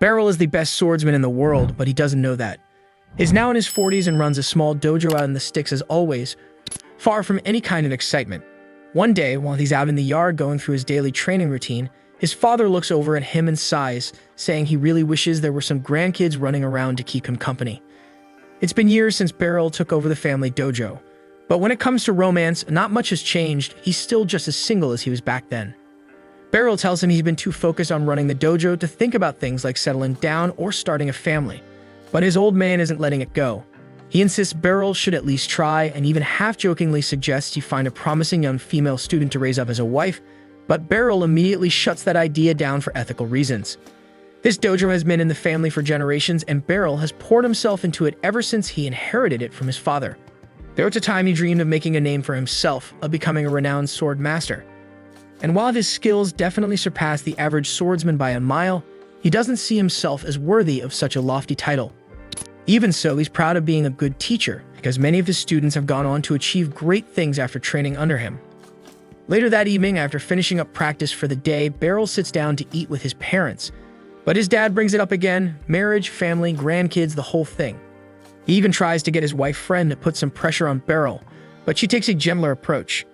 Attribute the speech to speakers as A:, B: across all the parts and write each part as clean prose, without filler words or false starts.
A: Beryl is the best swordsman in the world, but he doesn't know that. He's now in his 40s and runs a small dojo out in the sticks as always, far from any kind of excitement. One day, while he's out in the yard going through his daily training routine, his father looks over at him and sighs, saying he really wishes there were some grandkids running around to keep him company. It's been years since Beryl took over the family dojo, but when it comes to romance, not much has changed. He's still just as single as he was back then. Beryl tells him he's been too focused on running the dojo to think about things like settling down or starting a family, but his old man isn't letting it go. He insists Beryl should at least try and even half-jokingly suggests he find a promising young female student to raise up as a wife, but Beryl immediately shuts that idea down for ethical reasons. This dojo has been in the family for generations, and Beryl has poured himself into it ever since he inherited it from his father. There was a time he dreamed of making a name for himself, of becoming a renowned sword master. And while his skills definitely surpass the average swordsman by a mile, he doesn't see himself as worthy of such a lofty title. Even so, he's proud of being a good teacher, because many of his students have gone on to achieve great things after training under him. Later that evening, after finishing up practice for the day, Beryl sits down to eat with his parents. But his dad brings it up again: marriage, family, grandkids, the whole thing. He even tries to get his wife friend to put some pressure on Beryl, but she takes a gentler approach.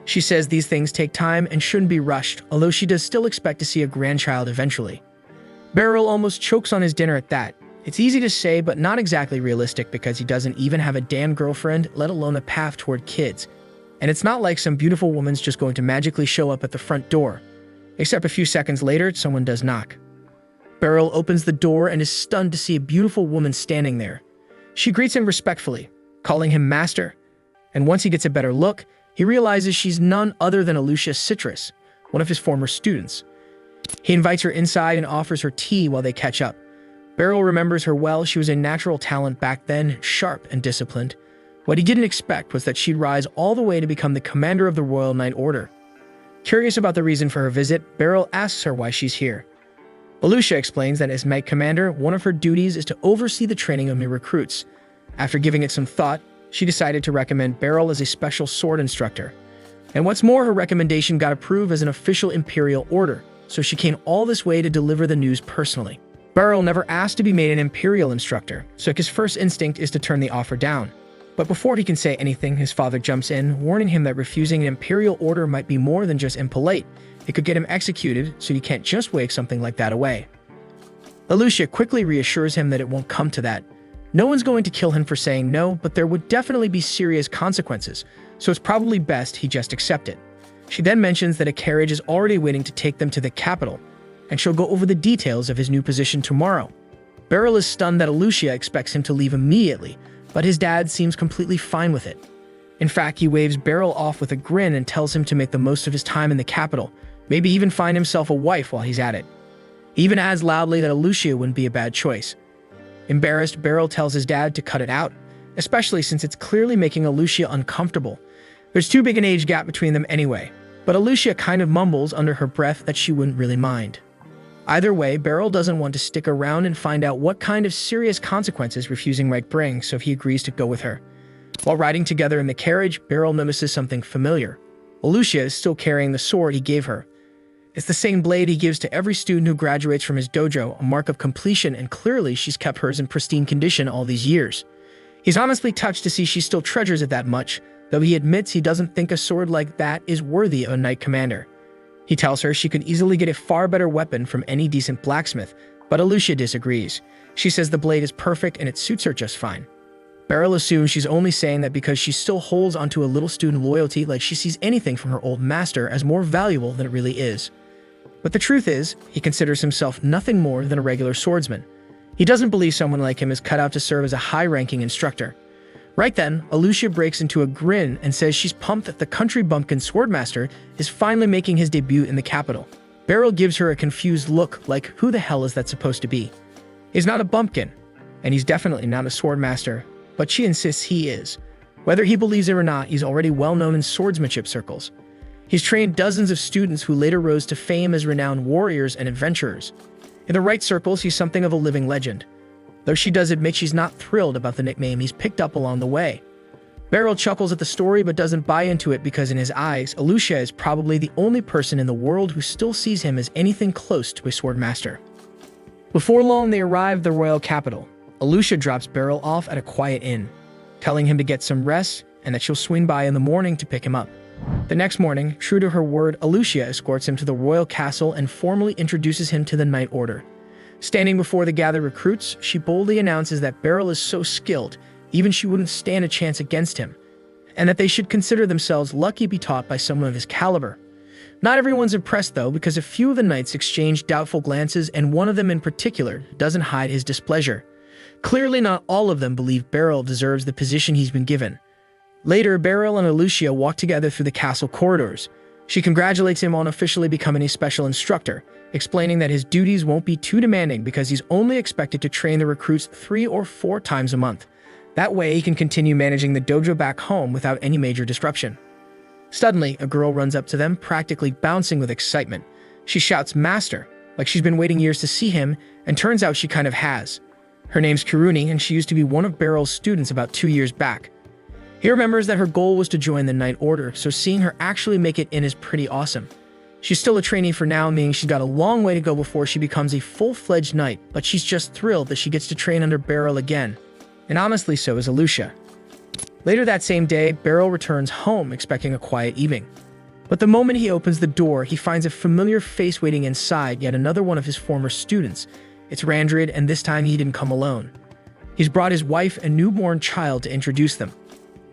A: She says these things take time and shouldn't be rushed, although she does still expect to see a grandchild eventually. Beryl almost chokes on his dinner at that. It's easy to say, but not exactly realistic, because he doesn't even have a damn girlfriend, let alone a path toward kids. And it's not like some beautiful woman's just going to magically show up at the front door. Except a few seconds later, someone does knock. Beryl opens the door and is stunned to see a beautiful woman standing there. She greets him respectfully, calling him master. And once he gets a better look, he realizes she's none other than Alicia Citrus, one of his former students. He invites her inside and offers her tea while they catch up. Beryl remembers her well. She was a natural talent back then, sharp and disciplined. What he didn't expect was that she'd rise all the way to become the commander of the Royal Knight Order. Curious about the reason for her visit, Beryl asks her why she's here. Alicia explains that as Knight Commander, one of her duties is to oversee the training of new recruits. After giving it some thought, she decided to recommend Beryl as a special sword instructor. And what's more, her recommendation got approved as an official Imperial order, so she came all this way to deliver the news personally. Beryl never asked to be made an Imperial instructor, so his first instinct is to turn the offer down. But before he can say anything, his father jumps in, warning him that refusing an Imperial order might be more than just impolite. It could get him executed, so you can't just wave something like that away. Alicia quickly reassures him that it won't come to that. No one's going to kill him for saying no, but there would definitely be serious consequences, so it's probably best he just accept it. She then mentions that a carriage is already waiting to take them to the capital, and she'll go over the details of his new position tomorrow. Beryl is stunned that Alicia expects him to leave immediately, but his dad seems completely fine with it. In fact, he waves Beryl off with a grin and tells him to make the most of his time in the capital, maybe even find himself a wife while he's at it. He even adds loudly that Alicia wouldn't be a bad choice. Embarrassed, Beryl tells his dad to cut it out, especially since it's clearly making Alicia uncomfortable. There's too big an age gap between them anyway, but Alicia kind of mumbles under her breath that she wouldn't really mind. Either way, Beryl doesn't want to stick around and find out what kind of serious consequences refusing might bring, so he agrees to go with her. While riding together in the carriage, Beryl notices something familiar. Alicia is still carrying the sword he gave her. It's the same blade he gives to every student who graduates from his dojo, a mark of completion, and clearly she's kept hers in pristine condition all these years. He's honestly touched to see she still treasures it that much, though he admits he doesn't think a sword like that is worthy of a knight commander. He tells her she could easily get a far better weapon from any decent blacksmith, but Alicia disagrees. She says the blade is perfect and it suits her just fine. Beryl assumes she's only saying that because she still holds onto a little student loyalty, like she sees anything from her old master as more valuable than it really is. But the truth is, he considers himself nothing more than a regular swordsman. He doesn't believe someone like him is cut out to serve as a high-ranking instructor. Right then, Alicia breaks into a grin and says she's pumped that the Country Bumpkin Swordmaster is finally making his debut in the capital. Beryl gives her a confused look, like who the hell is that supposed to be? He's not a bumpkin, and he's definitely not a swordmaster, but she insists he is. Whether he believes it or not, he's already well known in swordsmanship circles. He's trained dozens of students who later rose to fame as renowned warriors and adventurers. In the right circles, he's something of a living legend, though she does admit she's not thrilled about the nickname he's picked up along the way. Beryl chuckles at the story but doesn't buy into it because in his eyes, Alicia is probably the only person in the world who still sees him as anything close to a swordmaster. Before long, they arrive at the royal capital. Alucia drops Beryl off at a quiet inn, telling him to get some rest and that she'll swing by in the morning to pick him up. The next morning, true to her word, Alucia escorts him to the royal castle and formally introduces him to the Knight Order. Standing before the gathered recruits, she boldly announces that Beryl is so skilled, even she wouldn't stand a chance against him, and that they should consider themselves lucky to be taught by someone of his caliber. Not everyone's impressed, though, because a few of the knights exchange doubtful glances, and one of them in particular doesn't hide his displeasure. Clearly, not all of them believe Beryl deserves the position he's been given. Later, Beryl and Alucia walk together through the castle corridors. She congratulates him on officially becoming a special instructor, explaining that his duties won't be too demanding because he's only expected to train the recruits 3 or 4 times a month. That way, he can continue managing the dojo back home without any major disruption. Suddenly, a girl runs up to them, practically bouncing with excitement. She shouts, "Master," like she's been waiting years to see him, and turns out she kind of has. Her name's Kiruni, and she used to be one of Beryl's students about 2 years back. He remembers that her goal was to join the Knight Order, so seeing her actually make it in is pretty awesome. She's still a trainee for now, meaning she's got a long way to go before she becomes a full-fledged knight, but she's just thrilled that she gets to train under Beryl again. And honestly, so is Alucia. Later that same day, Beryl returns home expecting a quiet evening. But the moment he opens the door, he finds a familiar face waiting inside, yet another one of his former students. It's Randrid, and this time he didn't come alone. He's brought his wife and newborn child to introduce them.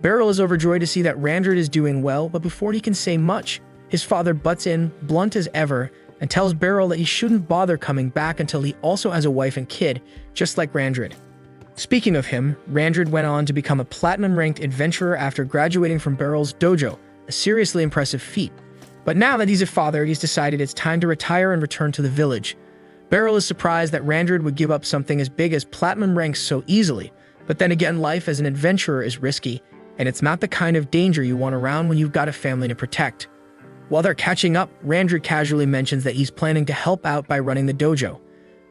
A: Beryl is overjoyed to see that Randrid is doing well, but before he can say much, his father butts in, blunt as ever, and tells Beryl that he shouldn't bother coming back until he also has a wife and kid, just like Randrid. Speaking of him, Randrid went on to become a platinum-ranked adventurer after graduating from Beryl's dojo, a seriously impressive feat. But now that he's a father, he's decided it's time to retire and return to the village. Beryl is surprised that Randrid would give up something as big as platinum ranks so easily, but then again, life as an adventurer is risky, and it's not the kind of danger you want around when you've got a family to protect. While they're catching up, Randrid casually mentions that he's planning to help out by running the dojo.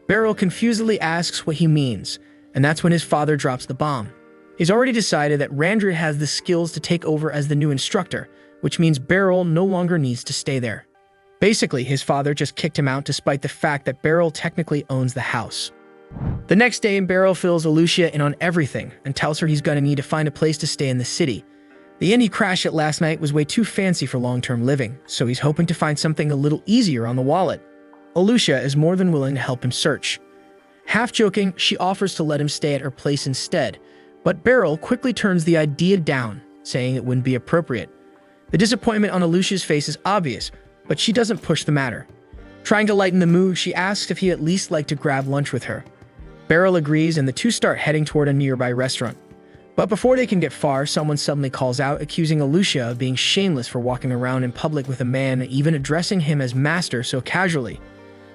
A: Beryl confusedly asks what he means, and that's when his father drops the bomb. He's already decided that Randrid has the skills to take over as the new instructor, which means Beryl no longer needs to stay there. Basically, his father just kicked him out despite the fact that Beryl technically owns the house. The next day, Beryl fills Alucia in on everything and tells her he's gonna need to find a place to stay in the city. The inn he crashed at last night was way too fancy for long-term living, so he's hoping to find something a little easier on the wallet. Alucia is more than willing to help him search. Half joking, she offers to let him stay at her place instead, but Beryl quickly turns the idea down, saying it wouldn't be appropriate. The disappointment on Alucia's face is obvious, but she doesn't push the matter. Trying to lighten the mood, she asks if he'd at least like to grab lunch with her. Beryl agrees, and the two start heading toward a nearby restaurant. But before they can get far, someone suddenly calls out, accusing Alucia of being shameless for walking around in public with a man, and even addressing him as master so casually.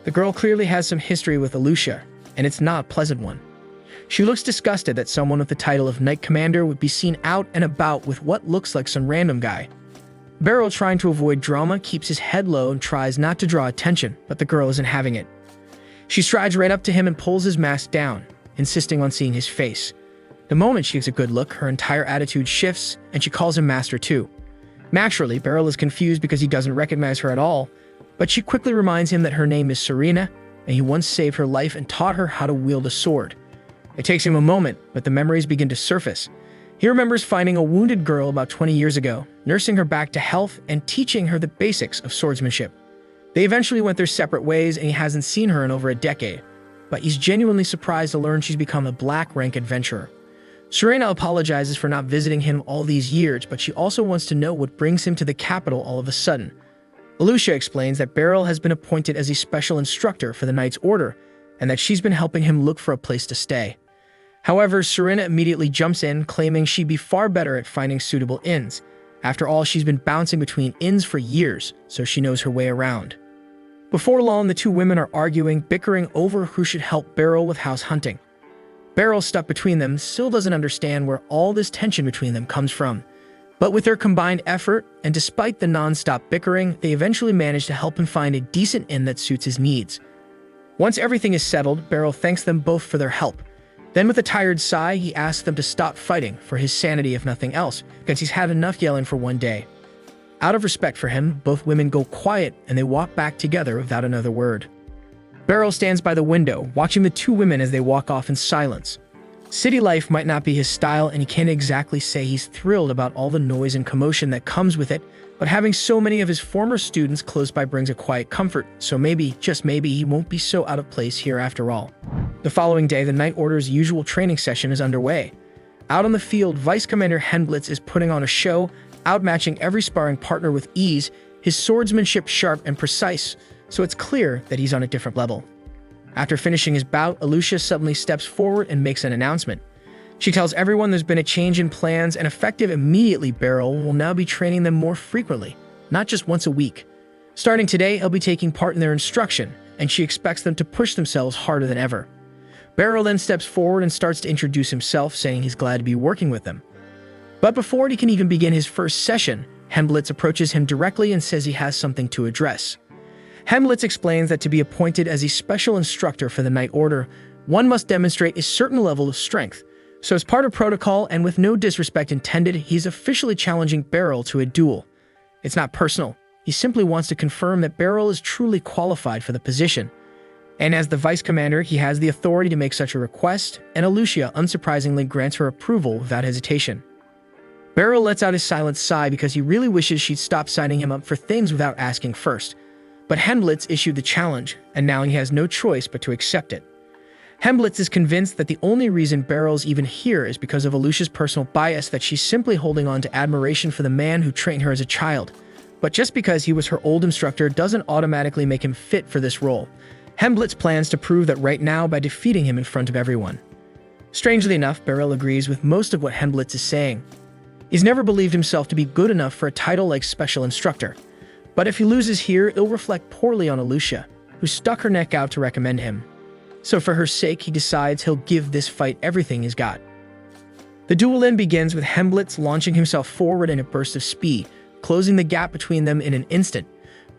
A: The girl clearly has some history with Alucia, and it's not a pleasant one. She looks disgusted that someone with the title of Knight Commander would be seen out and about with what looks like some random guy. Beryl, trying to avoid drama, keeps his head low and tries not to draw attention, but the girl isn't having it. She strides right up to him and pulls his mask down, insisting on seeing his face. The moment she gets a good look, her entire attitude shifts, and she calls him Master too. Naturally, Beryl is confused because he doesn't recognize her at all, but she quickly reminds him that her name is Serena, and he once saved her life and taught her how to wield a sword. It takes him a moment, but the memories begin to surface. He remembers finding a wounded girl about 20 years ago, nursing her back to health, and teaching her the basics of swordsmanship. They eventually went their separate ways, and he hasn't seen her in over a decade, but he's genuinely surprised to learn she's become a black rank adventurer. Serena apologizes for not visiting him all these years, but she also wants to know what brings him to the capital all of a sudden. Alucia explains that Beryl has been appointed as a special instructor for the Knight's Order, and that she's been helping him look for a place to stay. However, Serena immediately jumps in, claiming she'd be far better at finding suitable inns. After all, she's been bouncing between inns for years, so she knows her way around. Before long, the two women are arguing, bickering over who should help Beryl with house hunting. Beryl, stuck between them, still doesn't understand where all this tension between them comes from. But with their combined effort, and despite the non-stop bickering, they eventually manage to help him find a decent inn that suits his needs. Once everything is settled, Beryl thanks them both for their help. Then with a tired sigh, he asks them to stop fighting, for his sanity if nothing else, because he's had enough yelling for one day. Out of respect for him, both women go quiet and they walk back together without another word. Beryl stands by the window, watching the two women as they walk off in silence. City life might not be his style, and he can't exactly say he's thrilled about all the noise and commotion that comes with it, but having so many of his former students close by brings a quiet comfort, so maybe, just maybe, he won't be so out of place here after all. The following day, the Night Order's usual training session is underway. Out on the field, Vice Commander Henblitz is putting on a show, outmatching every sparring partner with ease, his swordsmanship sharp and precise, so it's clear that he's on a different level. After finishing his bout, Alucia suddenly steps forward and makes an announcement. She tells everyone there's been a change in plans, and effective immediately, Beryl will now be training them more frequently, not just once a week. Starting today, he'll be taking part in their instruction, and she expects them to push themselves harder than ever. Beryl then steps forward and starts to introduce himself, saying he's glad to be working with them. But before he can even begin his first session, Henblitz approaches him directly and says he has something to address. Henblitz explains that to be appointed as a special instructor for the Night Order, one must demonstrate a certain level of strength. So as part of protocol, and with no disrespect intended, he's officially challenging Beryl to a duel. It's not personal. He simply wants to confirm that Beryl is truly qualified for the position. And as the Vice Commander, he has the authority to make such a request, and Alucia unsurprisingly grants her approval without hesitation. Beryl lets out a silent sigh because he really wishes she'd stop signing him up for things without asking first. But Henblitz issued the challenge, and now he has no choice but to accept it. Henblitz is convinced that the only reason Beryl's even here is because of Alucia's personal bias, that she's simply holding on to admiration for the man who trained her as a child. But just because he was her old instructor doesn't automatically make him fit for this role. Henblitz plans to prove that right now by defeating him in front of everyone. Strangely enough, Beryl agrees with most of what Henblitz is saying. He's never believed himself to be good enough for a title like Special Instructor. But if he loses here, it'll reflect poorly on Alucia, who stuck her neck out to recommend him. So for her sake, he decides he'll give this fight everything he's got. The duel then begins with Henblitz launching himself forward in a burst of speed, closing the gap between them in an instant.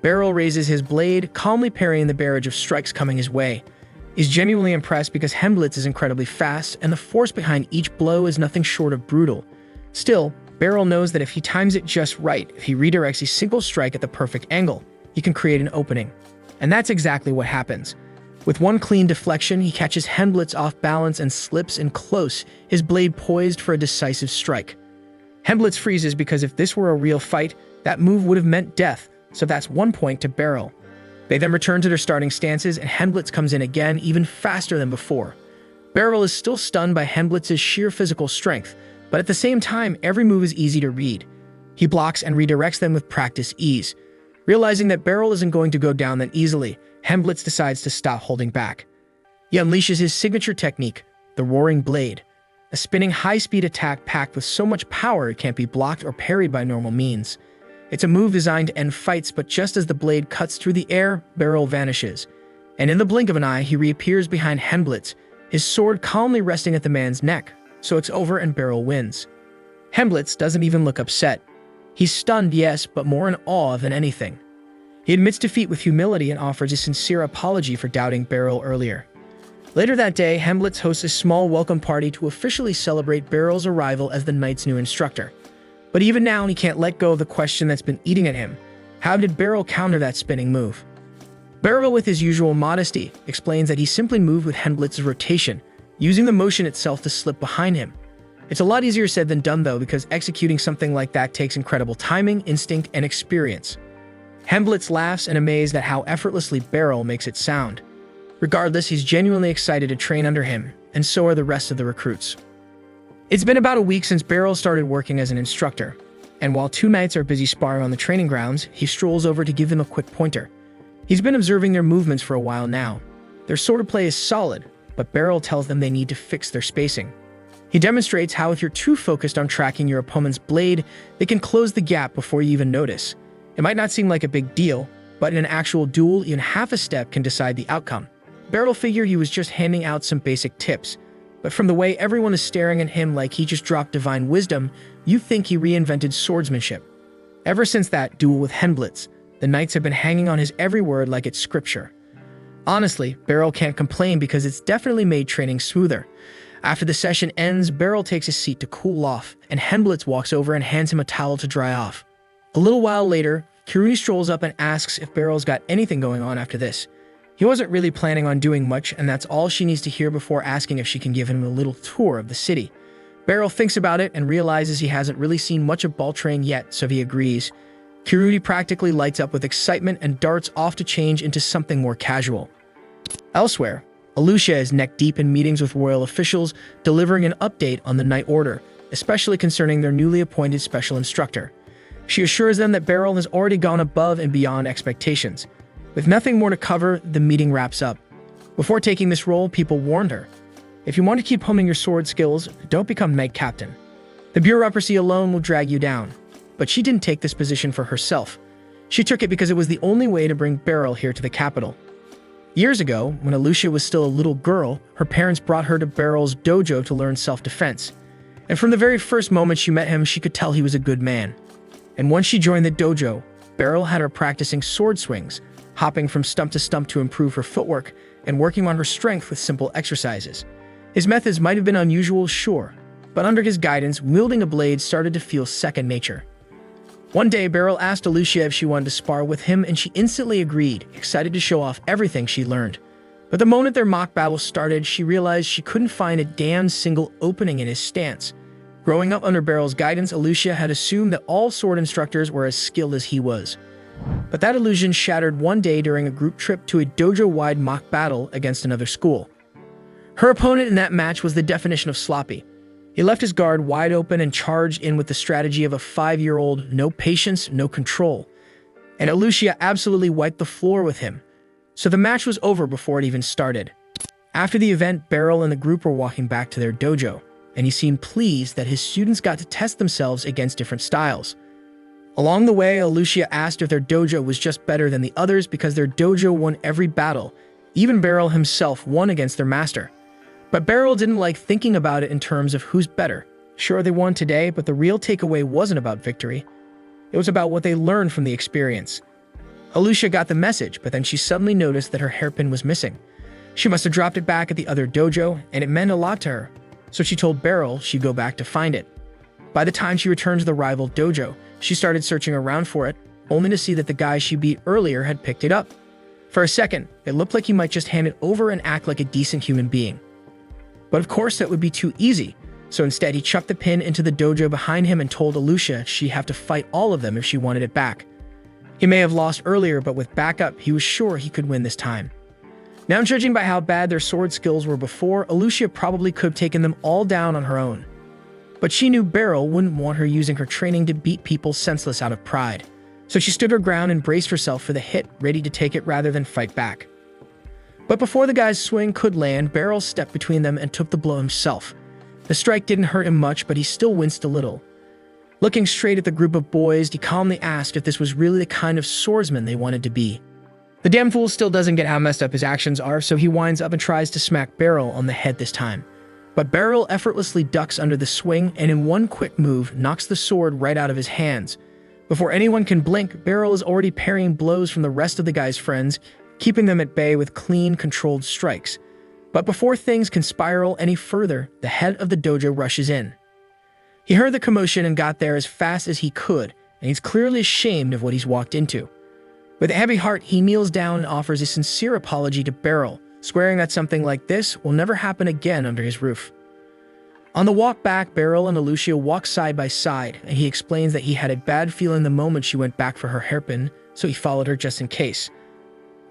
A: Beryl raises his blade, calmly parrying the barrage of strikes coming his way. He's genuinely impressed because Henblitz is incredibly fast, and the force behind each blow is nothing short of brutal. Still, Beryl knows that if he times it just right, if he redirects a single strike at the perfect angle, he can create an opening. And that's exactly what happens. With one clean deflection, he catches Henblitz off balance and slips in close, his blade poised for a decisive strike. Henblitz freezes because if this were a real fight, that move would have meant death, so that's 1 point to Beryl. They then return to their starting stances, and Henblitz comes in again, even faster than before. Beryl is still stunned by Henblitz's sheer physical strength, but at the same time, every move is easy to read. He blocks and redirects them with practice ease. Realizing that Beryl isn't going to go down that easily, Henblitz decides to stop holding back. He unleashes his signature technique, the Roaring Blade, a spinning high-speed attack packed with so much power it can't be blocked or parried by normal means. It's a move designed to end fights, but just as the blade cuts through the air, Beryl vanishes. And in the blink of an eye, he reappears behind Henblitz, his sword calmly resting at the man's neck. So it's over and Beryl wins. Henblitz doesn't even look upset. He's stunned, yes, but more in awe than anything. He admits defeat with humility and offers a sincere apology for doubting Beryl earlier. Later that day, Henblitz hosts a small welcome party to officially celebrate Beryl's arrival as the Knight's new instructor. But even now, he can't let go of the question that's been eating at him. How did Beryl counter that spinning move? Beryl, with his usual modesty, explains that he simply moved with Henblitz's rotation, using the motion itself to slip behind him. It's a lot easier said than done though, because executing something like that takes incredible timing, instinct, and experience. Henblitz laughs and amazed at how effortlessly Beryl makes it sound. Regardless, he's genuinely excited to train under him, and so are the rest of the recruits. It's been about a week since Beryl started working as an instructor, and while two knights are busy sparring on the training grounds, he strolls over to give them a quick pointer. He's been observing their movements for a while now. Their sword play is solid, but Beryl tells them they need to fix their spacing. He demonstrates how if you're too focused on tracking your opponent's blade, they can close the gap before you even notice. It might not seem like a big deal, but in an actual duel, even half a step can decide the outcome. Beryl figured he was just handing out some basic tips, but from the way everyone is staring at him like he just dropped divine wisdom, you think he reinvented swordsmanship. Ever since that duel with Henblitz, the knights have been hanging on his every word like it's scripture. Honestly, Beryl can't complain because it's definitely made training smoother. After the session ends, Beryl takes a seat to cool off, and Henblitz walks over and hands him a towel to dry off. A little while later, Kiruni strolls up and asks if Beryl's got anything going on after this. He wasn't really planning on doing much, and that's all she needs to hear before asking if she can give him a little tour of the city. Beryl thinks about it and realizes he hasn't really seen much of Baltrain yet, so he agrees. Kiruti practically lights up with excitement and darts off to change into something more casual. Elsewhere, Alucia is neck-deep in meetings with royal officials, delivering an update on the Night Order, especially concerning their newly appointed special instructor. She assures them that Beryl has already gone above and beyond expectations. With nothing more to cover, the meeting wraps up. Before taking this role, people warned her, if you want to keep honing your sword skills, don't become Knight Captain. The bureaucracy alone will drag you down. But she didn't take this position for herself. She took it because it was the only way to bring Beryl here to the capital. Years ago, when Alucia was still a little girl, her parents brought her to Beryl's dojo to learn self-defense. And from the very first moment she met him, she could tell he was a good man. And once she joined the dojo, Beryl had her practicing sword swings, hopping from stump to stump to improve her footwork, and working on her strength with simple exercises. His methods might have been unusual, sure, but under his guidance, wielding a blade started to feel second nature. One day, Beryl asked Alucia if she wanted to spar with him, and she instantly agreed, excited to show off everything she learned. But the moment their mock battle started, she realized she couldn't find a damn single opening in his stance. Growing up under Beryl's guidance, Alucia had assumed that all sword instructors were as skilled as he was. But that illusion shattered one day during a group trip to a dojo-wide mock battle against another school. Her opponent in that match was the definition of sloppy. He left his guard wide open and charged in with the strategy of a 5-year-old, no patience, no control. And Alucia absolutely wiped the floor with him. So the match was over before it even started. After the event, Beryl and the group were walking back to their dojo, and he seemed pleased that his students got to test themselves against different styles. Along the way, Alucia asked if their dojo was just better than the others because their dojo won every battle. Even Beryl himself won against their master. But Beryl didn't like thinking about it in terms of who's better. Sure, they won today, but the real takeaway wasn't about victory. It was about what they learned from the experience. Alucia got the message, but then she suddenly noticed that her hairpin was missing. She must have dropped it back at the other dojo, and it meant a lot to her. So she told Beryl she'd go back to find it. By the time she returned to the rival dojo, she started searching around for it, only to see that the guy she beat earlier had picked it up. For a second, it looked like he might just hand it over and act like a decent human being. But of course that would be too easy, so instead he chucked the pin into the dojo behind him and told Alucia she'd have to fight all of them if she wanted it back. He may have lost earlier, but with backup, he was sure he could win this time. Now, judging by how bad their sword skills were before, Alucia probably could have taken them all down on her own. But she knew Beryl wouldn't want her using her training to beat people senseless out of pride. So she stood her ground and braced herself for the hit, ready to take it rather than fight back. But before the guy's swing could land, Beryl stepped between them and took the blow himself. The strike didn't hurt him much, but he still winced a little. Looking straight at the group of boys, he calmly asked if this was really the kind of swordsman they wanted to be. The damn fool still doesn't get how messed up his actions are, so he winds up and tries to smack Beryl on the head this time. But Beryl effortlessly ducks under the swing and in one quick move knocks the sword right out of his hands. Before anyone can blink, Beryl is already parrying blows from the rest of the guy's friends, keeping them at bay with clean, controlled strikes. But before things can spiral any further, the head of the dojo rushes in. He heard the commotion and got there as fast as he could, and he's clearly ashamed of what he's walked into. With a heavy heart, he kneels down and offers a sincere apology to Beryl, swearing that something like this will never happen again under his roof. On the walk back, Beryl and Alucia walk side by side, and he explains that he had a bad feeling the moment she went back for her hairpin, so he followed her just in case.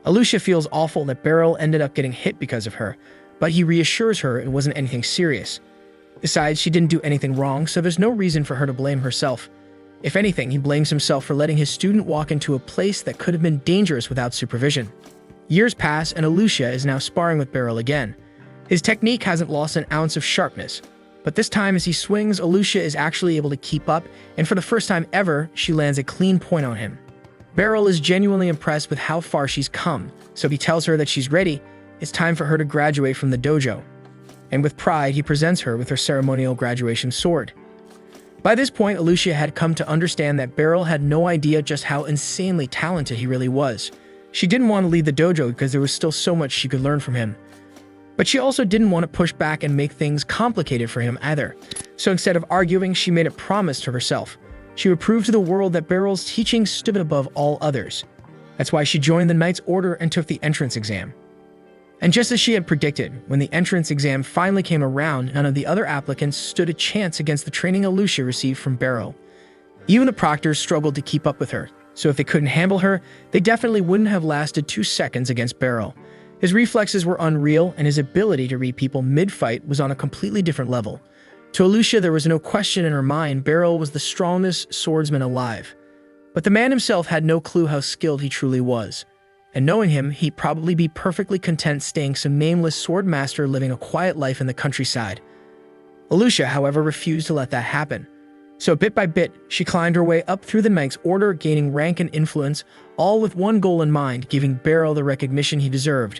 A: Alucia feels awful that Beryl ended up getting hit because of her, but he reassures her it wasn't anything serious. Besides, she didn't do anything wrong, so there's no reason for her to blame herself. If anything, he blames himself for letting his student walk into a place that could have been dangerous without supervision. Years pass, and Alucia is now sparring with Beryl again. His technique hasn't lost an ounce of sharpness, but this time as he swings, Alucia is actually able to keep up, and for the first time ever, she lands a clean point on him. Beryl is genuinely impressed with how far she's come, so he tells her that she's ready. It's time for her to graduate from the dojo. And with pride, he presents her with her ceremonial graduation sword. By this point, Alucia had come to understand that Beryl had no idea just how insanely talented he really was. She didn't want to leave the dojo because there was still so much she could learn from him. But she also didn't want to push back and make things complicated for him either. So instead of arguing, she made a promise to herself. She would prove to the world that Beryl's teaching stood above all others. That's why she joined the Knight's Order and took the entrance exam. And just as she had predicted, when the entrance exam finally came around, none of the other applicants stood a chance against the training Alucia received from Beryl. Even the proctors struggled to keep up with her, so if they couldn't handle her, they definitely wouldn't have lasted 2 seconds against Beryl. His reflexes were unreal, and his ability to read people mid-fight was on a completely different level. To Alucia, there was no question in her mind Beryl was the strongest swordsman alive. But the man himself had no clue how skilled he truly was. And knowing him, he'd probably be perfectly content staying some nameless sword master living a quiet life in the countryside. Alucia, however, refused to let that happen. So bit by bit, she climbed her way up through the Knight's Order, gaining rank and influence, all with one goal in mind, giving Beryl the recognition he deserved.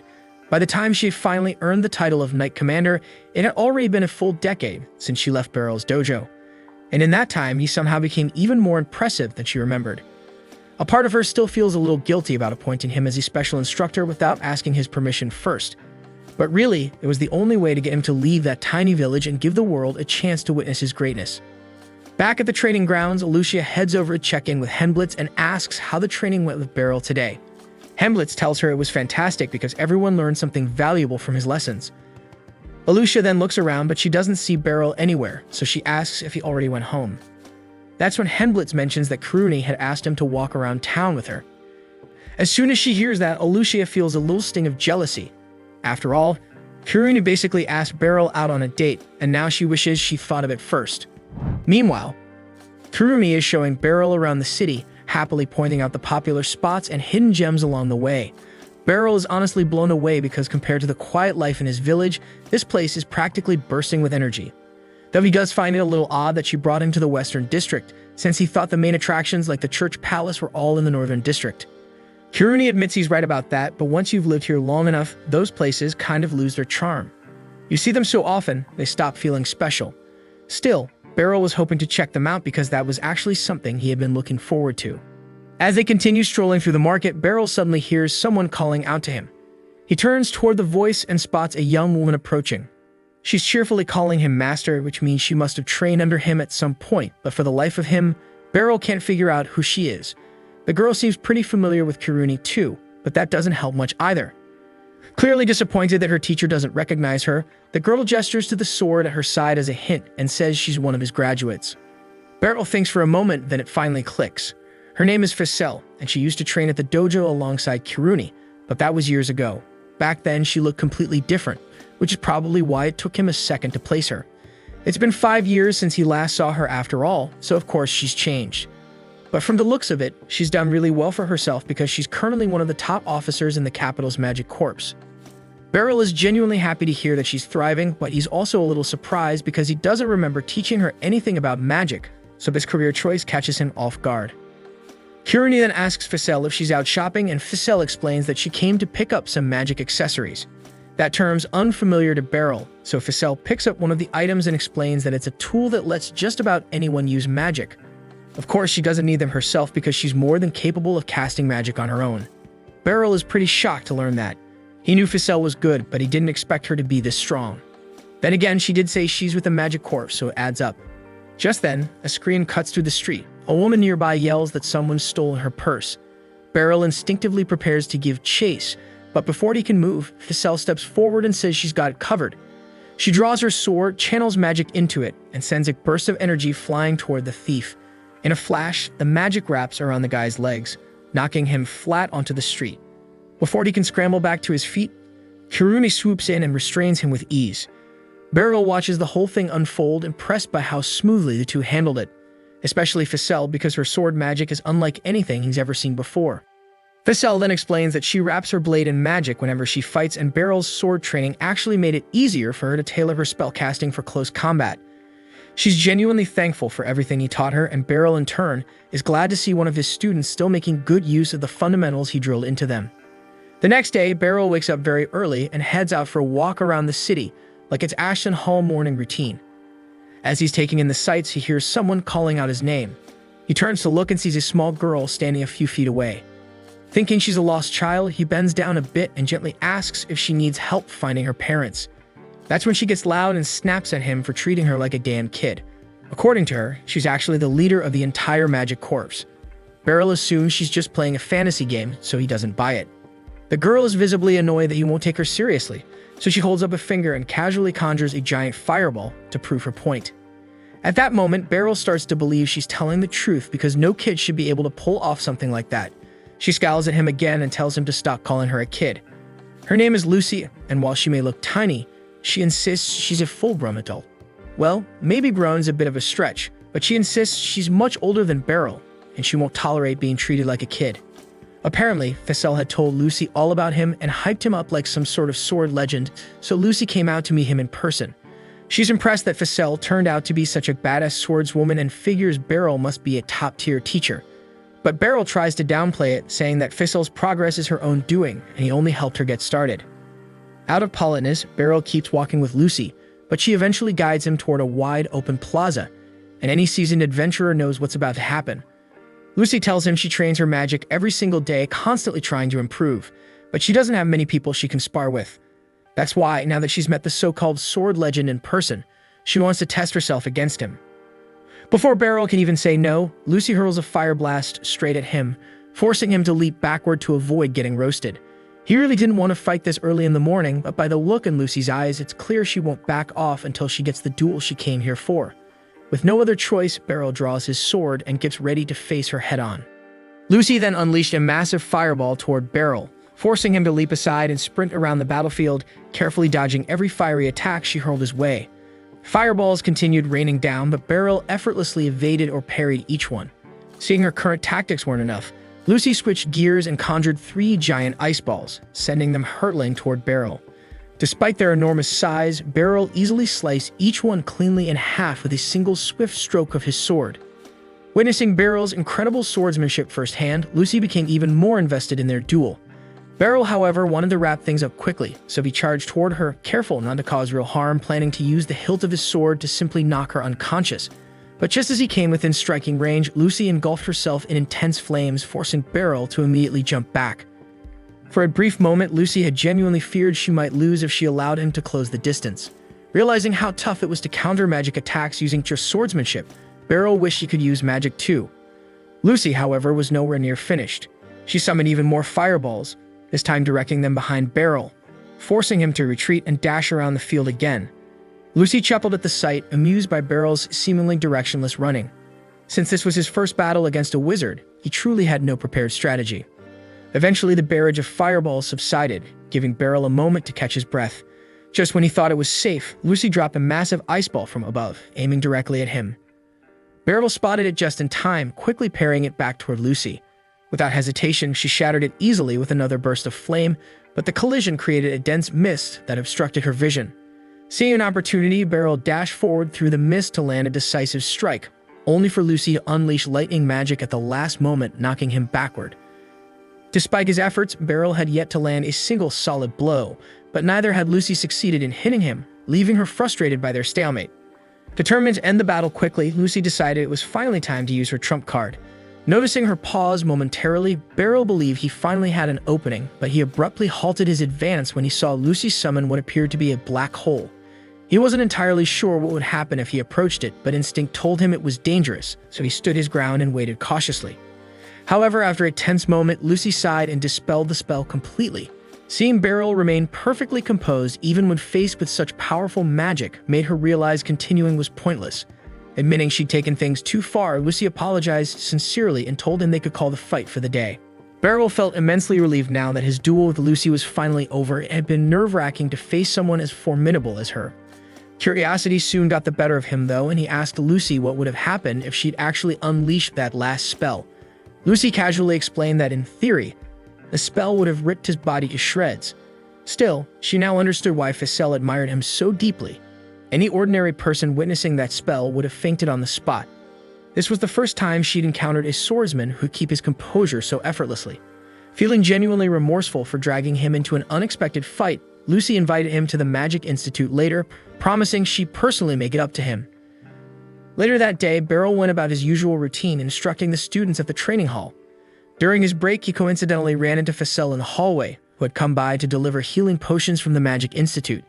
A: By the time she had finally earned the title of Knight Commander, it had already been a full decade since she left Beryl's dojo. And in that time, he somehow became even more impressive than she remembered. A part of her still feels a little guilty about appointing him as a special instructor without asking his permission first. But really, it was the only way to get him to leave that tiny village and give the world a chance to witness his greatness. Back at the training grounds, Alucia heads over to check in with Helmblitz and asks how the training went with Beryl today. Helmblitz tells her it was fantastic because everyone learned something valuable from his lessons. Alucia then looks around, but she doesn't see Beryl anywhere, so she asks if he already went home. That's when Helmblitz mentions that Kiruni had asked him to walk around town with her. As soon as she hears that, Alucia feels a little sting of jealousy. After all, Kiruni basically asked Beryl out on a date, and now she wishes she thought of it first. Meanwhile, Kirumi is showing Beryl around the city, happily pointing out the popular spots and hidden gems along the way. Beryl is honestly blown away because compared to the quiet life in his village, this place is practically bursting with energy. Though he does find it a little odd that she brought him to the Western District, since he thought the main attractions like the Church Palace were all in the Northern District. Kiruni admits he's right about that, but once you've lived here long enough, those places kind of lose their charm. You see them so often, they stop feeling special. Still, Beryl was hoping to check them out because that was actually something he had been looking forward to. As they continue strolling through the market, Beryl suddenly hears someone calling out to him. He turns toward the voice and spots a young woman approaching. She's cheerfully calling him master, which means she must have trained under him at some point, but for the life of him, Beryl can't figure out who she is. The girl seems pretty familiar with Kiruni too, but that doesn't help much either. Clearly disappointed that her teacher doesn't recognize her, the girl gestures to the sword at her side as a hint and says she's one of his graduates. Beryl thinks for a moment, then it finally clicks. Her name is Ficelle, and she used to train at the dojo alongside Kiruni, but that was years ago. Back then, she looked completely different, which is probably why it took him a second to place her. It's been 5 years since he last saw her after all, so of course she's changed. But from the looks of it, she's done really well for herself because she's currently one of the top officers in the capital's magic corps. Beryl is genuinely happy to hear that she's thriving, but he's also a little surprised because he doesn't remember teaching her anything about magic, so this career choice catches him off guard. Kiruni then asks Ficelle if she's out shopping, and Ficelle explains that she came to pick up some magic accessories. That term's unfamiliar to Beryl, so Ficelle picks up one of the items and explains that it's a tool that lets just about anyone use magic. Of course, she doesn't need them herself because she's more than capable of casting magic on her own. Beryl is pretty shocked to learn that. He knew Ficelle was good, but he didn't expect her to be this strong. Then again, she did say she's with the magic corps, so it adds up. Just then, a scream cuts through the street. A woman nearby yells that someone's stolen her purse. Beryl instinctively prepares to give chase, but before he can move, Ficelle steps forward and says she's got it covered. She draws her sword, channels magic into it, and sends a burst of energy flying toward the thief. In a flash, the magic wraps around the guy's legs, knocking him flat onto the street. Before he can scramble back to his feet, Kiruni swoops in and restrains him with ease. Beryl watches the whole thing unfold, impressed by how smoothly the two handled it, especially Ficelle because her sword magic is unlike anything he's ever seen before. Ficelle then explains that she wraps her blade in magic whenever she fights, and Beryl's sword training actually made it easier for her to tailor her spellcasting for close combat. She's genuinely thankful for everything he taught her, and Beryl in turn is glad to see one of his students still making good use of the fundamentals he drilled into them. The next day, Beryl wakes up very early and heads out for a walk around the city, like it's Ashton Hall morning routine. As he's taking in the sights, he hears someone calling out his name. He turns to look and sees a small girl standing a few feet away. Thinking she's a lost child, he bends down a bit and gently asks if she needs help finding her parents. That's when she gets loud and snaps at him for treating her like a damn kid. According to her, she's actually the leader of the entire magic corps. Beryl assumes she's just playing a fantasy game, so he doesn't buy it. The girl is visibly annoyed that he won't take her seriously, so she holds up a finger and casually conjures a giant fireball to prove her point. At that moment, Beryl starts to believe she's telling the truth because no kid should be able to pull off something like that. She scowls at him again and tells him to stop calling her a kid. Her name is Lucy, and while she may look tiny, she insists she's a full-grown adult. Well, maybe grown's a bit of a stretch, but she insists she's much older than Beryl, and she won't tolerate being treated like a kid. Apparently, Fessel had told Lucy all about him and hyped him up like some sort of sword legend, so Lucy came out to meet him in person. She's impressed that Fessel turned out to be such a badass swordswoman and figures Beryl must be a top-tier teacher. But Beryl tries to downplay it, saying that Fessel's progress is her own doing, and he only helped her get started. Out of politeness, Beryl keeps walking with Lucy, but she eventually guides him toward a wide open plaza, and any seasoned adventurer knows what's about to happen. Lucy tells him she trains her magic every single day, constantly trying to improve, but she doesn't have many people she can spar with. That's why, now that she's met the so-called sword legend in person, she wants to test herself against him. Before Beryl can even say no, Lucy hurls a fire blast straight at him, forcing him to leap backward to avoid getting roasted. He really didn't want to fight this early in the morning, but by the look in Lucy's eyes, it's clear she won't back off until she gets the duel she came here for. With no other choice, Beryl draws his sword and gets ready to face her head-on. Lucy then unleashed a massive fireball toward Beryl, forcing him to leap aside and sprint around the battlefield, carefully dodging every fiery attack she hurled his way. Fireballs continued raining down, but Beryl effortlessly evaded or parried each one. Seeing her current tactics weren't enough, Lucy switched gears and conjured 3 giant ice balls, sending them hurtling toward Beryl. Despite their enormous size, Beryl easily sliced each one cleanly in half with a single swift stroke of his sword. Witnessing Beryl's incredible swordsmanship firsthand, Lucy became even more invested in their duel. Beryl, however, wanted to wrap things up quickly, so he charged toward her, careful not to cause real harm, planning to use the hilt of his sword to simply knock her unconscious. But just as he came within striking range, Lucy engulfed herself in intense flames, forcing Beryl to immediately jump back. For a brief moment, Lucy had genuinely feared she might lose if she allowed him to close the distance. Realizing how tough it was to counter magic attacks using just swordsmanship, Beryl wished she could use magic too. Lucy, however, was nowhere near finished. She summoned even more fireballs, this time directing them behind Beryl, forcing him to retreat and dash around the field again. Lucy chuckled at the sight, amused by Beryl's seemingly directionless running. Since this was his first battle against a wizard, he truly had no prepared strategy. Eventually, the barrage of fireballs subsided, giving Beryl a moment to catch his breath. Just when he thought it was safe, Lucy dropped a massive ice ball from above, aiming directly at him. Beryl spotted it just in time, quickly parrying it back toward Lucy. Without hesitation, she shattered it easily with another burst of flame, but the collision created a dense mist that obstructed her vision. Seeing an opportunity, Beryl dashed forward through the mist to land a decisive strike, only for Lucy to unleash lightning magic at the last moment, knocking him backward. Despite his efforts, Beryl had yet to land a single solid blow, but neither had Lucy succeeded in hitting him, leaving her frustrated by their stalemate. Determined to end the battle quickly, Lucy decided it was finally time to use her trump card. Noticing her pause momentarily, Beryl believed he finally had an opening, but he abruptly halted his advance when he saw Lucy summon what appeared to be a black hole. He wasn't entirely sure what would happen if he approached it, but instinct told him it was dangerous, so he stood his ground and waited cautiously. However, after a tense moment, Lucy sighed and dispelled the spell completely. Seeing Beryl remain perfectly composed even when faced with such powerful magic made her realize continuing was pointless. Admitting she'd taken things too far, Lucy apologized sincerely and told him they could call the fight for the day. Beryl felt immensely relieved now that his duel with Lucy was finally over. It had been nerve-wracking to face someone as formidable as her. Curiosity soon got the better of him, though, and he asked Lucy what would have happened if she'd actually unleashed that last spell. Lucy casually explained that, in theory, the spell would have ripped his body to shreds. Still, she now understood why Fessel admired him so deeply. Any ordinary person witnessing that spell would have fainted on the spot. This was the first time she'd encountered a swordsman who'd keep his composure so effortlessly. Feeling genuinely remorseful for dragging him into an unexpected fight, Lucy invited him to the Magic Institute later, promising she'd personally make it up to him. Later that day, Beryl went about his usual routine, instructing the students at the training hall. During his break, he coincidentally ran into Fessel in the hallway, who had come by to deliver healing potions from the Magic Institute.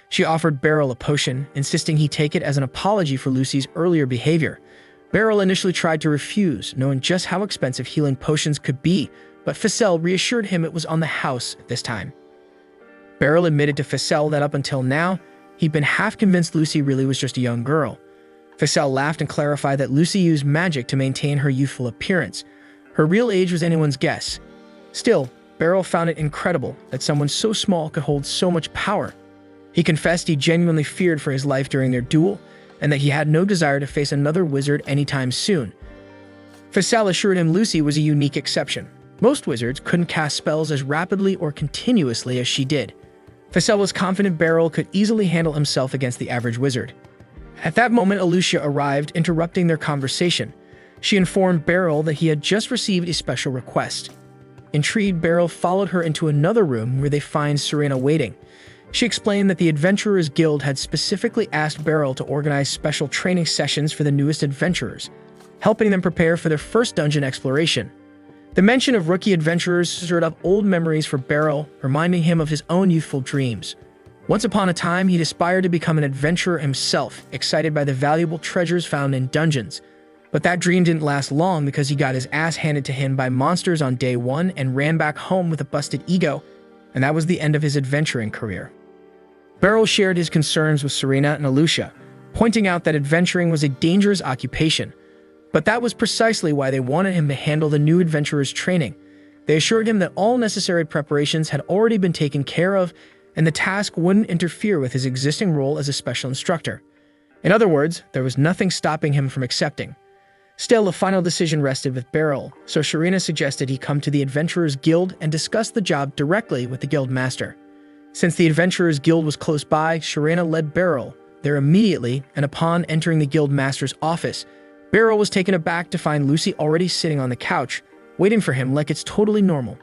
A: She offered Beryl a potion, insisting he take it as an apology for Lucy's earlier behavior. Beryl initially tried to refuse, knowing just how expensive healing potions could be, but Ficelle reassured him it was on the house this time. Beryl admitted to Ficelle that up until now, he'd been half convinced Lucy really was just a young girl. Ficelle laughed and clarified that Lucy used magic to maintain her youthful appearance. Her real age was anyone's guess. Still, Beryl found it incredible that someone so small could hold so much power. He confessed he genuinely feared for his life during their duel, and that he had no desire to face another wizard anytime soon. Ficelle assured him Lucy was a unique exception. Most wizards couldn't cast spells as rapidly or continuously as she did. Ficelle was confident Beryl could easily handle himself against the average wizard. At that moment, Alicia arrived, interrupting their conversation. She informed Beryl that he had just received a special request. Intrigued, Beryl followed her into another room where they find Serena waiting. She explained that the Adventurers Guild had specifically asked Beryl to organize special training sessions for the newest adventurers, helping them prepare for their first dungeon exploration. The mention of rookie adventurers stirred up old memories for Beryl, reminding him of his own youthful dreams. Once upon a time, he'd aspired to become an adventurer himself, excited by the valuable treasures found in dungeons. But that dream didn't last long because he got his ass handed to him by monsters on day one and ran back home with a busted ego, and that was the end of his adventuring career. Beryl shared his concerns with Serena and Alicia, pointing out that adventuring was a dangerous occupation. But that was precisely why they wanted him to handle the new adventurer's training. They assured him that all necessary preparations had already been taken care of, and the task wouldn't interfere with his existing role as a special instructor. In other words, there was nothing stopping him from accepting. Still, the final decision rested with Beryl, so Serena suggested he come to the Adventurers Guild and discuss the job directly with the Guild Master. Since the Adventurers Guild was close by, Serena led Beryl there immediately, and upon entering the Guild Master's office, Beryl was taken aback to find Lucy already sitting on the couch, waiting for him like it's totally normal.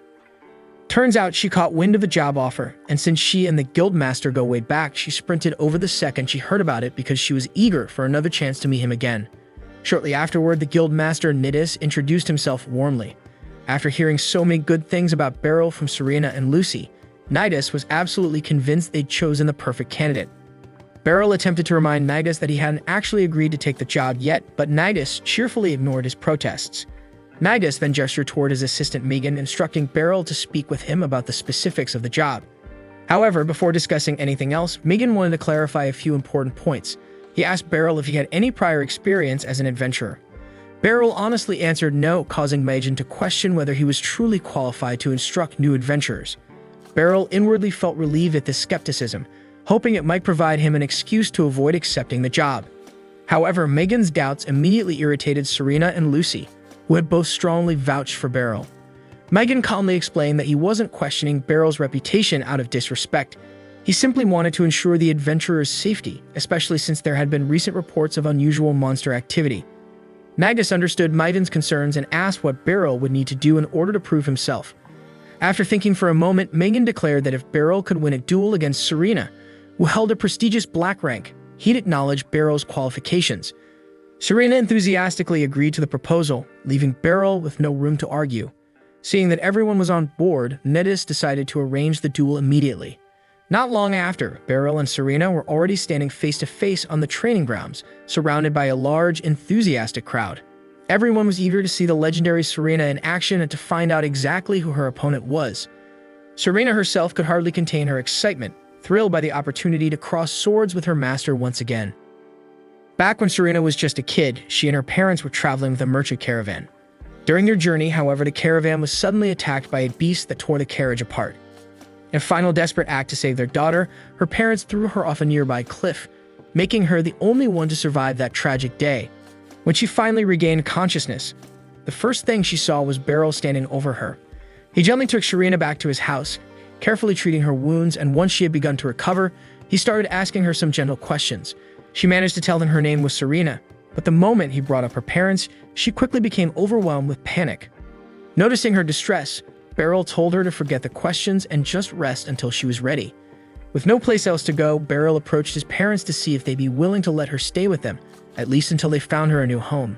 A: Turns out she caught wind of the job offer, and since she and the Guild Master go way back, she sprinted over the second she heard about it because she was eager for another chance to meet him again. Shortly afterward, the Guild Master Nidus introduced himself warmly. After hearing so many good things about Beryl from Serena and Lucy, Nidus was absolutely convinced they'd chosen the perfect candidate. Beryl attempted to remind Nidus that he hadn't actually agreed to take the job yet, but Nidus cheerfully ignored his protests. Nidus then gestured toward his assistant Megan, instructing Beryl to speak with him about the specifics of the job. However, before discussing anything else, Megan wanted to clarify a few important points. He asked Beryl if he had any prior experience as an adventurer. Beryl honestly answered no, causing Megan to question whether he was truly qualified to instruct new adventurers. Beryl inwardly felt relieved at this skepticism, hoping it might provide him an excuse to avoid accepting the job. However, Megan's doubts immediately irritated Serena and Lucy, who had both strongly vouched for Beryl. Megan calmly explained that he wasn't questioning Beryl's reputation out of disrespect. He simply wanted to ensure the adventurer's safety, especially since there had been recent reports of unusual monster activity. Nidus understood Megan's concerns and asked what Beryl would need to do in order to prove himself. After thinking for a moment, Megan declared that if Beryl could win a duel against Serena, who held a prestigious black rank, he'd acknowledge Beryl's qualifications. Serena enthusiastically agreed to the proposal, leaving Beryl with no room to argue. Seeing that everyone was on board, Nidus decided to arrange the duel immediately. Not long after, Beryl and Serena were already standing face-to-face on the training grounds, surrounded by a large, enthusiastic crowd. Everyone was eager to see the legendary Serena in action and to find out exactly who her opponent was. Serena herself could hardly contain her excitement, thrilled by the opportunity to cross swords with her master once again. Back when Serena was just a kid, she and her parents were traveling with a merchant caravan. During their journey, however, the caravan was suddenly attacked by a beast that tore the carriage apart. In a final desperate act to save their daughter, her parents threw her off a nearby cliff, making her the only one to survive that tragic day. When she finally regained consciousness, the first thing she saw was Beryl standing over her. He gently took Serena back to his house, carefully treating her wounds, and once she had begun to recover, he started asking her some gentle questions. She managed to tell him her name was Serena, but the moment he brought up her parents, she quickly became overwhelmed with panic. Noticing her distress, Beryl told her to forget the questions and just rest until she was ready. With no place else to go, Beryl approached his parents to see if they'd be willing to let her stay with them, at least until they found her a new home.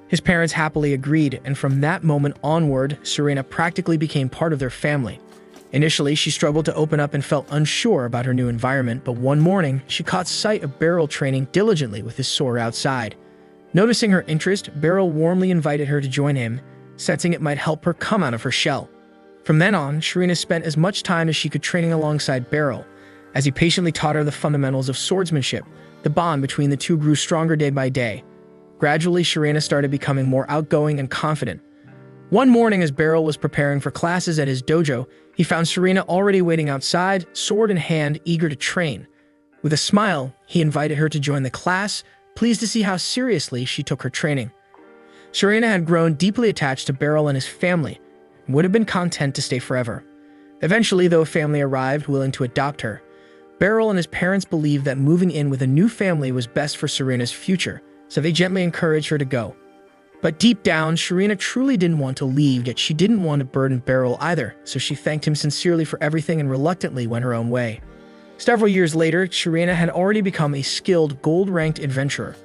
A: His parents happily agreed, and from that moment onward, Serena practically became part of their family. Initially, she struggled to open up and felt unsure about her new environment, but one morning, she caught sight of Beryl training diligently with his sword outside. Noticing her interest, Beryl warmly invited her to join him, sensing it might help her come out of her shell. From then on, Sharina spent as much time as she could training alongside Beryl, as he patiently taught her the fundamentals of swordsmanship. The bond between the two grew stronger day by day. Gradually, Sharina started becoming more outgoing and confident. One morning, as Beryl was preparing for classes at his dojo, he found Sharina already waiting outside, sword in hand, eager to train. With a smile, he invited her to join the class, pleased to see how seriously she took her training. Sharina had grown deeply attached to Beryl and his family, and would have been content to stay forever. Eventually, though, a family arrived willing to adopt her. Beryl and his parents believed that moving in with a new family was best for Sharina's future, so they gently encouraged her to go. But deep down, Sharina truly didn't want to leave, yet she didn't want to burden Beryl either, so she thanked him sincerely for everything and reluctantly went her own way. Several years later, Sharina had already become a skilled, gold-ranked adventurer.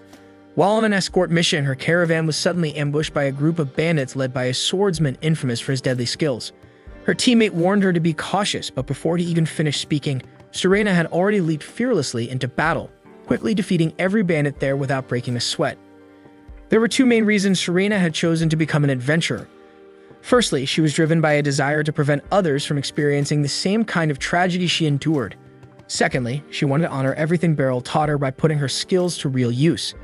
A: While on an escort mission, her caravan was suddenly ambushed by a group of bandits led by a swordsman infamous for his deadly skills. Her teammate warned her to be cautious, but before he even finished speaking, Sharina had already leaped fearlessly into battle, quickly defeating every bandit there without breaking a sweat. There were two main reasons Sharina had chosen to become an adventurer. Firstly, she was driven by a desire to prevent others from experiencing the same kind of tragedy she endured. Secondly, she wanted to honor everything Beryl taught her by putting her skills to real use.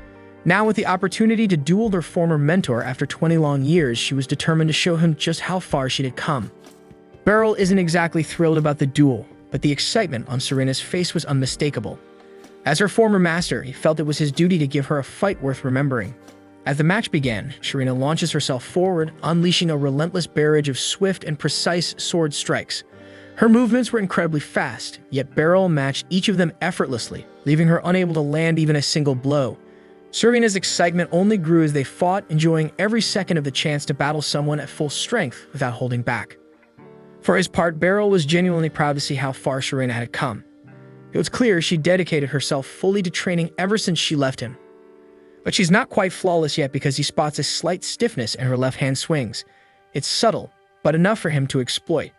A: Now, with the opportunity to duel her former mentor after 20 long years, she was determined to show him just how far she had come. Beryl isn't exactly thrilled about the duel, but the excitement on Sharina's face was unmistakable. As her former master, he felt it was his duty to give her a fight worth remembering. As the match began, Sharina launches herself forward, unleashing a relentless barrage of swift and precise sword strikes. Her movements were incredibly fast, yet Beryl matched each of them effortlessly, leaving her unable to land even a single blow. Sharina's excitement only grew as they fought, enjoying every second of the chance to battle someone at full strength without holding back. For his part, Beryl was genuinely proud to see how far Sharina had come. It was clear she dedicated herself fully to training ever since she left him. But she's not quite flawless yet because he spots a slight stiffness in her left hand swings. It's subtle, but enough for him to exploit.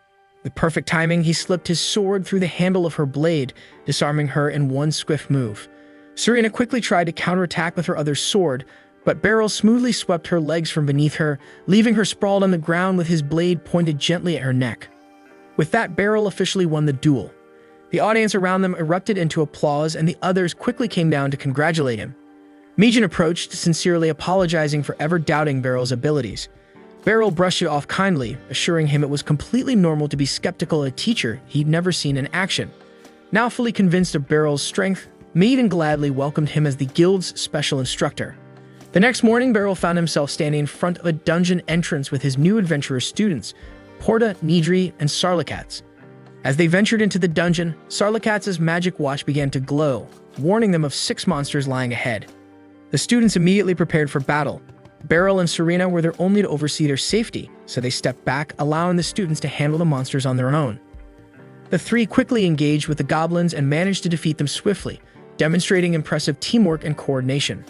A: With perfect timing, he slipped his sword through the handle of her blade, disarming her in one swift move. Sharina quickly tried to counterattack with her other sword, but Beryl smoothly swept her legs from beneath her, leaving her sprawled on the ground with his blade pointed gently at her neck. With that, Beryl officially won the duel. The audience around them erupted into applause, and the others quickly came down to congratulate him. Mijin approached, sincerely apologizing for ever doubting Beryl's abilities. Beryl brushed it off kindly, assuring him it was completely normal to be skeptical of a teacher he'd never seen in action. Now fully convinced of Beryl's strength, Mijin gladly welcomed him as the guild's special instructor. The next morning, Beryl found himself standing in front of a dungeon entrance with his new adventurer students, Porta, Nidri, and Sarlikats. As they ventured into the dungeon, Sarlikats' magic watch began to glow, warning them of 6 monsters lying ahead. The students immediately prepared for battle. Beryl and Sharina were there only to oversee their safety, so they stepped back, allowing the students to handle the monsters on their own. The three quickly engaged with the goblins and managed to defeat them swiftly, demonstrating impressive teamwork and coordination.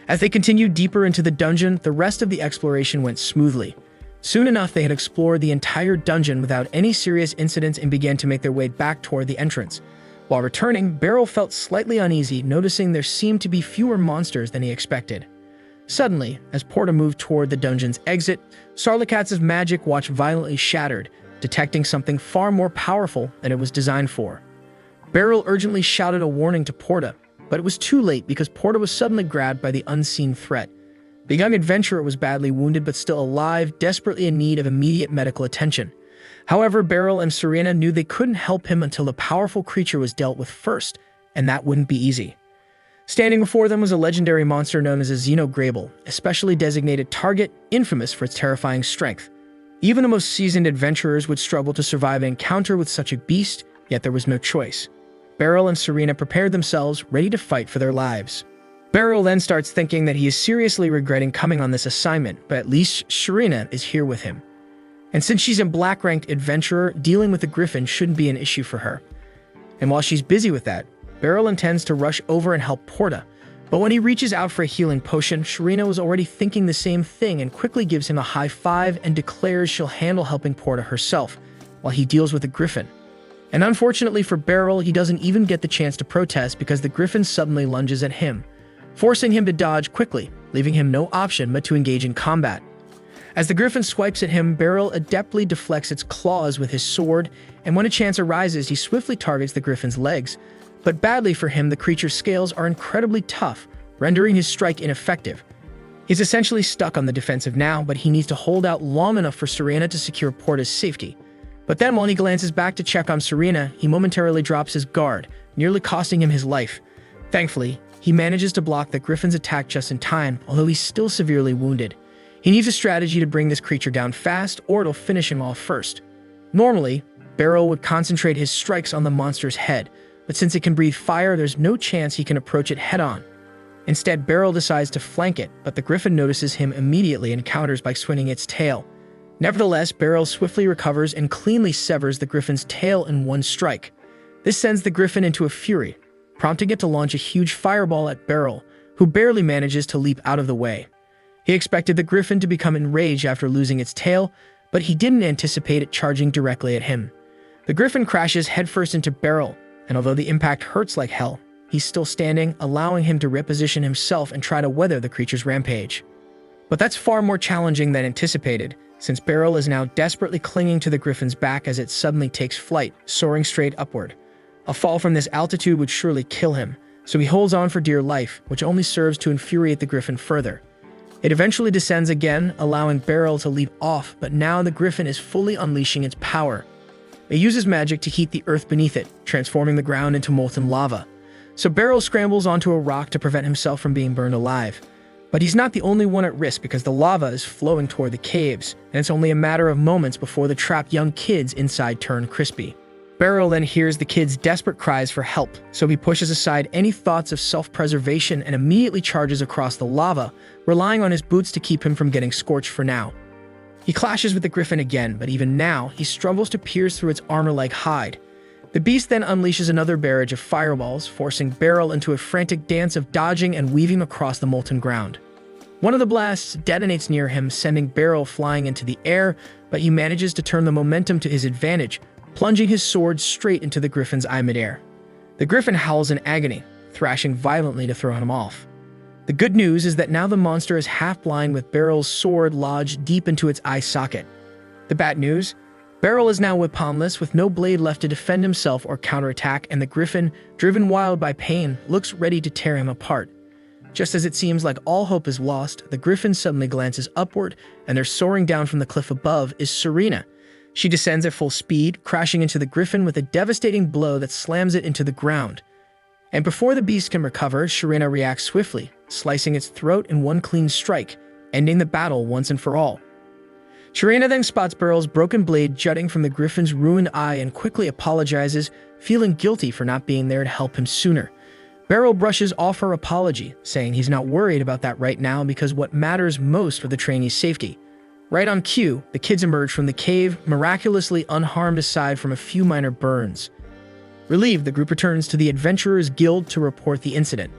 A: As they continued deeper into the dungeon, the rest of the exploration went smoothly. Soon enough, they had explored the entire dungeon without any serious incidents and began to make their way back toward the entrance. While returning, Beryl felt slightly uneasy, noticing there seemed to be fewer monsters than he expected. Suddenly, as Porta moved toward the dungeon's exit, Sarlikats' magic watch violently shattered, detecting something far more powerful than it was designed for. Beryl urgently shouted a warning to Porta, but it was too late because Porta was suddenly grabbed by the unseen threat. The young adventurer was badly wounded but still alive, desperately in need of immediate medical attention. However, Beryl and Sharina knew they couldn't help him until the powerful creature was dealt with first, and that wouldn't be easy. Standing before them was a legendary monster known as a Xenograble, a specially designated target, infamous for its terrifying strength. Even the most seasoned adventurers would struggle to survive an encounter with such a beast, yet there was no choice. Beryl and Sharina prepared themselves, ready to fight for their lives. Beryl then starts thinking that he is seriously regretting coming on this assignment, but at least Sharina is here with him. And since she's a black-ranked adventurer, dealing with the griffin shouldn't be an issue for her. And while she's busy with that, Beryl intends to rush over and help Porta. But when he reaches out for a healing potion, Sharina was already thinking the same thing and quickly gives him a high five and declares she'll handle helping Porta herself, while he deals with the griffin. And unfortunately for Beryl, he doesn't even get the chance to protest because the griffin suddenly lunges at him, forcing him to dodge quickly, leaving him no option but to engage in combat. As the griffin swipes at him, Beryl adeptly deflects its claws with his sword, and when a chance arises, he swiftly targets the griffin's legs. But badly for him, the creature's scales are incredibly tough, rendering his strike ineffective. He's essentially stuck on the defensive now, but he needs to hold out long enough for Serena to secure Porta's safety. But then while he glances back to check on Serena, he momentarily drops his guard, nearly costing him his life. Thankfully, he manages to block the griffin's attack just in time, although he's still severely wounded. He needs a strategy to bring this creature down fast, or it'll finish him off first. Normally, Beryl would concentrate his strikes on the monster's head, but since it can breathe fire, there's no chance he can approach it head-on. Instead, Beryl decides to flank it, but the griffin notices him immediately and counters by swinging its tail. Nevertheless, Beryl swiftly recovers and cleanly severs the griffin's tail in one strike. This sends the griffin into a fury, prompting it to launch a huge fireball at Beryl, who barely manages to leap out of the way. He expected the griffin to become enraged after losing its tail, but he didn't anticipate it charging directly at him. The griffin crashes headfirst into Beryl, and although the impact hurts like hell, he's still standing, allowing him to reposition himself and try to weather the creature's rampage. But that's far more challenging than anticipated, since Beryl is now desperately clinging to the griffin's back as it suddenly takes flight, soaring straight upward. A fall from this altitude would surely kill him, so he holds on for dear life, which only serves to infuriate the griffin further. It eventually descends again, allowing Beryl to leap off, but now the griffin is fully unleashing its power. It uses magic to heat the earth beneath it, transforming the ground into molten lava. So Beryl scrambles onto a rock to prevent himself from being burned alive. But he's not the only one at risk because the lava is flowing toward the caves, and it's only a matter of moments before the trapped young kids inside turn crispy. Beryl then hears the kids' desperate cries for help, so he pushes aside any thoughts of self-preservation and immediately charges across the lava, relying on his boots to keep him from getting scorched for now. He clashes with the griffin again, but even now, he struggles to pierce through its armor-like hide. The beast then unleashes another barrage of fireballs, forcing Beryl into a frantic dance of dodging and weaving across the molten ground. One of the blasts detonates near him, sending Beryl flying into the air, but he manages to turn the momentum to his advantage, plunging his sword straight into the griffin's eye midair. The griffin howls in agony, thrashing violently to throw him off. The good news is that now the monster is half-blind with Beryl's sword lodged deep into its eye socket. The bad news? Beryl is now weaponless with no blade left to defend himself or counterattack, and the griffin, driven wild by pain, looks ready to tear him apart. Just as it seems like all hope is lost, the griffin suddenly glances upward, and there soaring down from the cliff above is Serena. She descends at full speed, crashing into the griffin with a devastating blow that slams it into the ground. And before the beast can recover, Serena reacts swiftly, slicing its throat in one clean strike, ending the battle once and for all. Serena then spots Beryl's broken blade jutting from the griffin's ruined eye and quickly apologizes, feeling guilty for not being there to help him sooner. Beryl brushes off her apology, saying he's not worried about that right now because what matters most for the trainee's safety. Right on cue, the kids emerge from the cave, miraculously unharmed aside from a few minor burns. Relieved, the group returns to the Adventurers Guild to report the incident.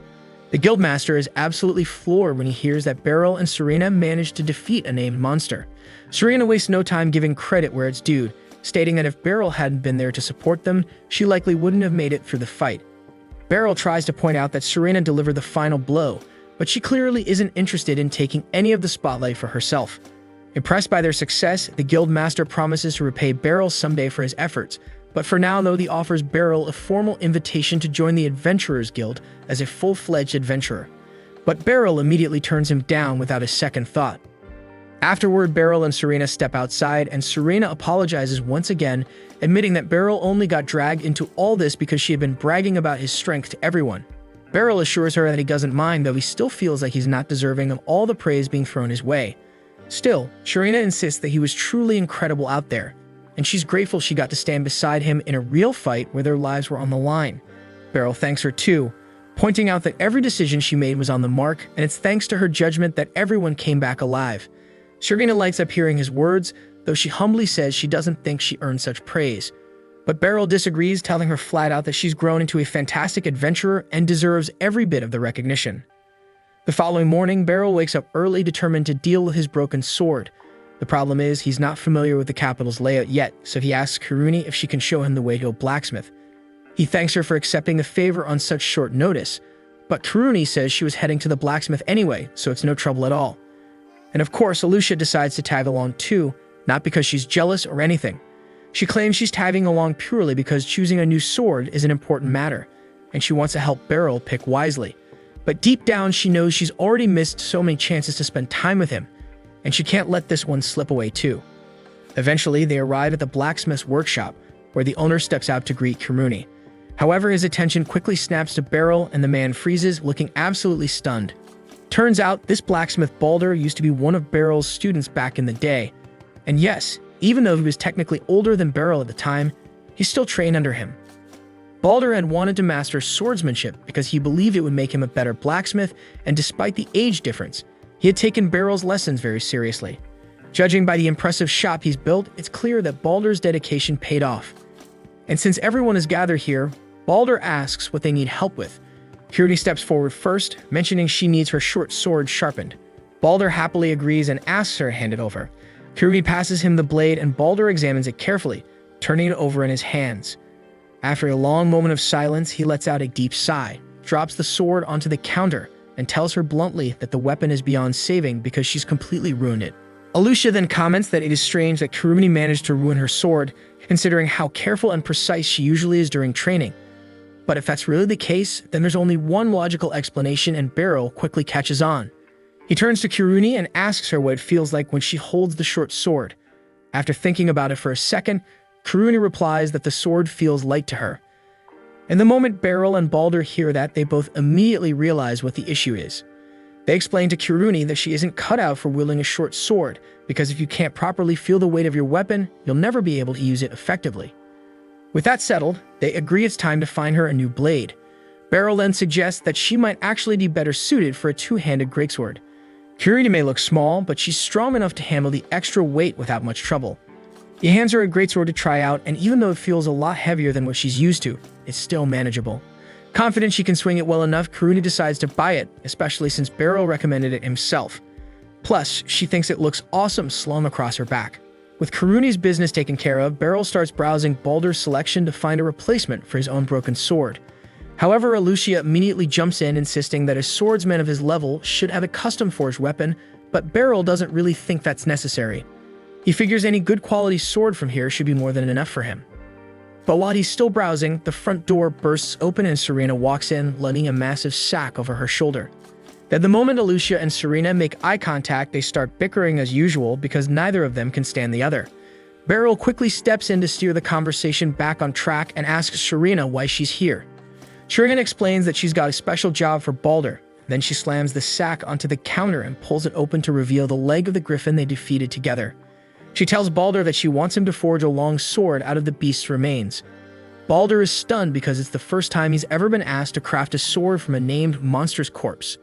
A: The guildmaster is absolutely floored when he hears that Beryl and Serena managed to defeat a named monster. Serena wastes no time giving credit where it's due, stating that if Beryl hadn't been there to support them, she likely wouldn't have made it through the fight. Beryl tries to point out that Serena delivered the final blow, but she clearly isn't interested in taking any of the spotlight for herself. Impressed by their success, the guildmaster promises to repay Beryl someday for his efforts, but for now, though, he offers Beryl a formal invitation to join the Adventurers Guild as a full-fledged adventurer. But Beryl immediately turns him down without a second thought. Afterward, Beryl and Serena step outside, and Serena apologizes once again, admitting that Beryl only got dragged into all this because she had been bragging about his strength to everyone. Beryl assures her that he doesn't mind, though he still feels like he's not deserving of all the praise being thrown his way. Still, Serena insists that he was truly incredible out there, and she's grateful she got to stand beside him in a real fight where their lives were on the line. Beryl thanks her too, pointing out that every decision she made was on the mark, and it's thanks to her judgment that everyone came back alive. Serena lights up hearing his words, though she humbly says she doesn't think she earned such praise. But Beryl disagrees, telling her flat out that she's grown into a fantastic adventurer and deserves every bit of the recognition. The following morning, Beryl wakes up early, determined to deal with his broken sword. The problem is, he's not familiar with the capital's layout yet, so he asks Karuni if she can show him the way to a blacksmith. He thanks her for accepting the favor on such short notice, but Karuni says she was heading to the blacksmith anyway, so it's no trouble at all. And of course, Alicia decides to tag along too, not because she's jealous or anything. She claims she's tagging along purely because choosing a new sword is an important matter, and she wants to help Beryl pick wisely. But deep down, she knows she's already missed so many chances to spend time with him, and she can't let this one slip away too. Eventually, they arrive at the blacksmith's workshop, where the owner steps out to greet Kiruni. However, his attention quickly snaps to Beryl, and the man freezes, looking absolutely stunned. Turns out, this blacksmith Balder used to be one of Beryl's students back in the day. And yes, even though he was technically older than Beryl at the time, he still trained under him. Balder had wanted to master swordsmanship because he believed it would make him a better blacksmith, and despite the age difference, he had taken Beryl's lessons very seriously. Judging by the impressive shop he's built, it's clear that Balder's dedication paid off. And since everyone is gathered here, Balder asks what they need help with. Kiruni steps forward first, mentioning she needs her short sword sharpened. Balder happily agrees and asks her to hand it over. Kiruni passes him the blade, and Balder examines it carefully, turning it over in his hands. After a long moment of silence, he lets out a deep sigh, drops the sword onto the counter, and tells her bluntly that the weapon is beyond saving because she's completely ruined it. Alicia then comments that it is strange that Kiruni managed to ruin her sword, considering how careful and precise she usually is during training. But if that's really the case, then there's only one logical explanation, and Beryl quickly catches on. He turns to Kiruni and asks her what it feels like when she holds the short sword. After thinking about it for a second, Kiruni replies that the sword feels light to her. And the moment Beryl and Balder hear that, they both immediately realize what the issue is. They explain to Kiruni that she isn't cut out for wielding a short sword, because if you can't properly feel the weight of your weapon, you'll never be able to use it effectively. With that settled, they agree it's time to find her a new blade. Beryl then suggests that she might actually be better suited for a two-handed greatsword. Kiruni may look small, but she's strong enough to handle the extra weight without much trouble. He hands her a greatsword to try out, and even though it feels a lot heavier than what she's used to, it's still manageable. Confident she can swing it well enough, Kiruni decides to buy it, especially since Beryl recommended it himself. Plus, she thinks it looks awesome slung across her back. With Kiruni's business taken care of, Beryl starts browsing Balder's selection to find a replacement for his own broken sword. However, Alicia immediately jumps in, insisting that a swordsman of his level should have a custom-forged weapon, but Beryl doesn't really think that's necessary. He figures any good quality sword from here should be more than enough for him. But while he's still browsing, the front door bursts open and Serena walks in, letting a massive sack over her shoulder. At the moment Alicia and Serena make eye contact, they start bickering as usual because neither of them can stand the other. Beryl quickly steps in to steer the conversation back on track and asks Serena why she's here. Serena explains that she's got a special job for Balder. Then she slams the sack onto the counter and pulls it open to reveal the leg of the griffin they defeated together. She tells Balder that she wants him to forge a long sword out of the beast's remains. Balder is stunned because it's the first time he's ever been asked to craft a sword from a named monster's corpse.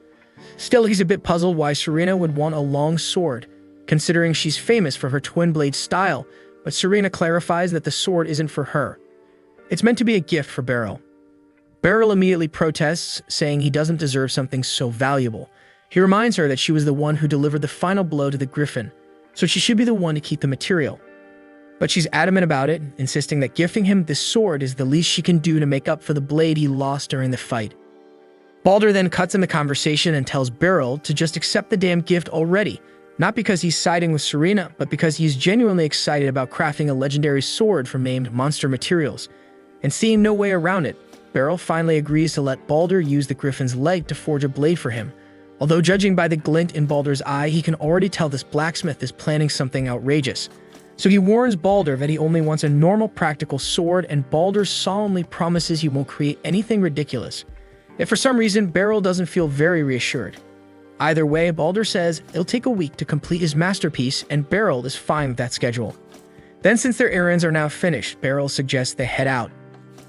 A: Still, he's a bit puzzled why Serena would want a long sword, considering she's famous for her twin-blade style, but Serena clarifies that the sword isn't for her. It's meant to be a gift for Beryl. Beryl immediately protests, saying he doesn't deserve something so valuable. He reminds her that she was the one who delivered the final blow to the griffin, so she should be the one to keep the material. But she's adamant about it, insisting that gifting him this sword is the least she can do to make up for the blade he lost during the fight. Balder then cuts in the conversation and tells Beryl to just accept the damn gift already, not because he's siding with Serena, but because he's genuinely excited about crafting a legendary sword from named monster materials. And seeing no way around it, Beryl finally agrees to let Balder use the griffin's leg to forge a blade for him. Although judging by the glint in Balder's eye, he can already tell this blacksmith is planning something outrageous. So he warns Balder that he only wants a normal practical sword, and Balder solemnly promises he won't create anything ridiculous. If for some reason, Beryl doesn't feel very reassured. Either way, Balder says it'll take a week to complete his masterpiece, and Beryl is fine with that schedule. Then, since their errands are now finished, Beryl suggests they head out.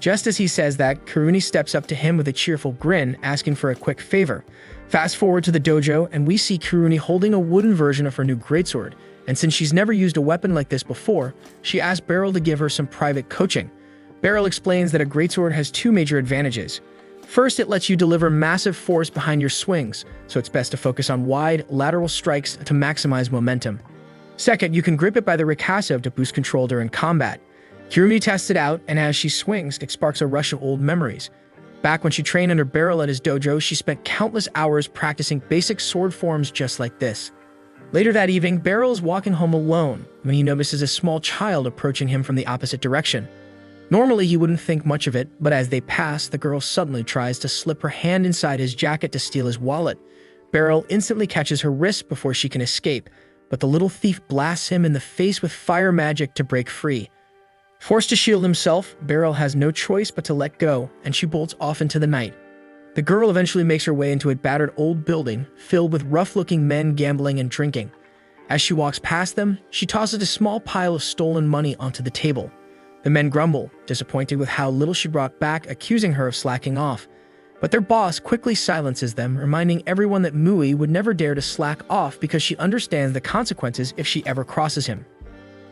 A: Just as he says that, Kiruni steps up to him with a cheerful grin, asking for a quick favor. Fast forward to the dojo, and we see Kiruni holding a wooden version of her new greatsword, and since she's never used a weapon like this before, she asks Beryl to give her some private coaching. Beryl explains that a greatsword has two major advantages. First, it lets you deliver massive force behind your swings, so it's best to focus on wide, lateral strikes to maximize momentum. Second, you can grip it by the ricasso to boost control during combat. Kiruni tests it out, and as she swings, it sparks a rush of old memories. Back when she trained under Beryl at his dojo, she spent countless hours practicing basic sword forms just like this. Later that evening, Beryl is walking home alone when he notices a small child approaching him from the opposite direction. Normally, he wouldn't think much of it, but as they pass, the girl suddenly tries to slip her hand inside his jacket to steal his wallet. Beryl instantly catches her wrist before she can escape, but the little thief blasts him in the face with fire magic to break free. Forced to shield himself, Beryl has no choice but to let go, and she bolts off into the night. The girl eventually makes her way into a battered old building filled with rough-looking men gambling and drinking. As she walks past them, she tosses a small pile of stolen money onto the table. The men grumble, disappointed with how little she brought back, accusing her of slacking off. But their boss quickly silences them, reminding everyone that Mui would never dare to slack off because she understands the consequences if she ever crosses him.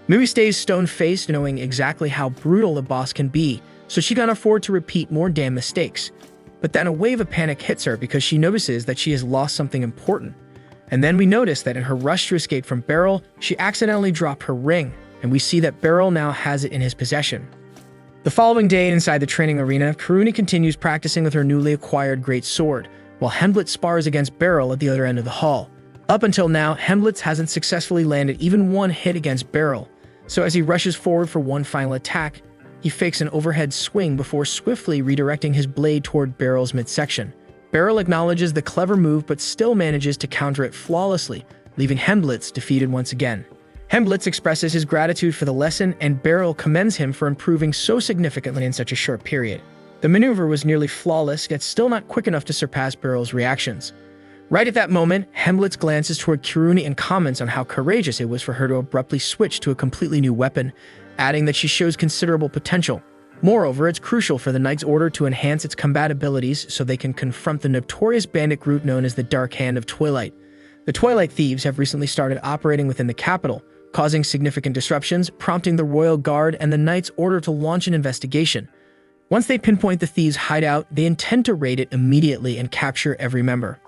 A: Mui stays stone-faced, knowing exactly how brutal the boss can be, so she can't afford to repeat more damn mistakes. But then a wave of panic hits her because she notices that she has lost something important. And then we notice that in her rush to escape from Beryl, she accidentally dropped her ring, and we see that Beryl now has it in his possession. The following day, inside the training arena, Kiruni continues practicing with her newly acquired great sword, while Hemblitz spars against Beryl at the other end of the hall. Up until now, Hemblitz hasn't successfully landed even one hit against Beryl, so as he rushes forward for one final attack, he fakes an overhead swing before swiftly redirecting his blade toward Beryl's midsection. Beryl acknowledges the clever move but still manages to counter it flawlessly, leaving Hemblitz defeated once again. Hemblitz expresses his gratitude for the lesson, and Beryl commends him for improving so significantly in such a short period. The maneuver was nearly flawless, yet still not quick enough to surpass Beryl's reactions. Right at that moment, Hemblitz glances toward Kiruni and comments on how courageous it was for her to abruptly switch to a completely new weapon, adding that she shows considerable potential. Moreover, it's crucial for the Knight's Order to enhance its combat abilities so they can confront the notorious bandit group known as the Dark Hand of Twilight. The Twilight Thieves have recently started operating within the capital, causing significant disruptions, prompting the Royal Guard and the Knight's Order to launch an investigation. Once they pinpoint the thieves' hideout, they intend to raid it immediately and capture every member.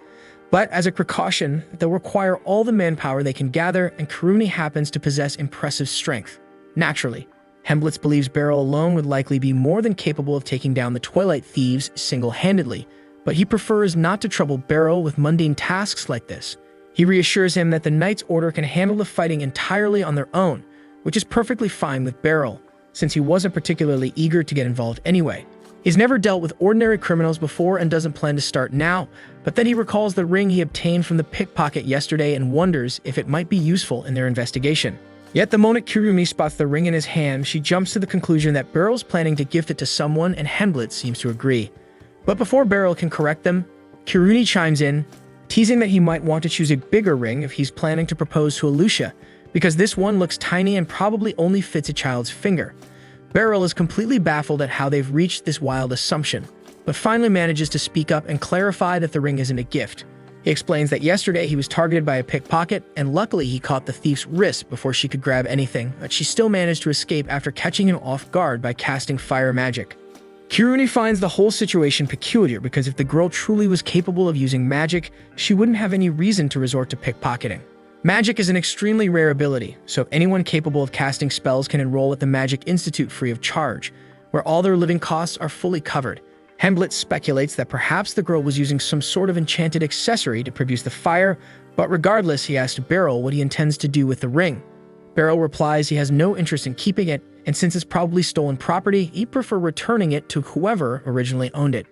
A: But as a precaution, they'll require all the manpower they can gather, and Kiruni happens to possess impressive strength. Naturally, Hemblitz believes Beryl alone would likely be more than capable of taking down the Twilight Thieves single-handedly, but he prefers not to trouble Beryl with mundane tasks like this. He reassures him that the Knight's Order can handle the fighting entirely on their own, which is perfectly fine with Beryl, since he wasn't particularly eager to get involved anyway. He's never dealt with ordinary criminals before and doesn't plan to start now, but then he recalls the ring he obtained from the pickpocket yesterday and wonders if it might be useful in their investigation. Yet the moment Kirumi spots the ring in his hand, she jumps to the conclusion that Beryl's planning to gift it to someone, and Hemblitz seems to agree. But before Beryl can correct them, Kiruni chimes in, teasing that he might want to choose a bigger ring if he's planning to propose to Alucia, because this one looks tiny and probably only fits a child's finger. Beryl is completely baffled at how they've reached this wild assumption, but finally manages to speak up and clarify that the ring isn't a gift. He explains that yesterday he was targeted by a pickpocket, and luckily he caught the thief's wrist before she could grab anything, but she still managed to escape after catching him off guard by casting fire magic. Kiruni finds the whole situation peculiar because if the girl truly was capable of using magic, she wouldn't have any reason to resort to pickpocketing. Magic is an extremely rare ability, so anyone capable of casting spells can enroll at the Magic Institute free of charge, where all their living costs are fully covered. Hemblitz speculates that perhaps the girl was using some sort of enchanted accessory to produce the fire, but regardless, he asks Beryl what he intends to do with the ring. Beryl replies he has no interest in keeping it, and since it's probably stolen property, he'd prefer returning it to whoever originally owned it.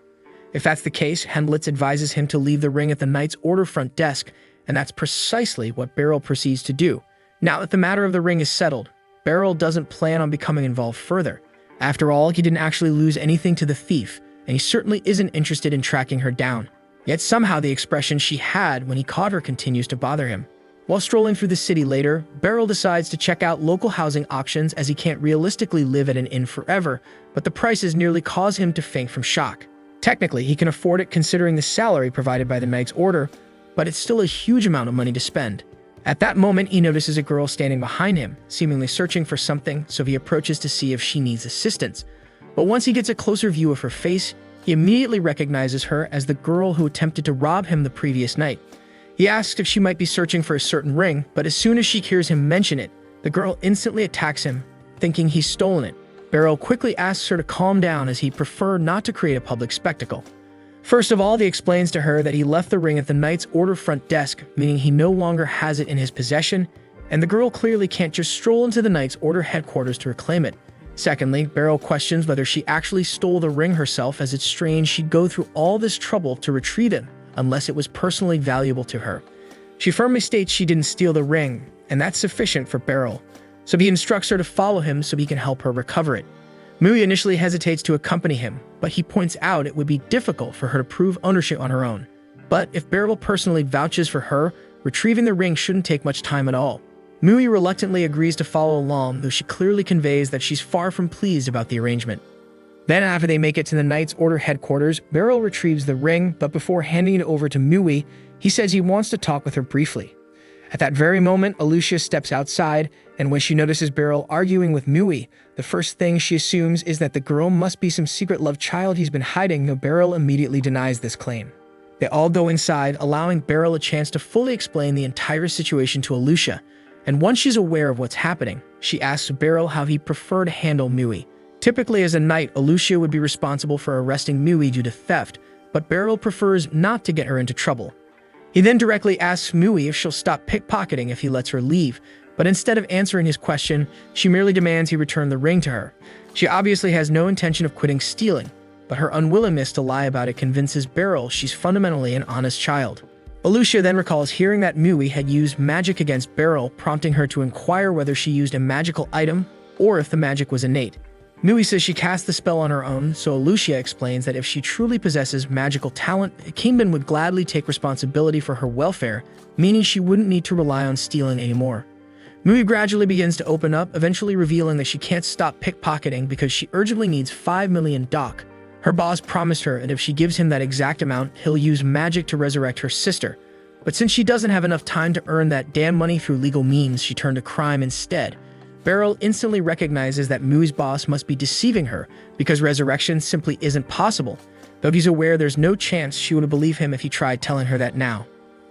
A: If that's the case, Hemblitz advises him to leave the ring at the Knight's Order front desk, and that's precisely what Beryl proceeds to do. Now that the matter of the ring is settled, Beryl doesn't plan on becoming involved further. After all, he didn't actually lose anything to the thief, and he certainly isn't interested in tracking her down. Yet somehow the expression she had when he caught her continues to bother him. While strolling through the city later, Beryl decides to check out local housing auctions as he can't realistically live at an inn forever, but the prices nearly cause him to faint from shock. Technically, he can afford it considering the salary provided by the Knight's Order, but it's still a huge amount of money to spend. At that moment, he notices a girl standing behind him, seemingly searching for something, so he approaches to see if she needs assistance. But once he gets a closer view of her face, he immediately recognizes her as the girl who attempted to rob him the previous night. He asks if she might be searching for a certain ring, but as soon as she hears him mention it, the girl instantly attacks him, thinking he's stolen it. Beryl quickly asks her to calm down as he'd prefer not to create a public spectacle. First of all, he explains to her that he left the ring at the Knight's Order front desk, meaning he no longer has it in his possession, and the girl clearly can't just stroll into the Knight's Order headquarters to reclaim it. Secondly, Beryl questions whether she actually stole the ring herself, as it's strange she'd go through all this trouble to retrieve it, unless it was personally valuable to her. She firmly states she didn't steal the ring, and that's sufficient for Beryl, so he instructs her to follow him so he can help her recover it. Mui initially hesitates to accompany him, but he points out it would be difficult for her to prove ownership on her own. But if Beryl personally vouches for her, retrieving the ring shouldn't take much time at all. Mui reluctantly agrees to follow along, though she clearly conveys that she's far from pleased about the arrangement. Then after they make it to the Knight's Order headquarters, Beryl retrieves the ring, but before handing it over to Mui, he says he wants to talk with her briefly. At that very moment, Alucia steps outside, and when she notices Beryl arguing with Mui, the first thing she assumes is that the girl must be some secret love child he's been hiding, though Beryl immediately denies this claim. They all go inside, allowing Beryl a chance to fully explain the entire situation to Alucia, and once she's aware of what's happening, she asks Beryl how he'd prefer to handle Mui. Typically as a knight, Alucia would be responsible for arresting Mui due to theft, but Beryl prefers not to get her into trouble. He then directly asks Mui if she'll stop pickpocketing if he lets her leave, but instead of answering his question, she merely demands he return the ring to her. She obviously has no intention of quitting stealing, but her unwillingness to lie about it convinces Beryl she's fundamentally an honest child. Alucia then recalls hearing that Mui had used magic against Beryl, prompting her to inquire whether she used a magical item or if the magic was innate. Mui says she cast the spell on her own, so Alucia explains that if she truly possesses magical talent, Kingpin would gladly take responsibility for her welfare, meaning she wouldn't need to rely on stealing anymore. Mui gradually begins to open up, eventually revealing that she can't stop pickpocketing because she urgently needs 5 million DOC. Her boss promised her that if she gives him that exact amount, he'll use magic to resurrect her sister. But since she doesn't have enough time to earn that damn money through legal means, she turned to crime instead. Beryl instantly recognizes that Mui's boss must be deceiving her because resurrection simply isn't possible, though he's aware there's no chance she would believe him if he tried telling her that now.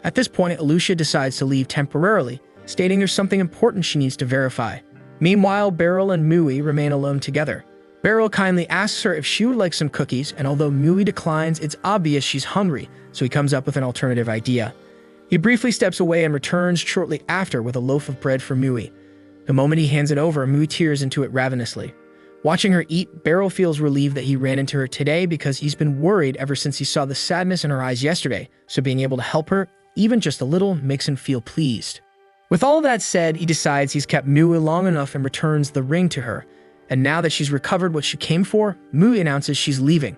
A: At this point, Alucia decides to leave temporarily, stating there's something important she needs to verify. Meanwhile, Beryl and Mui remain alone together. Beryl kindly asks her if she would like some cookies, and although Mui declines, it's obvious she's hungry, so he comes up with an alternative idea. He briefly steps away and returns shortly after with a loaf of bread for Mui. The moment he hands it over, Mui tears into it ravenously. Watching her eat, Beryl feels relieved that he ran into her today because he's been worried ever since he saw the sadness in her eyes yesterday, so being able to help her, even just a little, makes him feel pleased. With all that said, he decides he's kept Mui long enough and returns the ring to her. And now that she's recovered what she came for, Mui announces she's leaving.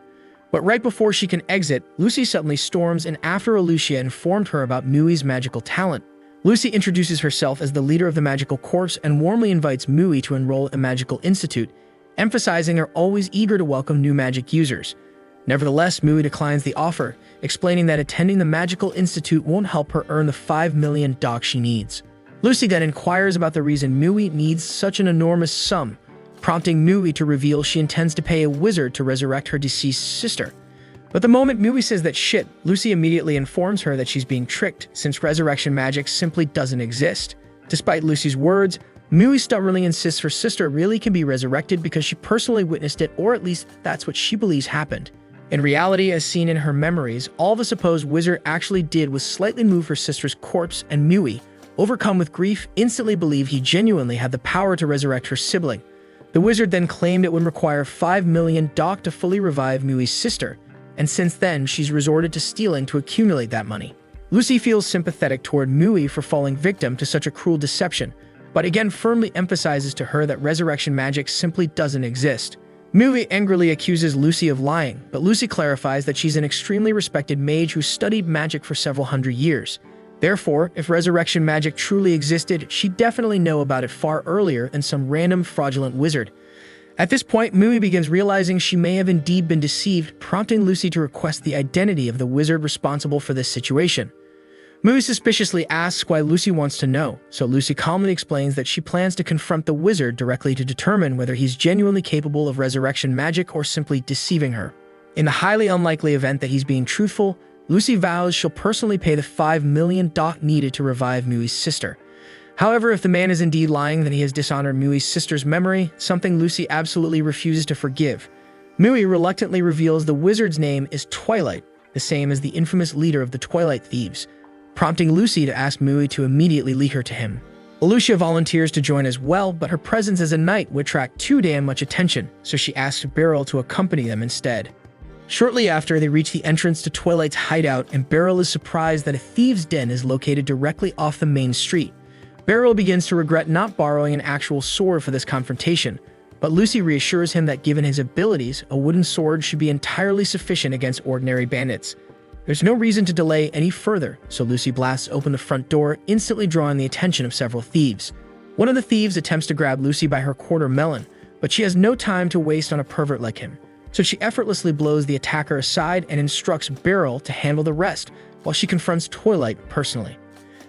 A: But right before she can exit, Lucy suddenly storms in after Alucia informed her about Mui's magical talent. Lucy introduces herself as the leader of the Magical Corps and warmly invites Mui to enroll at the Magical Institute, emphasizing they're always eager to welcome new magic users. Nevertheless, Mui declines the offer, explaining that attending the Magical Institute won't help her earn the 5 million DOC she needs. Lucy then inquires about the reason Mui needs such an enormous sum, prompting Mui to reveal she intends to pay a wizard to resurrect her deceased sister. But the moment Mui says that shit, Lucy immediately informs her that she's being tricked, since resurrection magic simply doesn't exist. Despite Lucy's words, Mui stubbornly insists her sister really can be resurrected because she personally witnessed it, or at least that's what she believes happened. In reality, as seen in her memories, all the supposed wizard actually did was slightly move her sister's corpse, and Mui, overcome with grief, instantly believed he genuinely had the power to resurrect her sibling. The wizard then claimed it would require 5 million DOC to fully revive Mui's sister, and since then, she's resorted to stealing to accumulate that money. Lucy feels sympathetic toward Mui for falling victim to such a cruel deception, but again firmly emphasizes to her that resurrection magic simply doesn't exist. Mui angrily accuses Lucy of lying, but Lucy clarifies that she's an extremely respected mage who studied magic for several hundred years. Therefore, if resurrection magic truly existed, she'd definitely know about it far earlier than some random fraudulent wizard. At this point, Mui begins realizing she may have indeed been deceived, prompting Lucy to request the identity of the wizard responsible for this situation. Mui suspiciously asks why Lucy wants to know, so Lucy calmly explains that she plans to confront the wizard directly to determine whether he's genuinely capable of resurrection magic or simply deceiving her. In the highly unlikely event that he's being truthful, Lucy vows she'll personally pay the 5 million DOC needed to revive Mui's sister. However, if the man is indeed lying, then he has dishonored Mui's sister's memory, something Lucy absolutely refuses to forgive. Mui reluctantly reveals the wizard's name is Twilight, the same as the infamous leader of the Twilight Thieves, prompting Lucy to ask Mui to immediately lead her to him. Alicia volunteers to join as well, but her presence as a knight would attract too damn much attention, so she asks Beryl to accompany them instead. Shortly after, they reach the entrance to Twilight's hideout, and Beryl is surprised that a thieves' den is located directly off the main street. Beryl begins to regret not borrowing an actual sword for this confrontation, but Lucy reassures him that given his abilities, a wooden sword should be entirely sufficient against ordinary bandits. There's no reason to delay any further, so Lucy blasts open the front door, instantly drawing the attention of several thieves. One of the thieves attempts to grab Lucy by her quarter melon, but she has no time to waste on a pervert like him. So she effortlessly blows the attacker aside and instructs Beryl to handle the rest, while she confronts Twilight personally.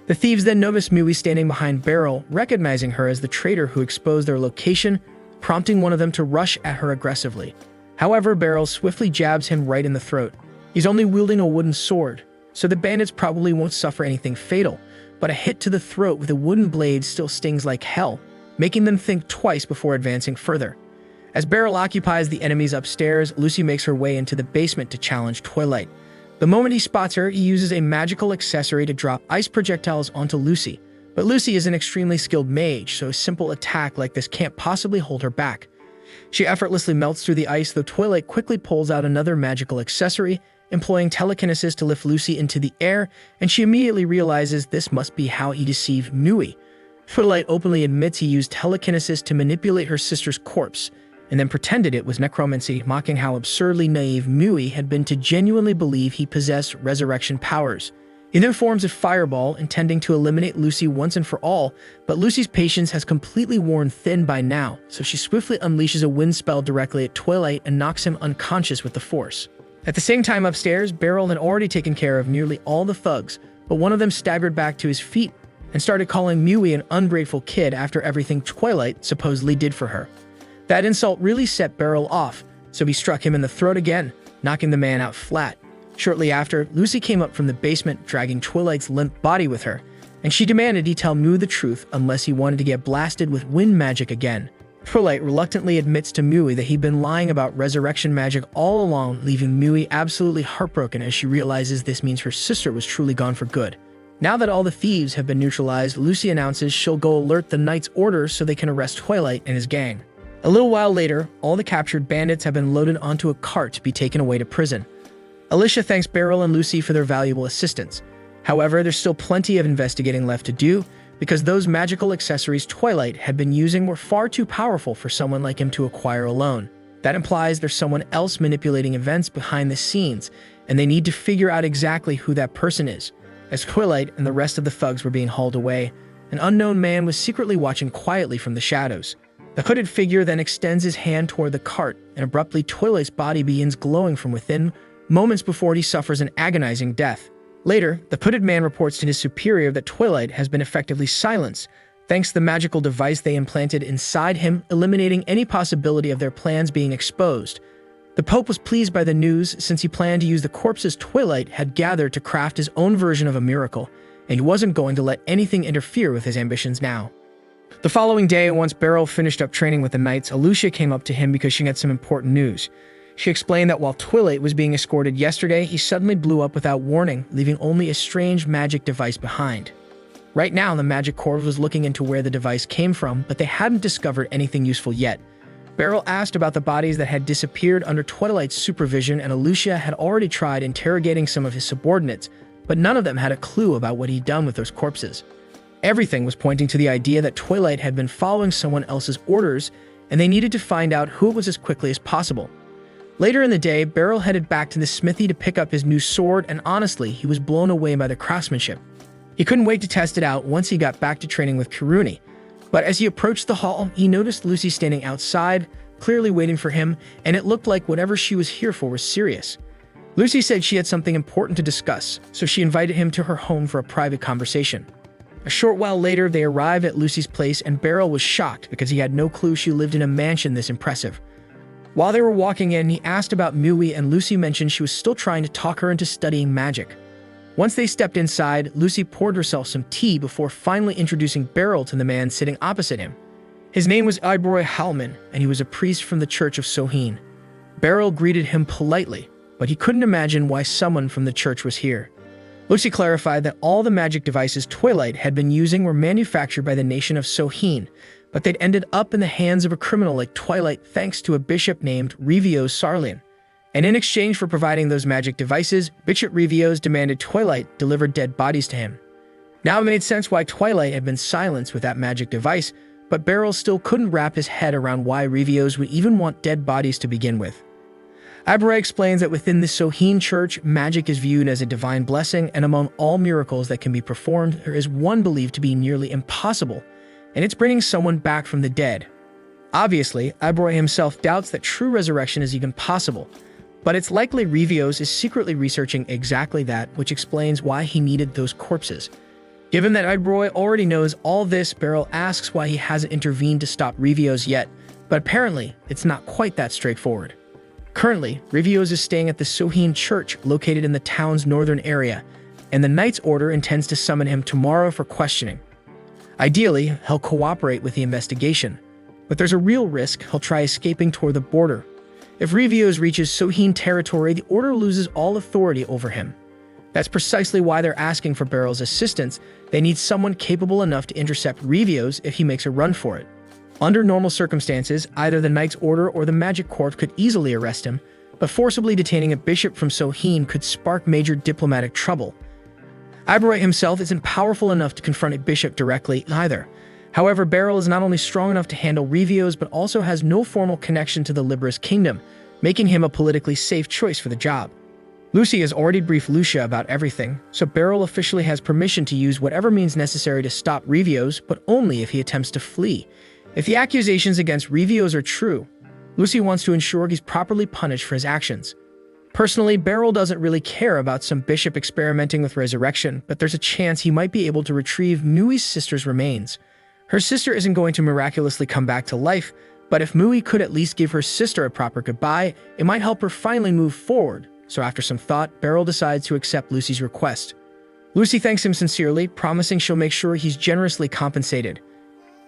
A: The thieves then notice Mui standing behind Beryl, recognizing her as the traitor who exposed their location, prompting one of them to rush at her aggressively. However, Beryl swiftly jabs him right in the throat. He's only wielding a wooden sword, so the bandits probably won't suffer anything fatal, but a hit to the throat with a wooden blade still stings like hell, making them think twice before advancing further. As Beryl occupies the enemies upstairs, Lucy makes her way into the basement to challenge Twilight. The moment he spots her, he uses a magical accessory to drop ice projectiles onto Lucy. But Lucy is an extremely skilled mage, so a simple attack like this can't possibly hold her back. She effortlessly melts through the ice, though Twilight quickly pulls out another magical accessory, employing telekinesis to lift Lucy into the air, and she immediately realizes this must be how he deceived Mui. Twilight openly admits he used telekinesis to manipulate her sister's corpse, and then pretended it was necromancy, mocking how absurdly naive Mui had been to genuinely believe he possessed resurrection powers. He then forms a fireball, intending to eliminate Lucy once and for all, but Lucy's patience has completely worn thin by now, so she swiftly unleashes a wind spell directly at Twilight and knocks him unconscious with the force. At the same time upstairs, Beryl had already taken care of nearly all the thugs, but one of them staggered back to his feet and started calling Mui an ungrateful kid after everything Twilight supposedly did for her. That insult really set Beryl off, so he struck him in the throat again, knocking the man out flat. Shortly after, Lucy came up from the basement, dragging Twilight's limp body with her, and she demanded he tell Mui the truth unless he wanted to get blasted with wind magic again. Twilight reluctantly admits to Mui that he'd been lying about resurrection magic all along, leaving Mui absolutely heartbroken as she realizes this means her sister was truly gone for good. Now that all the thieves have been neutralized, Lucy announces she'll go alert the Knight's orders so they can arrest Twilight and his gang. A little while later, all the captured bandits have been loaded onto a cart to be taken away to prison. Alicia thanks Beryl and Lucy for their valuable assistance. However, there's still plenty of investigating left to do, because those magical accessories Twilight had been using were far too powerful for someone like him to acquire alone. That implies there's someone else manipulating events behind the scenes, and they need to figure out exactly who that person is. As Twilight and the rest of the thugs were being hauled away, an unknown man was secretly watching quietly from the shadows. The hooded figure then extends his hand toward the cart, and abruptly Twilight's body begins glowing from within, moments before he suffers an agonizing death. Later, the hooded man reports to his superior that Twilight has been effectively silenced, thanks to the magical device they implanted inside him, eliminating any possibility of their plans being exposed. The Pope was pleased by the news, since he planned to use the corpses Twilight had gathered to craft his own version of a miracle, and he wasn't going to let anything interfere with his ambitions now. The following day, once Beryl finished up training with the Knights, Alicia came up to him because she had some important news. She explained that while Twilight was being escorted yesterday, he suddenly blew up without warning, leaving only a strange magic device behind. Right now, the Magic Corps was looking into where the device came from, but they hadn't discovered anything useful yet. Beryl asked about the bodies that had disappeared under Twilight's supervision, and Alicia had already tried interrogating some of his subordinates, but none of them had a clue about what he'd done with those corpses. Everything was pointing to the idea that Twilight had been following someone else's orders, and they needed to find out who it was as quickly as possible. Later in the day, Beryl headed back to the smithy to pick up his new sword, and honestly, he was blown away by the craftsmanship. He couldn't wait to test it out once he got back to training with Kiruni. But as he approached the hall, he noticed Lucy standing outside, clearly waiting for him, and it looked like whatever she was here for was serious. Lucy said she had something important to discuss, so she invited him to her home for a private conversation. A short while later, they arrived at Lucy's place, and Beryl was shocked because he had no clue she lived in a mansion this impressive. While they were walking in, he asked about Mui, and Lucy mentioned she was still trying to talk her into studying magic. Once they stepped inside, Lucy poured herself some tea before finally introducing Beryl to the man sitting opposite him. His name was Ibroy Halman, and he was a priest from the Church of Sohin. Beryl greeted him politely, but he couldn't imagine why someone from the church was here. Lucy clarified that all the magic devices Twilight had been using were manufactured by the nation of Soheen, but they'd ended up in the hands of a criminal like Twilight thanks to a bishop named Revios Sarlian. And in exchange for providing those magic devices, Bishop Revios demanded Twilight deliver dead bodies to him. Now it made sense why Twilight had been silenced with that magic device, but Beryl still couldn't wrap his head around why Revios would even want dead bodies to begin with. Abray explains that within the Soheen church, magic is viewed as a divine blessing, and among all miracles that can be performed, there is one believed to be nearly impossible, and it's bringing someone back from the dead. Obviously, Abray himself doubts that true resurrection is even possible, but it's likely Revios is secretly researching exactly that, which explains why he needed those corpses. Given that Abray already knows all this, Beryl asks why he hasn't intervened to stop Revios yet, but apparently, it's not quite that straightforward. Currently, Revios is staying at the Soheen church located in the town's northern area, and the Knight's Order intends to summon him tomorrow for questioning. Ideally, he'll cooperate with the investigation, but there's a real risk he'll try escaping toward the border. If Revios reaches Soheen territory, the Order loses all authority over him. That's precisely why they're asking for Beryl's assistance. They need someone capable enough to intercept Revios if he makes a run for it. Under normal circumstances, either the Knight's Order or the Magic Court could easily arrest him, but forcibly detaining a bishop from Soheen could spark major diplomatic trouble. Abray himself isn't powerful enough to confront a bishop directly either. However, Beryl is not only strong enough to handle Revios, but also has no formal connection to the Libris Kingdom, making him a politically safe choice for the job. Lucy has already briefed Lucia about everything, so Beryl officially has permission to use whatever means necessary to stop Revios, but only if he attempts to flee. If the accusations against Revios are true, Lucy wants to ensure he's properly punished for his actions. Personally, Beryl doesn't really care about some bishop experimenting with resurrection, but there's a chance he might be able to retrieve Mui's sister's remains. Her sister isn't going to miraculously come back to life, but if Mui could at least give her sister a proper goodbye, it might help her finally move forward. So after some thought, Beryl decides to accept Lucy's request. Lucy thanks him sincerely, promising she'll make sure he's generously compensated.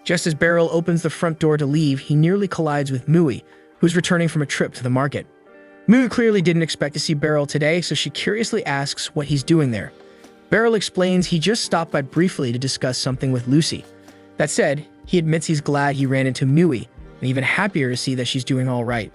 A: Just as Beryl opens the front door to leave, he nearly collides with Mui, who's returning from a trip to the market. Mui clearly didn't expect to see Beryl today, so she curiously asks what he's doing there. Beryl explains he just stopped by briefly to discuss something with Lucy. That said, he admits he's glad he ran into Mui, and even happier to see that she's doing all right.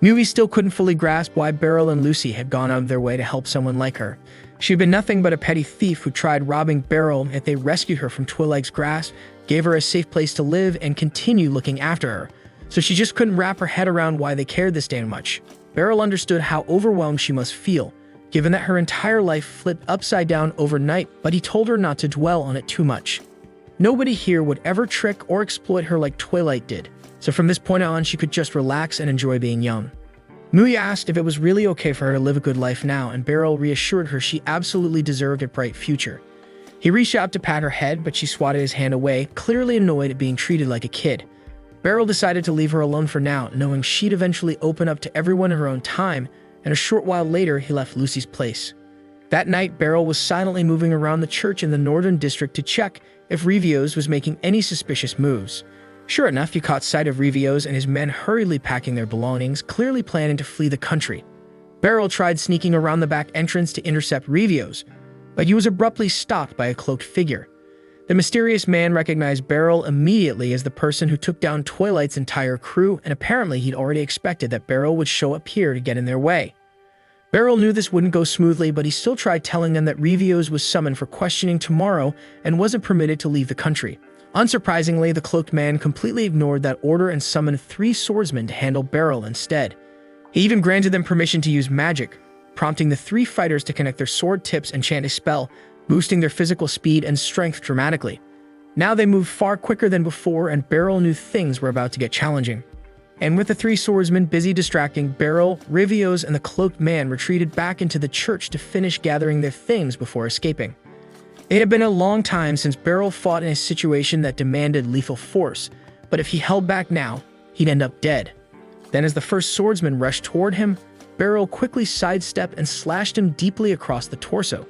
A: Mui still couldn't fully grasp why Beryl and Lucy had gone out of their way to help someone like her. She'd been nothing but a petty thief who tried robbing Beryl, yet they rescued her from Twilight's grasp, gave her a safe place to live, and continued looking after her. So she just couldn't wrap her head around why they cared this damn much. Beryl understood how overwhelmed she must feel, given that her entire life flipped upside down overnight, but he told her not to dwell on it too much. Nobody here would ever trick or exploit her like Twilight did, so from this point on, she could just relax and enjoy being young. Mui asked if it was really okay for her to live a good life now, and Beryl reassured her she absolutely deserved a bright future. He reached out to pat her head, but she swatted his hand away, clearly annoyed at being treated like a kid. Beryl decided to leave her alone for now, knowing she'd eventually open up to everyone in her own time, and a short while later, he left Lucy's place. That night, Beryl was silently moving around the church in the northern district to check if Revios was making any suspicious moves. Sure enough, he caught sight of Revios and his men hurriedly packing their belongings, clearly planning to flee the country. Beryl tried sneaking around the back entrance to intercept Revios, but he was abruptly stopped by a cloaked figure. The mysterious man recognized Beryl immediately as the person who took down Twilight's entire crew, and apparently he'd already expected that Beryl would show up here to get in their way. Beryl knew this wouldn't go smoothly, but he still tried telling them that Revios was summoned for questioning tomorrow and wasn't permitted to leave the country. Unsurprisingly, the cloaked man completely ignored that order and summoned 3 swordsmen to handle Beryl instead. He even granted them permission to use magic, prompting the 3 fighters to connect their sword tips and chant a spell, boosting their physical speed and strength dramatically. Now they moved far quicker than before, and Beryl knew things were about to get challenging. And with the 3 swordsmen busy distracting Beryl, Revios and the cloaked man retreated back into the church to finish gathering their things before escaping. It had been a long time since Beryl fought in a situation that demanded lethal force, but if he held back now, he'd end up dead. Then as the first swordsman rushed toward him, Beryl quickly sidestepped and slashed him deeply across the torso.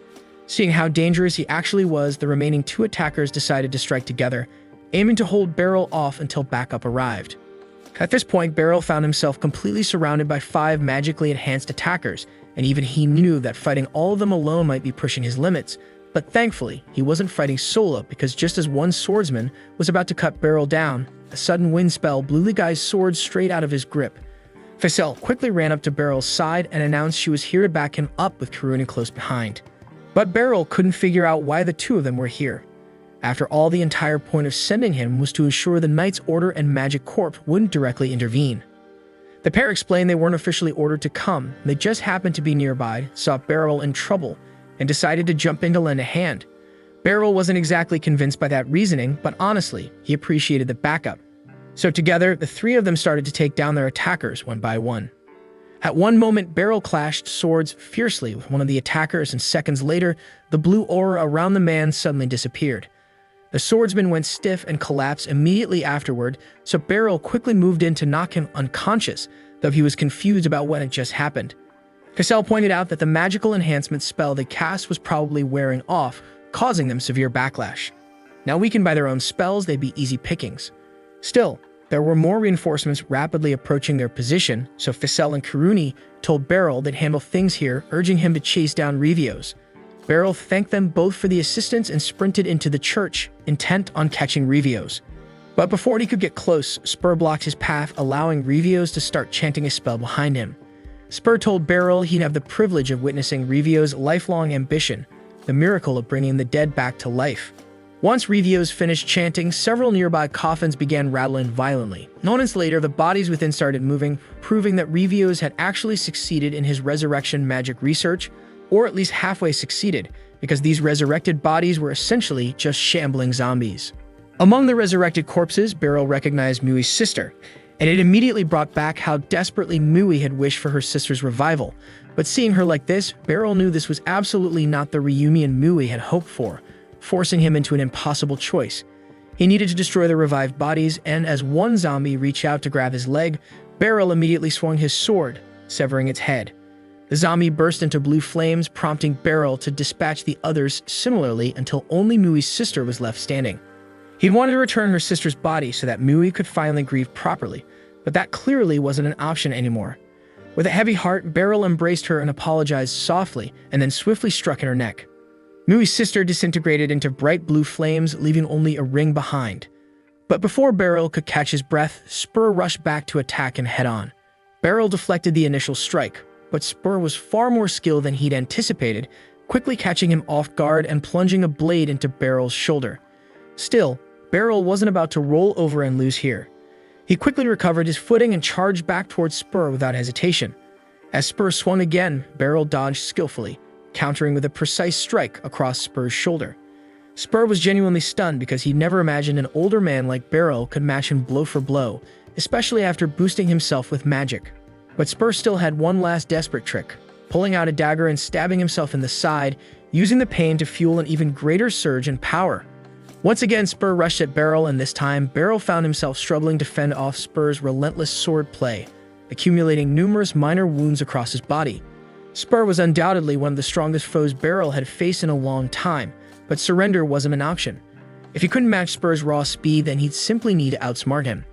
A: Seeing how dangerous he actually was, the remaining 2 attackers decided to strike together, aiming to hold Beryl off until backup arrived. At this point, Beryl found himself completely surrounded by 5 magically enhanced attackers, and even he knew that fighting all of them alone might be pushing his limits. But thankfully, he wasn't fighting solo, because just as one swordsman was about to cut Beryl down, a sudden wind spell blew the guy's sword straight out of his grip. Ficelle quickly ran up to Beryl's side and announced she was here to back him up with Karuni close behind. But Beryl couldn't figure out why the two of them were here. After all, the entire point of sending him was to ensure the Knight's Order and Magic Corps wouldn't directly intervene. The pair explained they weren't officially ordered to come, they just happened to be nearby, saw Beryl in trouble, and decided to jump in to lend a hand. Beryl wasn't exactly convinced by that reasoning, but honestly, he appreciated the backup. So together, the three of them started to take down their attackers one by one. At one moment, Beryl clashed swords fiercely with one of the attackers, and seconds later, the blue aura around the man suddenly disappeared. The swordsman went stiff and collapsed immediately afterward, so Beryl quickly moved in to knock him unconscious, though he was confused about what had just happened. Ficelle pointed out that the magical enhancement spell they cast was probably wearing off, causing them severe backlash. Now weakened by their own spells, they'd be easy pickings. Still, there were more reinforcements rapidly approaching their position, so Ficelle and Karuni told Beryl they'd handle things here, urging him to chase down Revios. Beryl thanked them both for the assistance and sprinted into the church, intent on catching Revios. But before he could get close, Spur blocked his path, allowing Revios to start chanting a spell behind him. Spur told Beryl he'd have the privilege of witnessing Revios' lifelong ambition, the miracle of bringing the dead back to life. Once Revios finished chanting, several nearby coffins began rattling violently. Moments later, the bodies within started moving, proving that Revios had actually succeeded in his resurrection magic research, or at least halfway succeeded, because these resurrected bodies were essentially just shambling zombies. Among the resurrected corpses, Beryl recognized Mui's sister, and it immediately brought back how desperately Mui had wished for her sister's revival. But seeing her like this, Beryl knew this was absolutely not the reunion Mui had hoped for, forcing him into an impossible choice. He needed to destroy the revived bodies, and as one zombie reached out to grab his leg, Beryl immediately swung his sword, severing its head. The zombie burst into blue flames, prompting Beryl to dispatch the others similarly until only Mui's sister was left standing. He'd wanted to return her sister's body so that Mui could finally grieve properly, but that clearly wasn't an option anymore. With a heavy heart, Beryl embraced her and apologized softly, and then swiftly struck at her neck. Mui's sister disintegrated into bright blue flames, leaving only a ring behind. But before Beryl could catch his breath, Spur rushed back to attack him head-on. Beryl deflected the initial strike, but Spur was far more skilled than he'd anticipated, quickly catching him off guard and plunging a blade into Beryl's shoulder. Still, Beryl wasn't about to roll over and lose here. He quickly recovered his footing and charged back towards Spur without hesitation. As Spur swung again, Beryl dodged skillfully, countering with a precise strike across Spur's shoulder. Spur was genuinely stunned because he'd never imagined an older man like Beryl could match him blow for blow, especially after boosting himself with magic. But Spur still had one last desperate trick, pulling out a dagger and stabbing himself in the side, using the pain to fuel an even greater surge in power. Once again, Spur rushed at Beryl, and this time, Beryl found himself struggling to fend off Spur's relentless sword play, accumulating numerous minor wounds across his body. Spur was undoubtedly one of the strongest foes Beryl had faced in a long time, but surrender wasn't an option. If he couldn't match Spur's raw speed, then he'd simply need to outsmart him.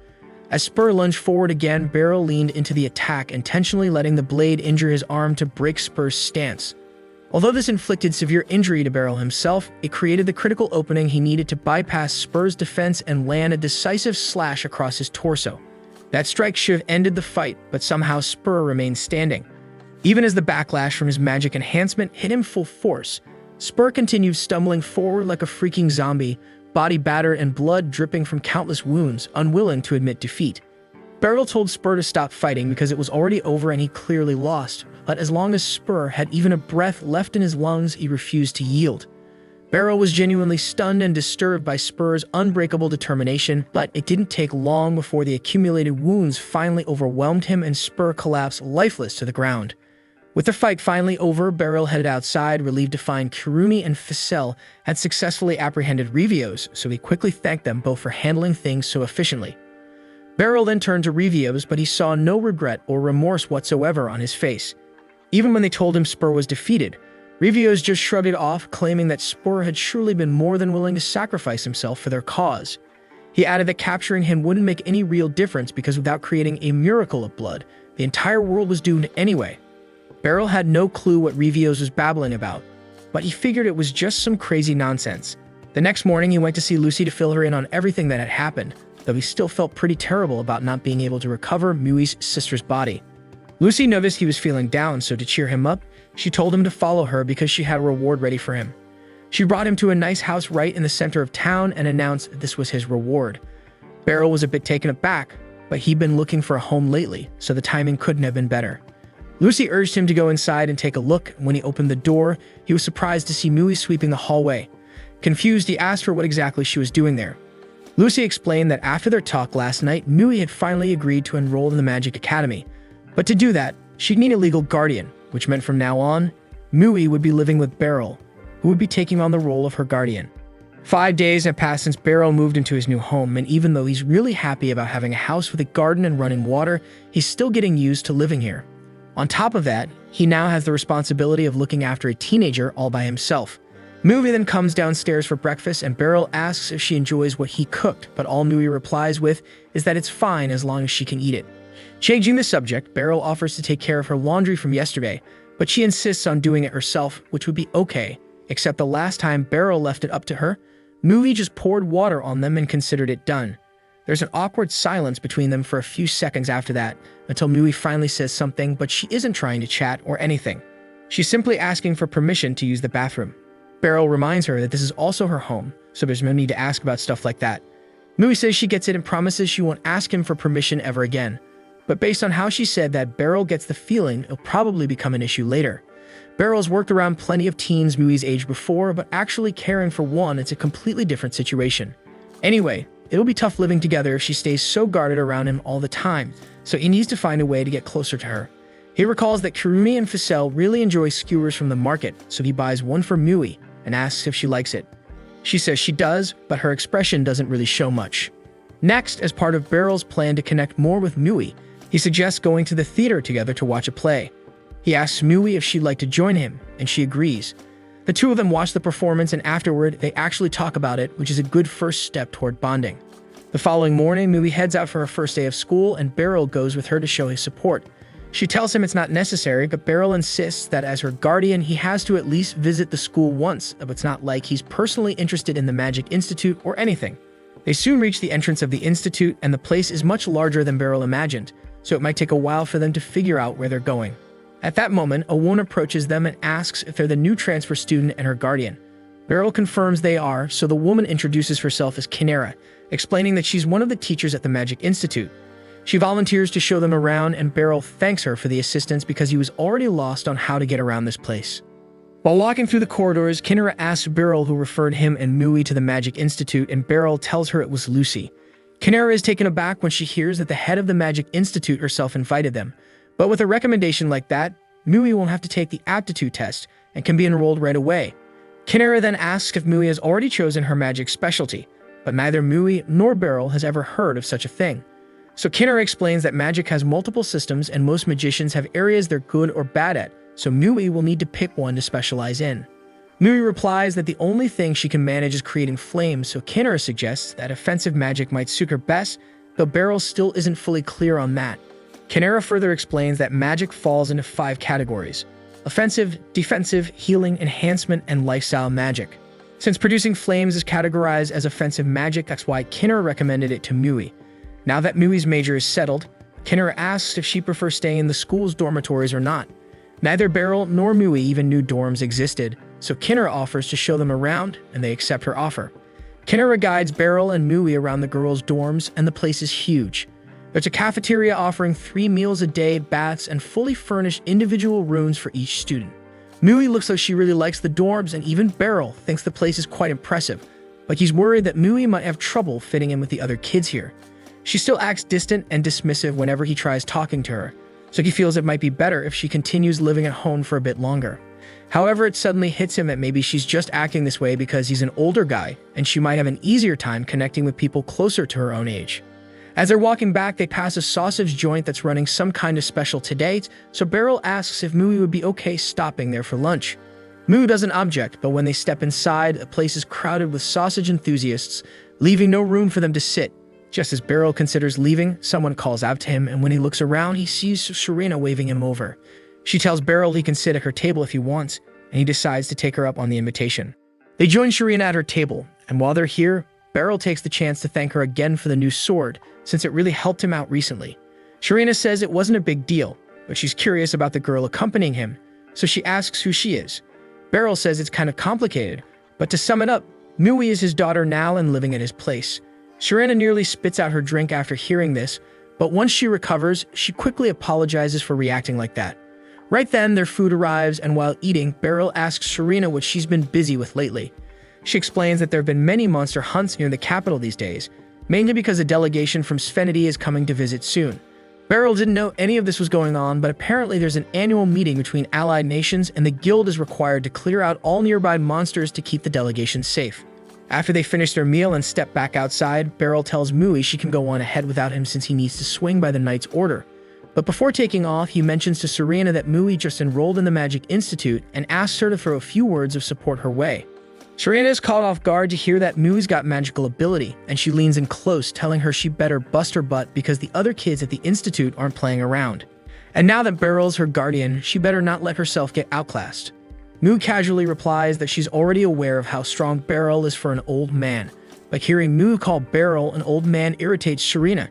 A: As Spur lunged forward again, Beryl leaned into the attack, intentionally letting the blade injure his arm to break Spur's stance. Although this inflicted severe injury to Beryl himself, it created the critical opening he needed to bypass Spur's defense and land a decisive slash across his torso. That strike should have ended the fight, but somehow Spur remained standing. Even as the backlash from his magic enhancement hit him full force, Spur continued stumbling forward like a freaking zombie, body battered and blood dripping from countless wounds, unwilling to admit defeat. Beryl told Spur to stop fighting because it was already over and he clearly lost, but as long as Spur had even a breath left in his lungs, he refused to yield. Beryl was genuinely stunned and disturbed by Spur's unbreakable determination, but it didn't take long before the accumulated wounds finally overwhelmed him and Spur collapsed lifeless to the ground. With the fight finally over, Beryl headed outside, relieved to find Karuni and Ficelle had successfully apprehended Revios, so he quickly thanked them both for handling things so efficiently. Beryl then turned to Revios, but he saw no regret or remorse whatsoever on his face. Even when they told him Spur was defeated, Revios just shrugged it off, claiming that Spur had surely been more than willing to sacrifice himself for their cause. He added that capturing him wouldn't make any real difference because without creating a miracle of blood, the entire world was doomed anyway. Beryl had no clue what Revios was babbling about, but he figured it was just some crazy nonsense. The next morning, he went to see Lucy to fill her in on everything that had happened, though he still felt pretty terrible about not being able to recover Mui's sister's body. Lucy noticed he was feeling down, so to cheer him up, she told him to follow her because she had a reward ready for him. She brought him to a nice house right in the center of town and announced this was his reward. Beryl was a bit taken aback, but he'd been looking for a home lately, so the timing couldn't have been better. Lucy urged him to go inside and take a look. When he opened the door, he was surprised to see Mui sweeping the hallway. Confused, he asked her what exactly she was doing there. Lucy explained that after their talk last night, Mui had finally agreed to enroll in the Magic Academy. But to do that, she'd need a legal guardian, which meant from now on, Mui would be living with Beryl, who would be taking on the role of her guardian. 5 days have passed since Beryl moved into his new home, and even though he's really happy about having a house with a garden and running water, he's still getting used to living here. On top of that, he now has the responsibility of looking after a teenager all by himself. Mui then comes downstairs for breakfast, and Beryl asks if she enjoys what he cooked, but all Mui replies with is that it's fine as long as she can eat it. Changing the subject, Beryl offers to take care of her laundry from yesterday, but she insists on doing it herself, which would be okay, except the last time Beryl left it up to her, Mui just poured water on them and considered it done. There's an awkward silence between them for a few seconds after that, until Mui finally says something, but she isn't trying to chat or anything. She's simply asking for permission to use the bathroom. Beryl reminds her that this is also her home, so there's no need to ask about stuff like that. Mui says she gets it and promises she won't ask him for permission ever again. But based on how she said that, Beryl gets the feeling it'll probably become an issue later. Beryl's worked around plenty of teens Mui's age before, but actually caring for one, it's a completely different situation. Anyway, it'll be tough living together if she stays so guarded around him all the time, so he needs to find a way to get closer to her. He recalls that Kirumi and Ficelle really enjoy skewers from the market, so he buys one for Mui and asks if she likes it. She says she does, but her expression doesn't really show much. Next, as part of Beryl's plan to connect more with Mui, he suggests going to the theater together to watch a play. He asks Mui if she'd like to join him, and she agrees. The two of them watch the performance, and afterward, they actually talk about it, which is a good first step toward bonding. The following morning, Mui heads out for her first day of school, and Beryl goes with her to show his support. She tells him it's not necessary, but Beryl insists that as her guardian, he has to at least visit the school once, but it's not like he's personally interested in the Magic Institute or anything. They soon reach the entrance of the Institute, and the place is much larger than Beryl imagined, so it might take a while for them to figure out where they're going. At that moment, a woman approaches them and asks if they're the new transfer student and her guardian. Beryl confirms they are, so the woman introduces herself as Kinera, explaining that she's one of the teachers at the Magic Institute. She volunteers to show them around, and Beryl thanks her for the assistance because he was already lost on how to get around this place. While walking through the corridors, Kinera asks Beryl who referred him and Mui to the Magic Institute, and Beryl tells her it was Lucy. Kinera is taken aback when she hears that the head of the Magic Institute herself invited them. But with a recommendation like that, Mui won't have to take the aptitude test and can be enrolled right away. Kinera then asks if Mui has already chosen her magic specialty, but neither Mui nor Beryl has ever heard of such a thing. So Kinera explains that magic has multiple systems and most magicians have areas they're good or bad at, so Mui will need to pick one to specialize in. Mui replies that the only thing she can manage is creating flames, so Kinera suggests that offensive magic might suit her best, though Beryl still isn't fully clear on that. Kinera further explains that magic falls into 5 categories: offensive, defensive, healing, enhancement, and lifestyle magic. Since producing flames is categorized as offensive magic, that's why Kinera recommended it to Mui. Now that Mui's major is settled, Kinera asks if she prefers staying in the school's dormitories or not. Neither Beryl nor Mui even knew dorms existed, so Kinera offers to show them around, and they accept her offer. Kinera guides Beryl and Mui around the girls' dorms, and the place is huge. There's a cafeteria offering 3 meals a day, baths, and fully furnished individual rooms for each student. Mui looks like she really likes the dorms, and even Beryl thinks the place is quite impressive, but he's worried that Mui might have trouble fitting in with the other kids here. She still acts distant and dismissive whenever he tries talking to her, so he feels it might be better if she continues living at home for a bit longer. However, it suddenly hits him that maybe she's just acting this way because he's an older guy, and she might have an easier time connecting with people closer to her own age. As they're walking back, they pass a sausage joint that's running some kind of special today, so Beryl asks if Mui would be okay stopping there for lunch. Mui doesn't object, but when they step inside, the place is crowded with sausage enthusiasts, leaving no room for them to sit. Just as Beryl considers leaving, someone calls out to him, and when he looks around, he sees Serena waving him over. She tells Beryl he can sit at her table if he wants, and he decides to take her up on the invitation. They join Serena at her table, and while they're here, Beryl takes the chance to thank her again for the new sword, since it really helped him out recently. Serena says it wasn't a big deal, but she's curious about the girl accompanying him, so she asks who she is. Beryl says it's kind of complicated, but to sum it up, Mui is his daughter now and living at his place. Serena nearly spits out her drink after hearing this, but once she recovers, she quickly apologizes for reacting like that. Right then, their food arrives, and while eating, Beryl asks Serena what she's been busy with lately. She explains that there have been many monster hunts near the capital these days, mainly because a delegation from Sphenity is coming to visit soon. Beryl didn't know any of this was going on, but apparently there's an annual meeting between allied nations, and the guild is required to clear out all nearby monsters to keep the delegation safe. After they finish their meal and step back outside, Beryl tells Mui she can go on ahead without him since he needs to swing by the knight's order. But before taking off, he mentions to Serena that Mui just enrolled in the Magic Institute and asks her to throw a few words of support her way. Serena is caught off guard to hear that Mui's got magical ability, and she leans in close, telling her she better bust her butt because the other kids at the Institute aren't playing around. And now that Beryl's her guardian, she better not let herself get outclassed. Mui casually replies that she's already aware of how strong Beryl is for an old man, but hearing Mui call Beryl an old man irritates Serena.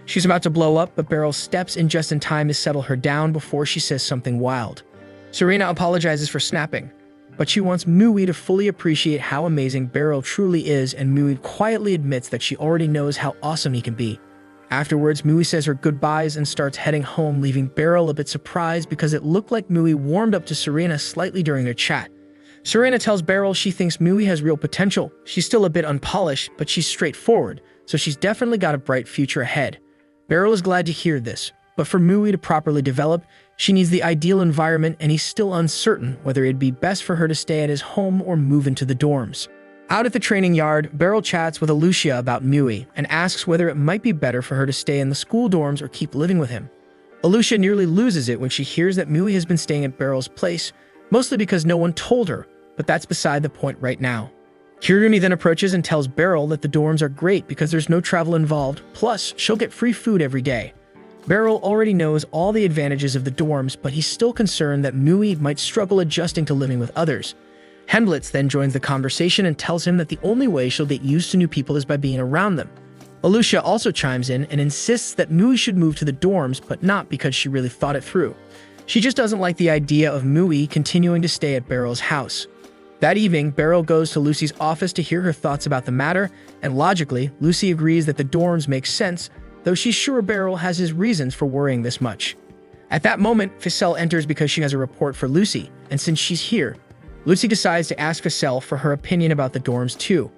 A: She's about to blow up, but Beryl steps in just in time to settle her down before she says something wild. Serena apologizes for snapping, but she wants Mui to fully appreciate how amazing Beryl truly is, and Mui quietly admits that she already knows how awesome he can be. Afterwards, Mui says her goodbyes and starts heading home, leaving Beryl a bit surprised because it looked like Mui warmed up to Serena slightly during their chat. Serena tells Beryl she thinks Mui has real potential. She's still a bit unpolished, but she's straightforward, so she's definitely got a bright future ahead. Beryl is glad to hear this, but for Mui to properly develop, she needs the ideal environment, and he's still uncertain whether it'd be best for her to stay at his home or move into the dorms. Out at the training yard, Beryl chats with Alucia about Mui and asks whether it might be better for her to stay in the school dorms or keep living with him. Alucia nearly loses it when she hears that Mui has been staying at Beryl's place, mostly because no one told her, but that's beside the point right now. Kirumi then approaches and tells Beryl that the dorms are great because there's no travel involved, plus she'll get free food every day. Beryl already knows all the advantages of the dorms, but he's still concerned that Mui might struggle adjusting to living with others. Hemblitz then joins the conversation and tells him that the only way she'll get used to new people is by being around them. Alucia also chimes in and insists that Mui should move to the dorms, but not because she really thought it through. She just doesn't like the idea of Mui continuing to stay at Beryl's house. That evening, Beryl goes to Lucy's office to hear her thoughts about the matter, and logically, Lucy agrees that the dorms make sense, though she's sure Beryl has his reasons for worrying this much. At that moment, Ficelle enters because she has a report for Lucy, and since she's here, Lucy decides to ask Ficelle for her opinion about the dorms too.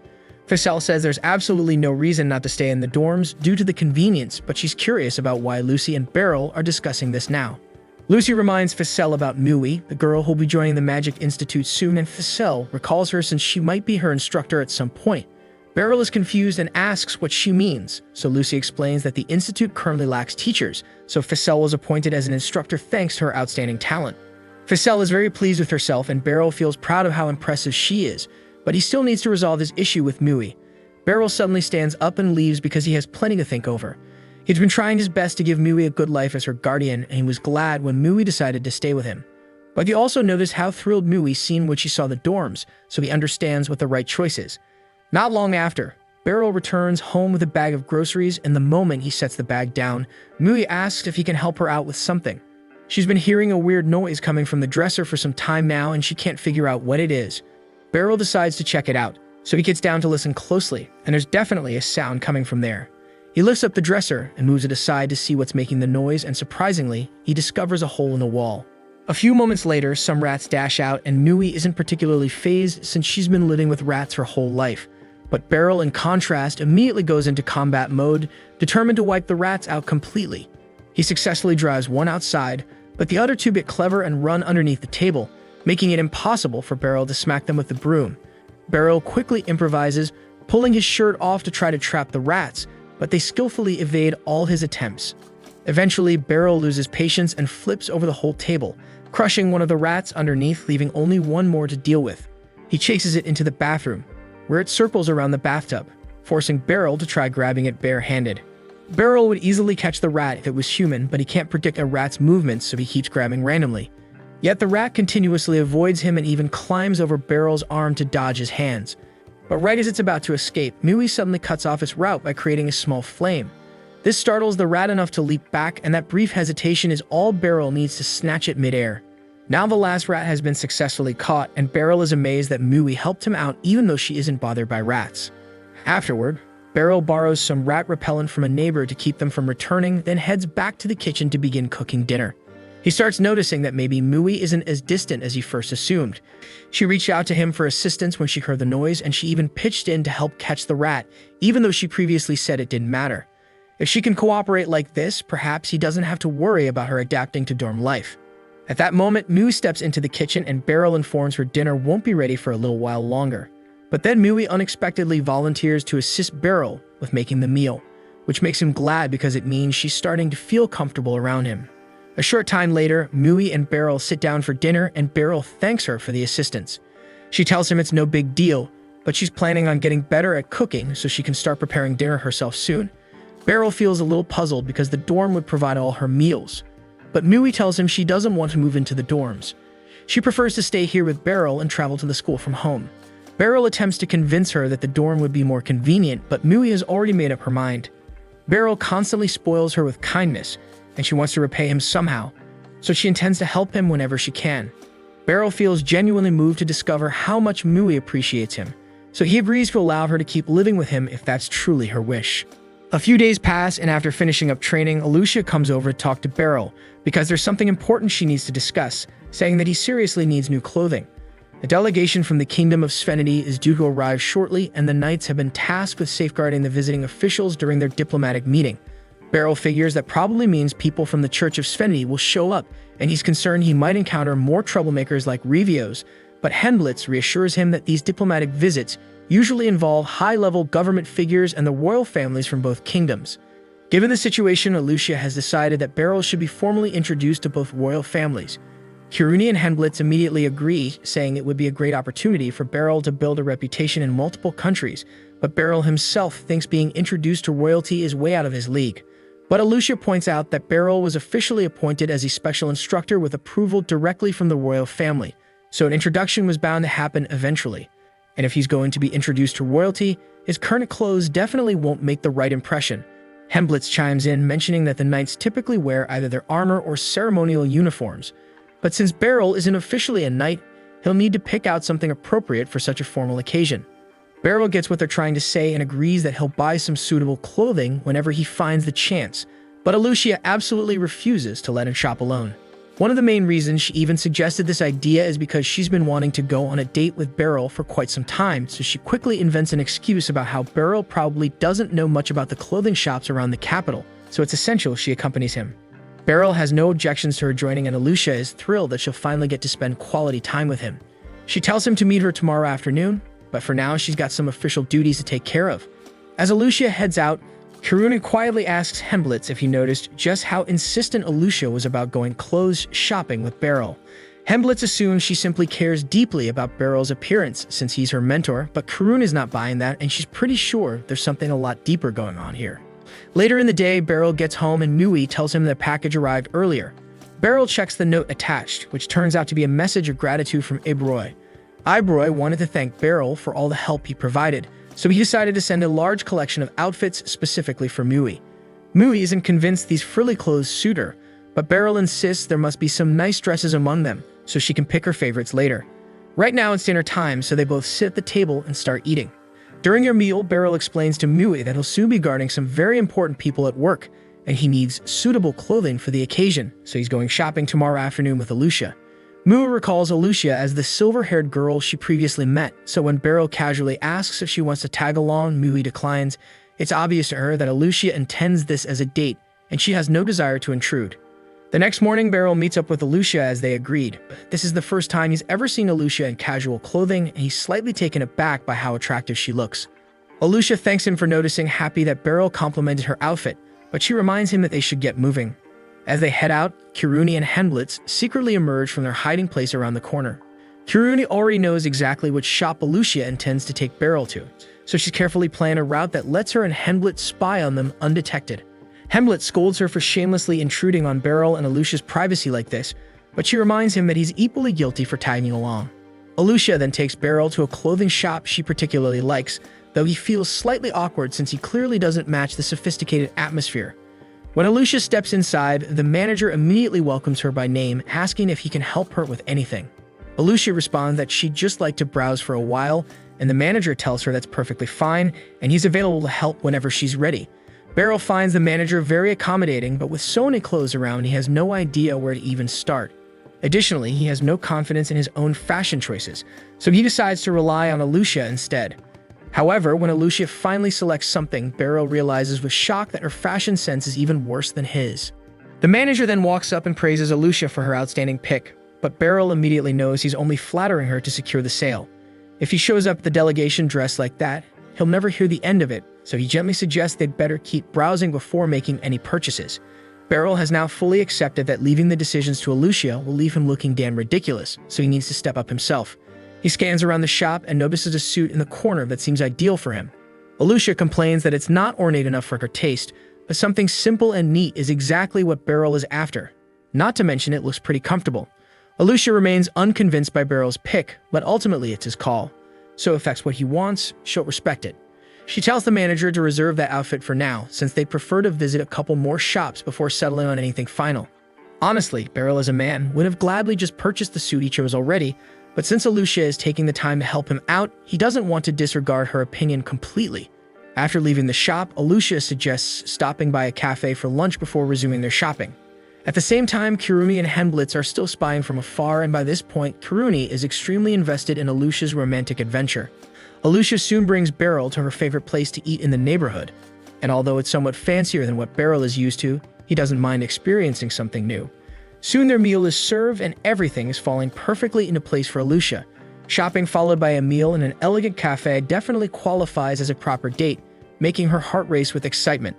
A: Ficelle says there's absolutely no reason not to stay in the dorms due to the convenience, but she's curious about why Lucy and Beryl are discussing this now. Lucy reminds Ficelle about Mui, the girl who'll be joining the Magic Institute soon, and Ficelle recalls her since she might be her instructor at some point. Beryl is confused and asks what she means, so Lucy explains that the Institute currently lacks teachers, so Ficelle was appointed as an instructor thanks to her outstanding talent. Ficelle is very pleased with herself, and Beryl feels proud of how impressive she is, but he still needs to resolve his issue with Mui. Beryl suddenly stands up and leaves because he has plenty to think over. He's been trying his best to give Mui a good life as her guardian, and he was glad when Mui decided to stay with him. But he also noticed how thrilled Mui seemed when she saw the dorms, so he understands what the right choice is. Not long after, Beryl returns home with a bag of groceries, and the moment he sets the bag down, Mui asks if he can help her out with something. She's been hearing a weird noise coming from the dresser for some time now, and she can't figure out what it is. Beryl decides to check it out, so he gets down to listen closely, and there's definitely a sound coming from there. He lifts up the dresser and moves it aside to see what's making the noise, and surprisingly, he discovers a hole in the wall. A few moments later, some rats dash out, and Mui isn't particularly fazed since she's been living with rats her whole life. But Beryl, in contrast, immediately goes into combat mode, determined to wipe the rats out completely. He successfully drives one outside, but the other two get clever and run underneath the table, making it impossible for Beryl to smack them with the broom. Beryl quickly improvises, pulling his shirt off to try to trap the rats, but they skillfully evade all his attempts. Eventually, Beryl loses patience and flips over the whole table, crushing one of the rats underneath, leaving only one more to deal with. He chases it into the bathroom, where it circles around the bathtub. forcing Beryl to try grabbing it bare-handed. Beryl would easily catch the rat if it was human, but he can't predict a rat's movements, so he keeps grabbing randomly. Yet the rat continuously avoids him and even climbs over Beryl's arm to dodge his hands. But right as it's about to escape, Mui suddenly cuts off its route by creating a small flame. This startles the rat enough to leap back, and that brief hesitation is all Beryl needs to snatch it midair. Now the last rat has been successfully caught, and Beryl is amazed that Mui helped him out even though she isn't bothered by rats. Afterward, Beryl borrows some rat repellent from a neighbor to keep them from returning, then heads back to the kitchen to begin cooking dinner. He starts noticing that maybe Mui isn't as distant as he first assumed. She reached out to him for assistance when she heard the noise, and she even pitched in to help catch the rat, even though she previously said it didn't matter. If she can cooperate like this, perhaps he doesn't have to worry about her adapting to dorm life. At that moment, Mui steps into the kitchen and Beryl informs her dinner won't be ready for a little while longer. But then Mui unexpectedly volunteers to assist Beryl with making the meal, which makes him glad because it means she's starting to feel comfortable around him. A short time later, Mui and Beryl sit down for dinner and Beryl thanks her for the assistance. She tells him it's no big deal, but she's planning on getting better at cooking so she can start preparing dinner herself soon. Beryl feels a little puzzled because the dorm would provide all her meals, but Mui tells him she doesn't want to move into the dorms. She prefers to stay here with Beryl and travel to the school from home. Beryl attempts to convince her that the dorm would be more convenient, but Mui has already made up her mind. Beryl constantly spoils her with kindness, and she wants to repay him somehow, so she intends to help him whenever she can. Beryl feels genuinely moved to discover how much Mui appreciates him, so he agrees to allow her to keep living with him if that's truly her wish. A few days pass, and after finishing up training, Alucia comes over to talk to Beryl because there's something important she needs to discuss, saying that he seriously needs new clothing. A delegation from the Kingdom of Sphenity is due to arrive shortly, and the knights have been tasked with safeguarding the visiting officials during their diplomatic meeting. Beryl figures that probably means people from the Church of Sphenity will show up, and he's concerned he might encounter more troublemakers like Revios, but Henblitz reassures him that these diplomatic visits usually involve high-level government figures and the royal families from both kingdoms. Given the situation, Alucia has decided that Beryl should be formally introduced to both royal families. Kiruni and Henblitz immediately agree, saying it would be a great opportunity for Beryl to build a reputation in multiple countries, but Beryl himself thinks being introduced to royalty is way out of his league. But Alucia points out that Beryl was officially appointed as a special instructor with approval directly from the royal family, so an introduction was bound to happen eventually. And if he's going to be introduced to royalty, his current clothes definitely won't make the right impression. Henblitz chimes in, mentioning that the knights typically wear either their armor or ceremonial uniforms. But since Beryl isn't officially a knight, he'll need to pick out something appropriate for such a formal occasion. Beryl gets what they're trying to say and agrees that he'll buy some suitable clothing whenever he finds the chance, but Alucia absolutely refuses to let him shop alone. One of the main reasons she even suggested this idea is because she's been wanting to go on a date with Beryl for quite some time, so she quickly invents an excuse about how Beryl probably doesn't know much about the clothing shops around the capital, so it's essential she accompanies him. Beryl has no objections to her joining, and Alucia is thrilled that she'll finally get to spend quality time with him. She tells him to meet her tomorrow afternoon, but for now she's got some official duties to take care of. As Alucia heads out, Kiruni quietly asks Henblitz if he noticed just how insistent Alucia was about going clothes shopping with Beryl. Henblitz assumes she simply cares deeply about Beryl's appearance since he's her mentor, but Kiruni is not buying that, and she's pretty sure there's something a lot deeper going on here. Later in the day, Beryl gets home and Mui tells him the package arrived earlier. Beryl checks the note attached, which turns out to be a message of gratitude from Ibroy. Ibroy wanted to thank Beryl for all the help he provided, so he decided to send a large collection of outfits specifically for Mui. Mui isn't convinced these frilly clothes suit her, but Beryl insists there must be some nice dresses among them, so she can pick her favorites later. Right now it's dinner time, so they both sit at the table and start eating. During their meal, Beryl explains to Mui that he'll soon be guarding some very important people at work, and he needs suitable clothing for the occasion, so he's going shopping tomorrow afternoon with Alucia. Mui recalls Alucia as the silver-haired girl she previously met, so when Beryl casually asks if she wants to tag along, Mui declines. It's obvious to her that Alucia intends this as a date, and she has no desire to intrude. The next morning, Beryl meets up with Alucia as they agreed. This is the first time he's ever seen Alucia in casual clothing, and he's slightly taken aback by how attractive she looks. Alucia thanks him for noticing, happy that Beryl complimented her outfit, but she reminds him that they should get moving. As they head out, Kiruni and Henblitz secretly emerge from their hiding place around the corner. Kiruni already knows exactly which shop Alucia intends to take Beryl to, so she's carefully planned a route that lets her and Hemblitz spy on them undetected. Hemblitz scolds her for shamelessly intruding on Beryl and Alucia's privacy like this, but she reminds him that he's equally guilty for tagging along. Alucia then takes Beryl to a clothing shop she particularly likes, though he feels slightly awkward since he clearly doesn't match the sophisticated atmosphere. When Alucia steps inside, the manager immediately welcomes her by name, asking if he can help her with anything. Alucia responds that she'd just like to browse for a while, and the manager tells her that's perfectly fine, and he's available to help whenever she's ready. Beryl finds the manager very accommodating, but with so many clothes around, he has no idea where to even start. Additionally, he has no confidence in his own fashion choices, so he decides to rely on Alucia instead. However, when Alucia finally selects something, Beryl realizes with shock that her fashion sense is even worse than his. The manager then walks up and praises Alucia for her outstanding pick, but Beryl immediately knows he's only flattering her to secure the sale. If he shows up at the delegation dressed like that, he'll never hear the end of it, so he gently suggests they'd better keep browsing before making any purchases. Beryl has now fully accepted that leaving the decisions to Alucia will leave him looking damn ridiculous, so he needs to step up himself. He scans around the shop and notices a suit in the corner that seems ideal for him. Alucia complains that it's not ornate enough for her taste, but something simple and neat is exactly what Beryl is after. Not to mention it looks pretty comfortable. Alucia remains unconvinced by Beryl's pick, but ultimately it's his call. So if that's what he wants, she'll respect it. She tells the manager to reserve that outfit for now, since they'd prefer to visit a couple more shops before settling on anything final. Honestly, Beryl as a man would have gladly just purchased the suit he chose already, but since Alucia is taking the time to help him out, he doesn't want to disregard her opinion completely. After leaving the shop, Alucia suggests stopping by a cafe for lunch before resuming their shopping. At the same time, Kirumi and Hemblitz are still spying from afar, and by this point, Kirumi is extremely invested in Alucia's romantic adventure. Alucia soon brings Beryl to her favorite place to eat in the neighborhood, and although it's somewhat fancier than what Beryl is used to, he doesn't mind experiencing something new. Soon their meal is served and everything is falling perfectly into place for Alucia. Shopping followed by a meal in an elegant cafe definitely qualifies as a proper date, making her heart race with excitement.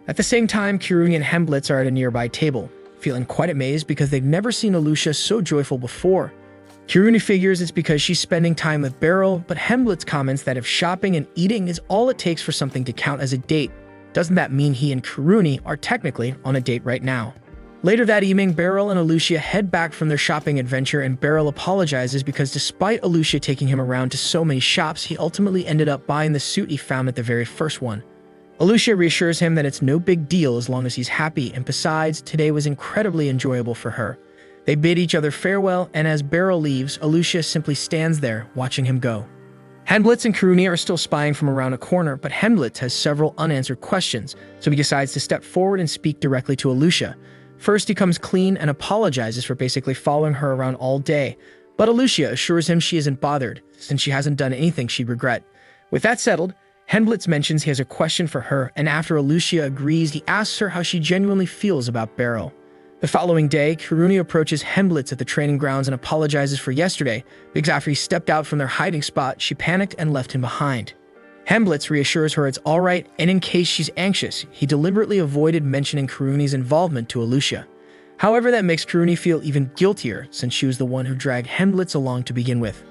A: At the same time, Kirumi and Hemblitz are at a nearby table, feeling quite amazed because they've never seen Alucia so joyful before. Kirumi figures it's because she's spending time with Beryl, but Hemblitz comments that if shopping and eating is all it takes for something to count as a date, doesn't that mean he and Kirumi are technically on a date right now? Later that evening, Beryl and Alucia head back from their shopping adventure, and Beryl apologizes because despite Alucia taking him around to so many shops, he ultimately ended up buying the suit he found at the very first one. Alucia reassures him that it's no big deal as long as he's happy, and besides, today was incredibly enjoyable for her. They bid each other farewell, and as Beryl leaves, Alucia simply stands there, watching him go. Hemblitz and Kirumi are still spying from around a corner, but Hemblitz has several unanswered questions, so he decides to step forward and speak directly to Alucia. First, he comes clean and apologizes for basically following her around all day, but Alucia assures him she isn't bothered, since she hasn't done anything she'd regret. With that settled, Hemblitz mentions he has a question for her, and after Alucia agrees, he asks her how she genuinely feels about Beryl. The following day, Kirumi approaches Hemblitz at the training grounds and apologizes for yesterday, because after he stepped out from their hiding spot, she panicked and left him behind. Hemblitz reassures her it's alright, and in case she's anxious, he deliberately avoided mentioning Kirumi's involvement to Alucia. However, that makes Kirumi feel even guiltier, since she was the one who dragged Hemblitz along to begin with.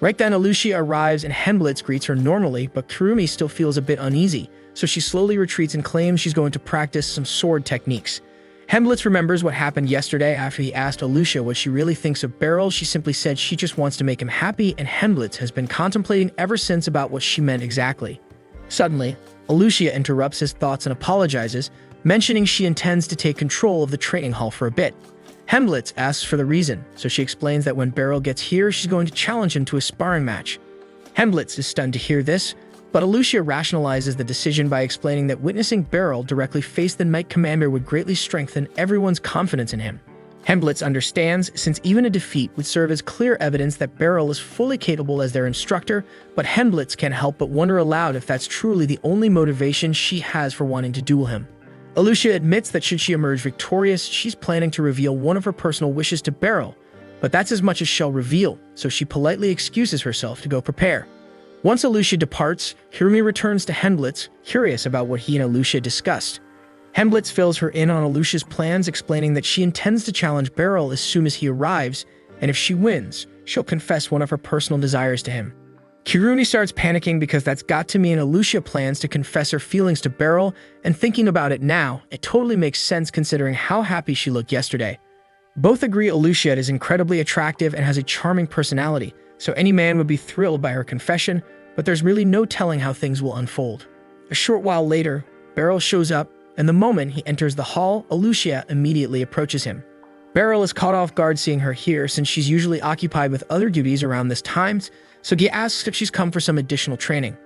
A: Right then, Alucia arrives and Hemblitz greets her normally, but Kirumi still feels a bit uneasy, so she slowly retreats and claims she's going to practice some sword techniques. Hemblitz remembers what happened yesterday after he asked Alucia what she really thinks of Beryl. She simply said she just wants to make him happy, and Hemblitz has been contemplating ever since about what she meant exactly. Suddenly, Alucia interrupts his thoughts and apologizes, mentioning she intends to take control of the training hall for a bit. Hemblitz asks for the reason, so she explains that when Beryl gets here, she's going to challenge him to a sparring match. Hemblitz is stunned to hear this, but Alucia rationalizes the decision by explaining that witnessing Beryl directly face the Knight Commander would greatly strengthen everyone's confidence in him. Hemblitz understands, since even a defeat would serve as clear evidence that Beryl is fully capable as their instructor, but Hemblitz can't help but wonder aloud if that's truly the only motivation she has for wanting to duel him. Alucia admits that should she emerge victorious, she's planning to reveal one of her personal wishes to Beryl, but that's as much as she'll reveal, so she politely excuses herself to go prepare. Once Alucia departs, Kirumi returns to Hemblitz, curious about what he and Alucia discussed. Hemblitz fills her in on Alucia's plans, explaining that she intends to challenge Beryl as soon as he arrives, and if she wins, she'll confess one of her personal desires to him. Kiruni starts panicking because that's got to mean Alucia plans to confess her feelings to Beryl, and thinking about it now, it totally makes sense considering how happy she looked yesterday. Both agree Alucia is incredibly attractive and has a charming personality, so any man would be thrilled by her confession, but there's really no telling how things will unfold. A short while later, Beryl shows up, and the moment he enters the hall, Alucia immediately approaches him. Beryl is caught off guard seeing her here since she's usually occupied with other duties around this time, so he asks if she's come for some additional training.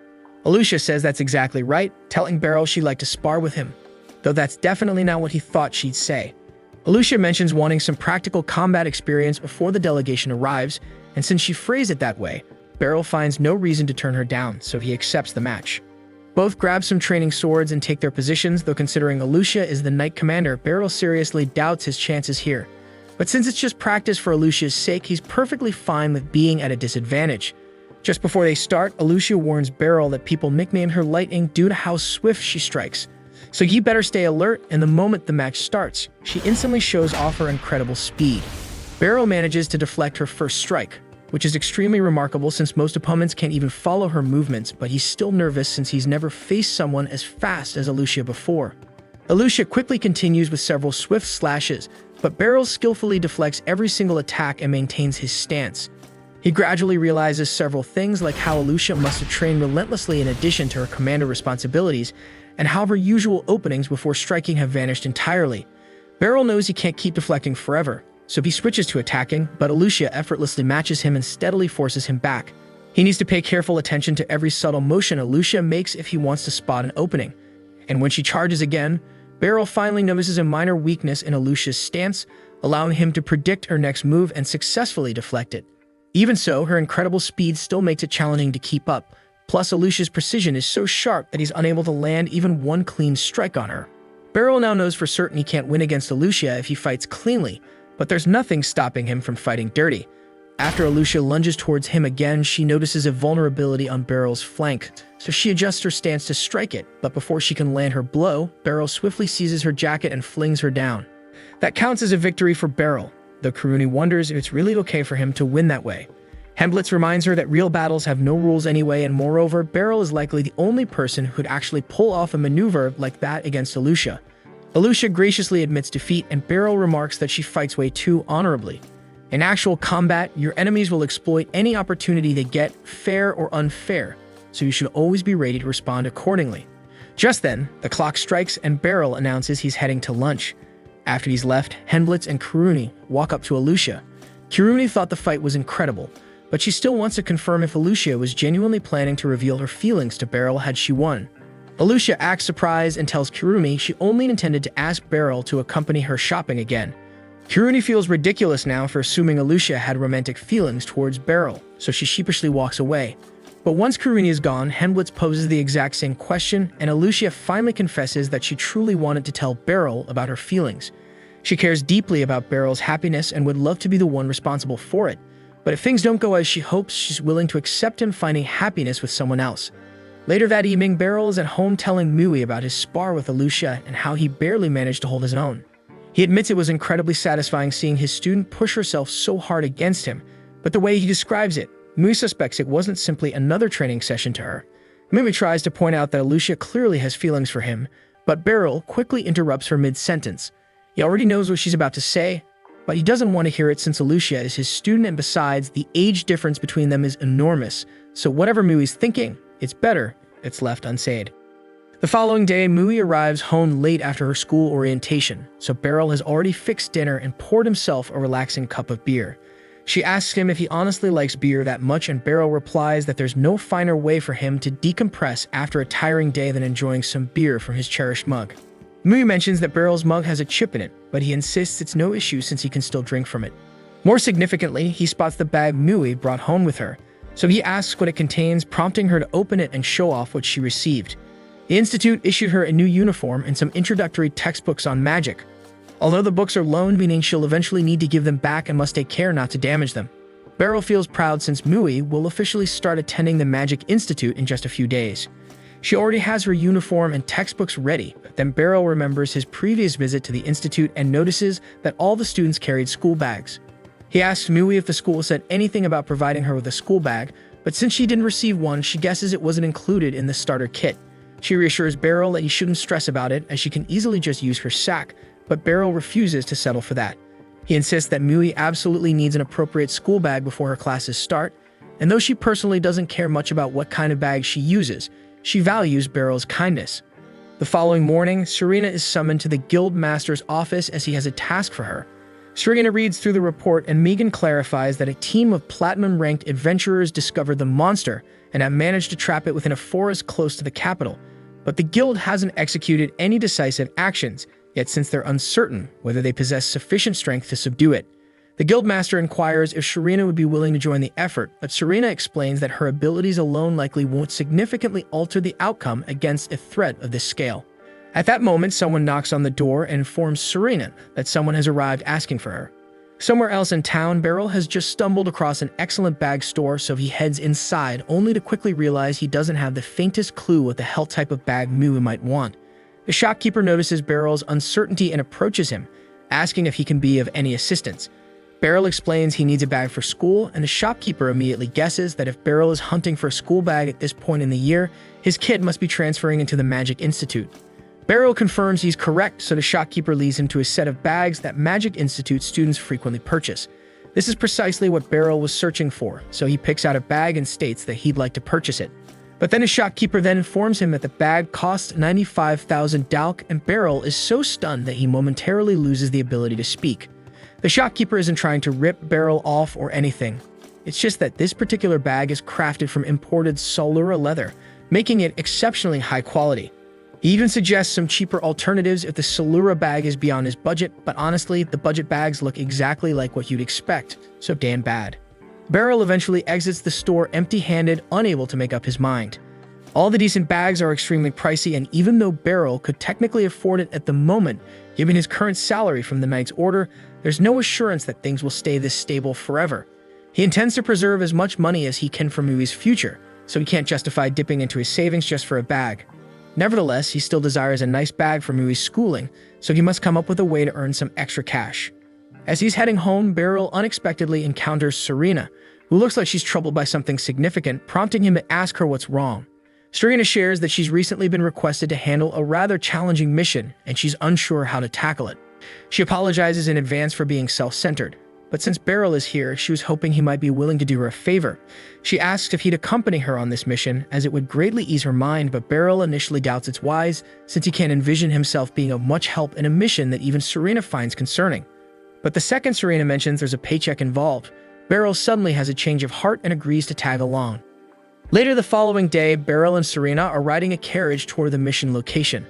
A: Alucia says that's exactly right, telling Beryl she'd like to spar with him, though that's definitely not what he thought she'd say. Alucia mentions wanting some practical combat experience before the delegation arrives, and since she phrased it that way, Beryl finds no reason to turn her down, so he accepts the match. Both grab some training swords and take their positions, though considering Alucia is the knight commander, Beryl seriously doubts his chances here. But since it's just practice for Alucia's sake, he's perfectly fine with being at a disadvantage. Just before they start, Alucia warns Beryl that people nickname her Lightning due to how swift she strikes. So he better stay alert, and the moment the match starts, she instantly shows off her incredible speed. Beryl manages to deflect her first strike, which is extremely remarkable since most opponents can't even follow her movements, but he's still nervous since he's never faced someone as fast as Alucia before. Alucia quickly continues with several swift slashes, but Beryl skillfully deflects every single attack and maintains his stance. He gradually realizes several things like how Alucia must have trained relentlessly in addition to her commander responsibilities, and how her usual openings before striking have vanished entirely. Beryl knows he can't keep deflecting forever, so he switches to attacking, but Alucia effortlessly matches him and steadily forces him back. He needs to pay careful attention to every subtle motion Alucia makes if he wants to spot an opening. And when she charges again, Beryl finally notices a minor weakness in Alucia's stance, allowing him to predict her next move and successfully deflect it. Even so, her incredible speed still makes it challenging to keep up, plus Alucia's precision is so sharp that he's unable to land even one clean strike on her. Beryl now knows for certain he can't win against Alucia if he fights cleanly, but there's nothing stopping him from fighting dirty. After Alucia lunges towards him again, she notices a vulnerability on Beryl's flank, so she adjusts her stance to strike it, but before she can land her blow, Beryl swiftly seizes her jacket and flings her down. That counts as a victory for Beryl, though Kiruni wonders if it's really okay for him to win that way. Hemblitz reminds her that real battles have no rules anyway, and moreover, Beryl is likely the only person who'd actually pull off a maneuver like that against Alucia. Alucia graciously admits defeat, and Beryl remarks that she fights way too honorably. In actual combat, your enemies will exploit any opportunity they get, fair or unfair, so you should always be ready to respond accordingly. Just then, the clock strikes and Beryl announces he's heading to lunch. After he's left, Hemblitz and Kiruni walk up to Alucia. Kiruni thought the fight was incredible, but she still wants to confirm if Alucia was genuinely planning to reveal her feelings to Beryl had she won. Alucia acts surprised and tells Kiruni she only intended to ask Beryl to accompany her shopping again. Kiruni feels ridiculous now for assuming Alucia had romantic feelings towards Beryl, so she sheepishly walks away. But once Kiruni is gone, Hemblitz poses the exact same question, and Alucia finally confesses that she truly wanted to tell Beryl about her feelings. She cares deeply about Beryl's happiness and would love to be the one responsible for it, but if things don't go as she hopes, she's willing to accept him finding happiness with someone else. Later that evening, Beryl is at home telling Mui about his spar with Alucia and how he barely managed to hold his own. He admits it was incredibly satisfying seeing his student push herself so hard against him, but the way he describes it, Mui suspects it wasn't simply another training session to her. Mui tries to point out that Alucia clearly has feelings for him, but Beryl quickly interrupts her mid-sentence. He already knows what she's about to say, but he doesn't want to hear it since Alucia is his student, and besides, the age difference between them is enormous, so whatever Mui's thinking, it's better it's left unsaid. The following day, Mui arrives home late after her school orientation, so Beryl has already fixed dinner and poured himself a relaxing cup of beer. She asks him if he honestly likes beer that much, and Beryl replies that there's no finer way for him to decompress after a tiring day than enjoying some beer from his cherished mug. Mui mentions that Beryl's mug has a chip in it, but he insists it's no issue since he can still drink from it. More significantly, he spots the bag Mui brought home with her, so he asks what it contains, prompting her to open it and show off what she received. The Institute issued her a new uniform and some introductory textbooks on magic. Although the books are loaned, meaning she'll eventually need to give them back and must take care not to damage them. Beryl feels proud since Mui will officially start attending the Magic Institute in just a few days. She already has her uniform and textbooks ready, but then Beryl remembers his previous visit to the Institute and notices that all the students carried school bags. He asks Mui if the school said anything about providing her with a school bag, but since she didn't receive one, she guesses it wasn't included in the starter kit. She reassures Beryl that he shouldn't stress about it, as she can easily just use her sack, but Beryl refuses to settle for that. He insists that Mui absolutely needs an appropriate school bag before her classes start, and though she personally doesn't care much about what kind of bag she uses, she values Beryl's kindness. The following morning, Serena is summoned to the guild master's office as he has a task for her. Serena reads through the report, and Megan clarifies that a team of platinum-ranked adventurers discovered the monster and have managed to trap it within a forest close to the capital. But the guild hasn't executed any decisive actions, yet since they're uncertain whether they possess sufficient strength to subdue it. The guildmaster inquires if Serena would be willing to join the effort, but Serena explains that her abilities alone likely won't significantly alter the outcome against a threat of this scale. At that moment, someone knocks on the door and informs Serena that someone has arrived asking for her. Somewhere else in town, Beryl has just stumbled across an excellent bag store, so he heads inside, only to quickly realize he doesn't have the faintest clue what the hell type of bag Mui might want. The shopkeeper notices Beryl's uncertainty and approaches him, asking if he can be of any assistance. Beryl explains he needs a bag for school, and the shopkeeper immediately guesses that if Beryl is hunting for a school bag at this point in the year, his kid must be transferring into the Magic Institute. Beryl confirms he's correct, so the shopkeeper leads him to a set of bags that Magic Institute students frequently purchase. This is precisely what Beryl was searching for, so he picks out a bag and states that he'd like to purchase it. But then the shopkeeper then informs him that the bag costs 95,000 dalk, and Beryl is so stunned that he momentarily loses the ability to speak. The shopkeeper isn't trying to rip Beryl off or anything. It's just that this particular bag is crafted from imported Solura leather, making it exceptionally high quality. He even suggests some cheaper alternatives if the Solura bag is beyond his budget, but honestly, the budget bags look exactly like what you'd expect, so damn bad. Beryl eventually exits the store empty-handed, unable to make up his mind. All the decent bags are extremely pricey, and even though Beryl could technically afford it at the moment, given his current salary from the Knight's Order, there's no assurance that things will stay this stable forever. He intends to preserve as much money as he can for Mui's future, so he can't justify dipping into his savings just for a bag. Nevertheless, he still desires a nice bag for Mui's schooling, so he must come up with a way to earn some extra cash. As he's heading home, Beryl unexpectedly encounters Serena, who looks like she's troubled by something significant, prompting him to ask her what's wrong. Serena shares that she's recently been requested to handle a rather challenging mission, and she's unsure how to tackle it. She apologizes in advance for being self-centered, but since Beryl is here, she was hoping he might be willing to do her a favor. She asks if he'd accompany her on this mission, as it would greatly ease her mind, but Beryl initially doubts it's wise, since he can't envision himself being of much help in a mission that even Serena finds concerning. But the second Serena mentions there's a paycheck involved, Beryl suddenly has a change of heart and agrees to tag along. Later the following day, Beryl and Serena are riding a carriage toward the mission location.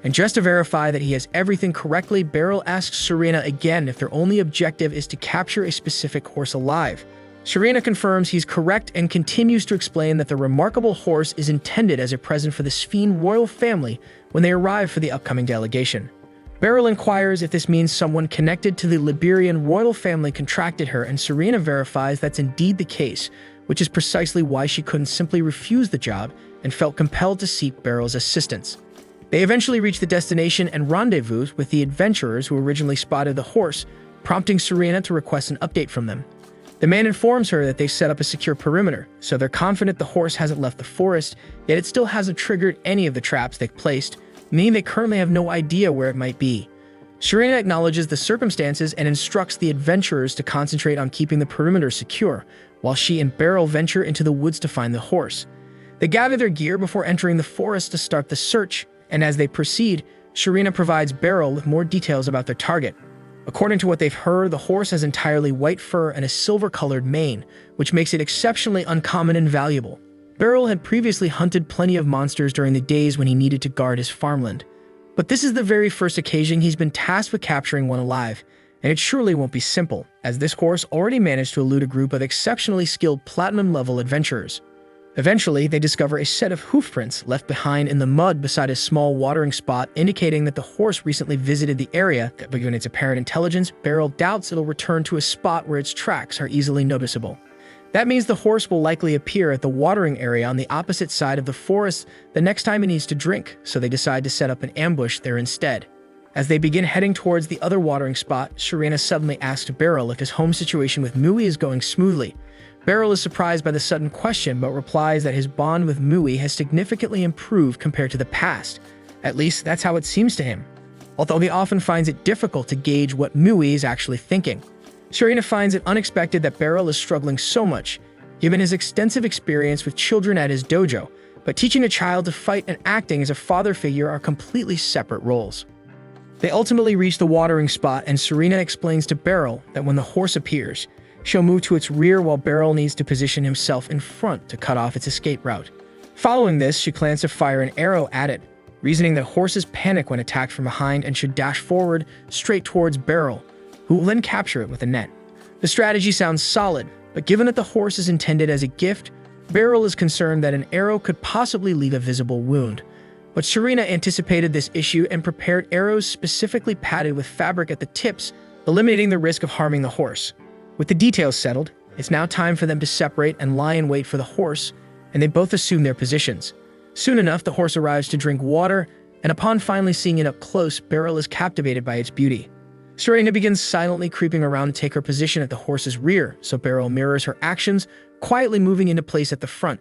A: And just to verify that he has everything correctly, Beryl asks Serena again if their only objective is to capture a specific horse alive. Serena confirms he's correct and continues to explain that the remarkable horse is intended as a present for the Sphene royal family when they arrive for the upcoming delegation. Beryl inquires if this means someone connected to the Liberian royal family contracted her, and Serena verifies that's indeed the case, which is precisely why she couldn't simply refuse the job and felt compelled to seek Beryl's assistance. They eventually reach the destination and rendezvous with the adventurers who originally spotted the horse, prompting Serena to request an update from them. The man informs her that they've set up a secure perimeter, so they're confident the horse hasn't left the forest, yet it still hasn't triggered any of the traps they've placed, meaning they currently have no idea where it might be. Serena acknowledges the circumstances and instructs the adventurers to concentrate on keeping the perimeter secure, while she and Beryl venture into the woods to find the horse. They gather their gear before entering the forest to start the search, and as they proceed, Serena provides Beryl with more details about their target. According to what they've heard, the horse has entirely white fur and a silver-colored mane, which makes it exceptionally uncommon and valuable. Beryl had previously hunted plenty of monsters during the days when he needed to guard his farmland. But this is the very first occasion he's been tasked with capturing one alive, and it surely won't be simple, as this horse already managed to elude a group of exceptionally skilled platinum-level adventurers. Eventually, they discover a set of hoof prints left behind in the mud beside a small watering spot, indicating that the horse recently visited the area, but given its apparent intelligence, Beryl doubts it'll return to a spot where its tracks are easily noticeable. That means the horse will likely appear at the watering area on the opposite side of the forest the next time it needs to drink, so they decide to set up an ambush there instead. As they begin heading towards the other watering spot, Serena suddenly asks Beryl if his home situation with Mui is going smoothly. Beryl is surprised by the sudden question, but replies that his bond with Mui has significantly improved compared to the past. At least, that's how it seems to him. Although he often finds it difficult to gauge what Mui is actually thinking. Serena finds it unexpected that Beryl is struggling so much, given his extensive experience with children at his dojo, but teaching a child to fight and acting as a father figure are completely separate roles. They ultimately reach the watering spot, and Serena explains to Beryl that when the horse appears, she'll move to its rear while Beryl needs to position himself in front to cut off its escape route. Following this, she plans to fire an arrow at it, reasoning that horses panic when attacked from behind and should dash forward straight towards Beryl, who will then capture it with a net. The strategy sounds solid, but given that the horse is intended as a gift, Beryl is concerned that an arrow could possibly leave a visible wound. But Serena anticipated this issue and prepared arrows specifically padded with fabric at the tips, eliminating the risk of harming the horse. With the details settled, it's now time for them to separate and lie in wait for the horse, and they both assume their positions. Soon enough, the horse arrives to drink water, and upon finally seeing it up close, Beryl is captivated by its beauty. Serena begins silently creeping around to take her position at the horse's rear, so Beryl mirrors her actions, quietly moving into place at the front.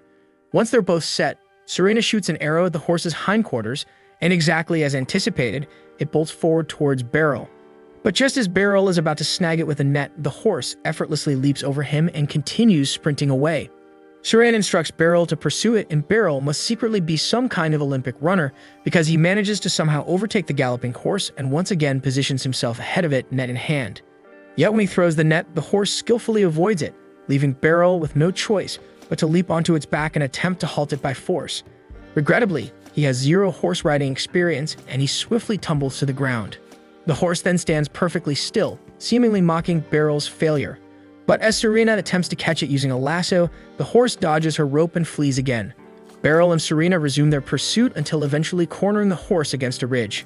A: Once they're both set, Serena shoots an arrow at the horse's hindquarters, and exactly as anticipated, it bolts forward towards Beryl. But just as Beryl is about to snag it with a net, the horse effortlessly leaps over him and continues sprinting away. Serena instructs Beryl to pursue it, and Beryl must secretly be some kind of Olympic runner because he manages to somehow overtake the galloping horse and once again positions himself ahead of it, net in hand. Yet when he throws the net, the horse skillfully avoids it, leaving Beryl with no choice but to leap onto its back and attempt to halt it by force. Regrettably, he has zero horse riding experience, and he swiftly tumbles to the ground. The horse then stands perfectly still, seemingly mocking Beryl's failure. But as Serena attempts to catch it using a lasso, the horse dodges her rope and flees again. Beryl and Serena resume their pursuit until eventually cornering the horse against a ridge.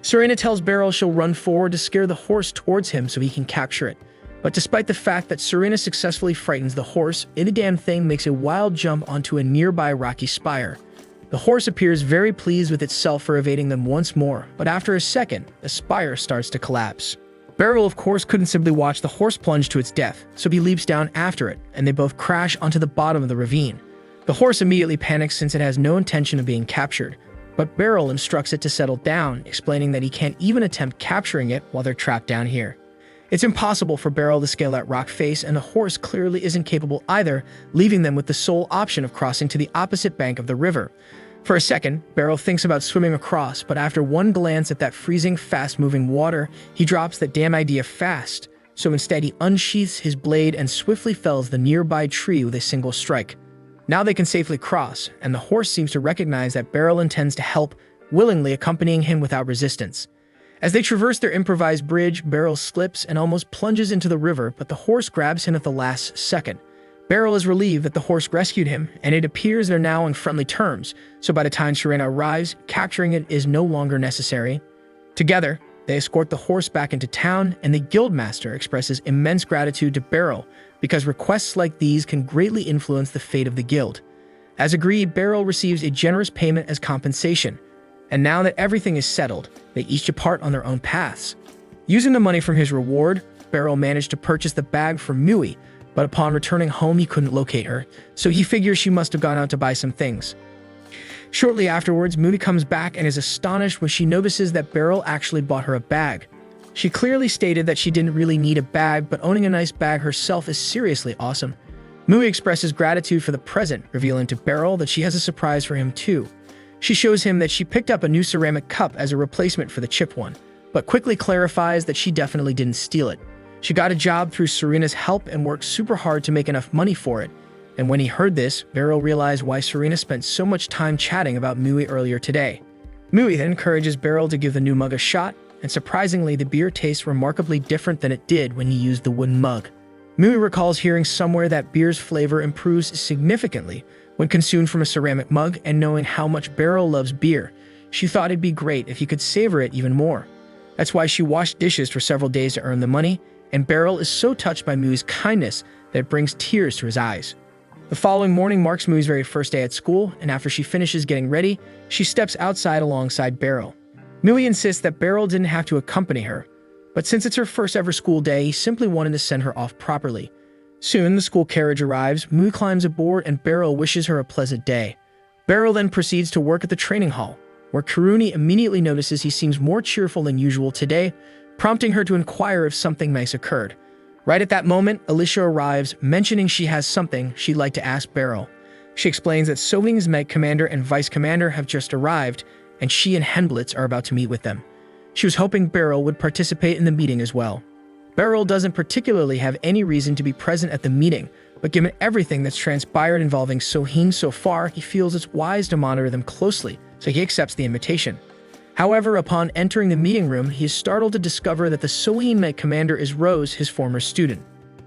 A: Serena tells Beryl she'll run forward to scare the horse towards him so he can capture it. But despite the fact that Serena successfully frightens the horse, the damn thing makes a wild jump onto a nearby rocky spire. The horse appears very pleased with itself for evading them once more, but after a second, the spire starts to collapse. Beryl, of course, couldn't simply watch the horse plunge to its death, so he leaps down after it, and they both crash onto the bottom of the ravine. The horse immediately panics since it has no intention of being captured, but Beryl instructs it to settle down, explaining that he can't even attempt capturing it while they're trapped down here. It's impossible for Beryl to scale that rock face, and the horse clearly isn't capable either, leaving them with the sole option of crossing to the opposite bank of the river. For a second, Beryl thinks about swimming across, but after one glance at that freezing, fast-moving water, he drops that damn idea fast. So instead, he unsheaths his blade and swiftly fells the nearby tree with a single strike. Now they can safely cross, and the horse seems to recognize that Beryl intends to help, willingly accompanying him without resistance. As they traverse their improvised bridge, Beryl slips and almost plunges into the river, but the horse grabs him at the last second. Beryl is relieved that the horse rescued him, and it appears they're now on friendly terms, so by the time Serena arrives, capturing it is no longer necessary. Together, they escort the horse back into town, and the guildmaster expresses immense gratitude to Beryl because requests like these can greatly influence the fate of the guild. As agreed, Beryl receives a generous payment as compensation, and now that everything is settled, they each depart on their own paths. Using the money from his reward, Beryl managed to purchase the bag for Mui, but upon returning home he couldn't locate her, so he figures she must have gone out to buy some things. Shortly afterwards, Mui comes back and is astonished when she notices that Beryl actually bought her a bag. She clearly stated that she didn't really need a bag, but owning a nice bag herself is seriously awesome. Mui expresses gratitude for the present, revealing to Beryl that she has a surprise for him too. She shows him that she picked up a new ceramic cup as a replacement for the chipped one, but quickly clarifies that she definitely didn't steal it. She got a job through Serena's help and worked super hard to make enough money for it. And when he heard this, Beryl realized why Serena spent so much time chatting about Mui earlier today. Mui then encourages Beryl to give the new mug a shot, and surprisingly, the beer tastes remarkably different than it did when he used the wooden mug. Mui recalls hearing somewhere that beer's flavor improves significantly when consumed from a ceramic mug, and knowing how much Beryl loves beer, she thought it'd be great if he could savor it even more. That's why she washed dishes for several days to earn the money, and Beryl is so touched by Mui's kindness that it brings tears to his eyes. The following morning marks Mui's very first day at school, and after she finishes getting ready, she steps outside alongside Beryl. Mui insists that Beryl didn't have to accompany her, but since it's her first ever school day, he simply wanted to send her off properly. Soon, the school carriage arrives, Mui climbs aboard, and Beryl wishes her a pleasant day. Beryl then proceeds to work at the training hall, where Karuni immediately notices he seems more cheerful than usual today, prompting her to inquire if something nice occurred. Right at that moment, Alicia arrives, mentioning she has something she'd like to ask Beryl. She explains that Soving's Knight Commander and Vice Commander have just arrived, and she and Henblitz are about to meet with them. She was hoping Beryl would participate in the meeting as well. Beryl doesn't particularly have any reason to be present at the meeting, but given everything that's transpired involving Soheen so far, he feels it's wise to monitor them closely, so he accepts the invitation. However, upon entering the meeting room, he is startled to discover that the Soheen Knight Commander is Rose, his former student.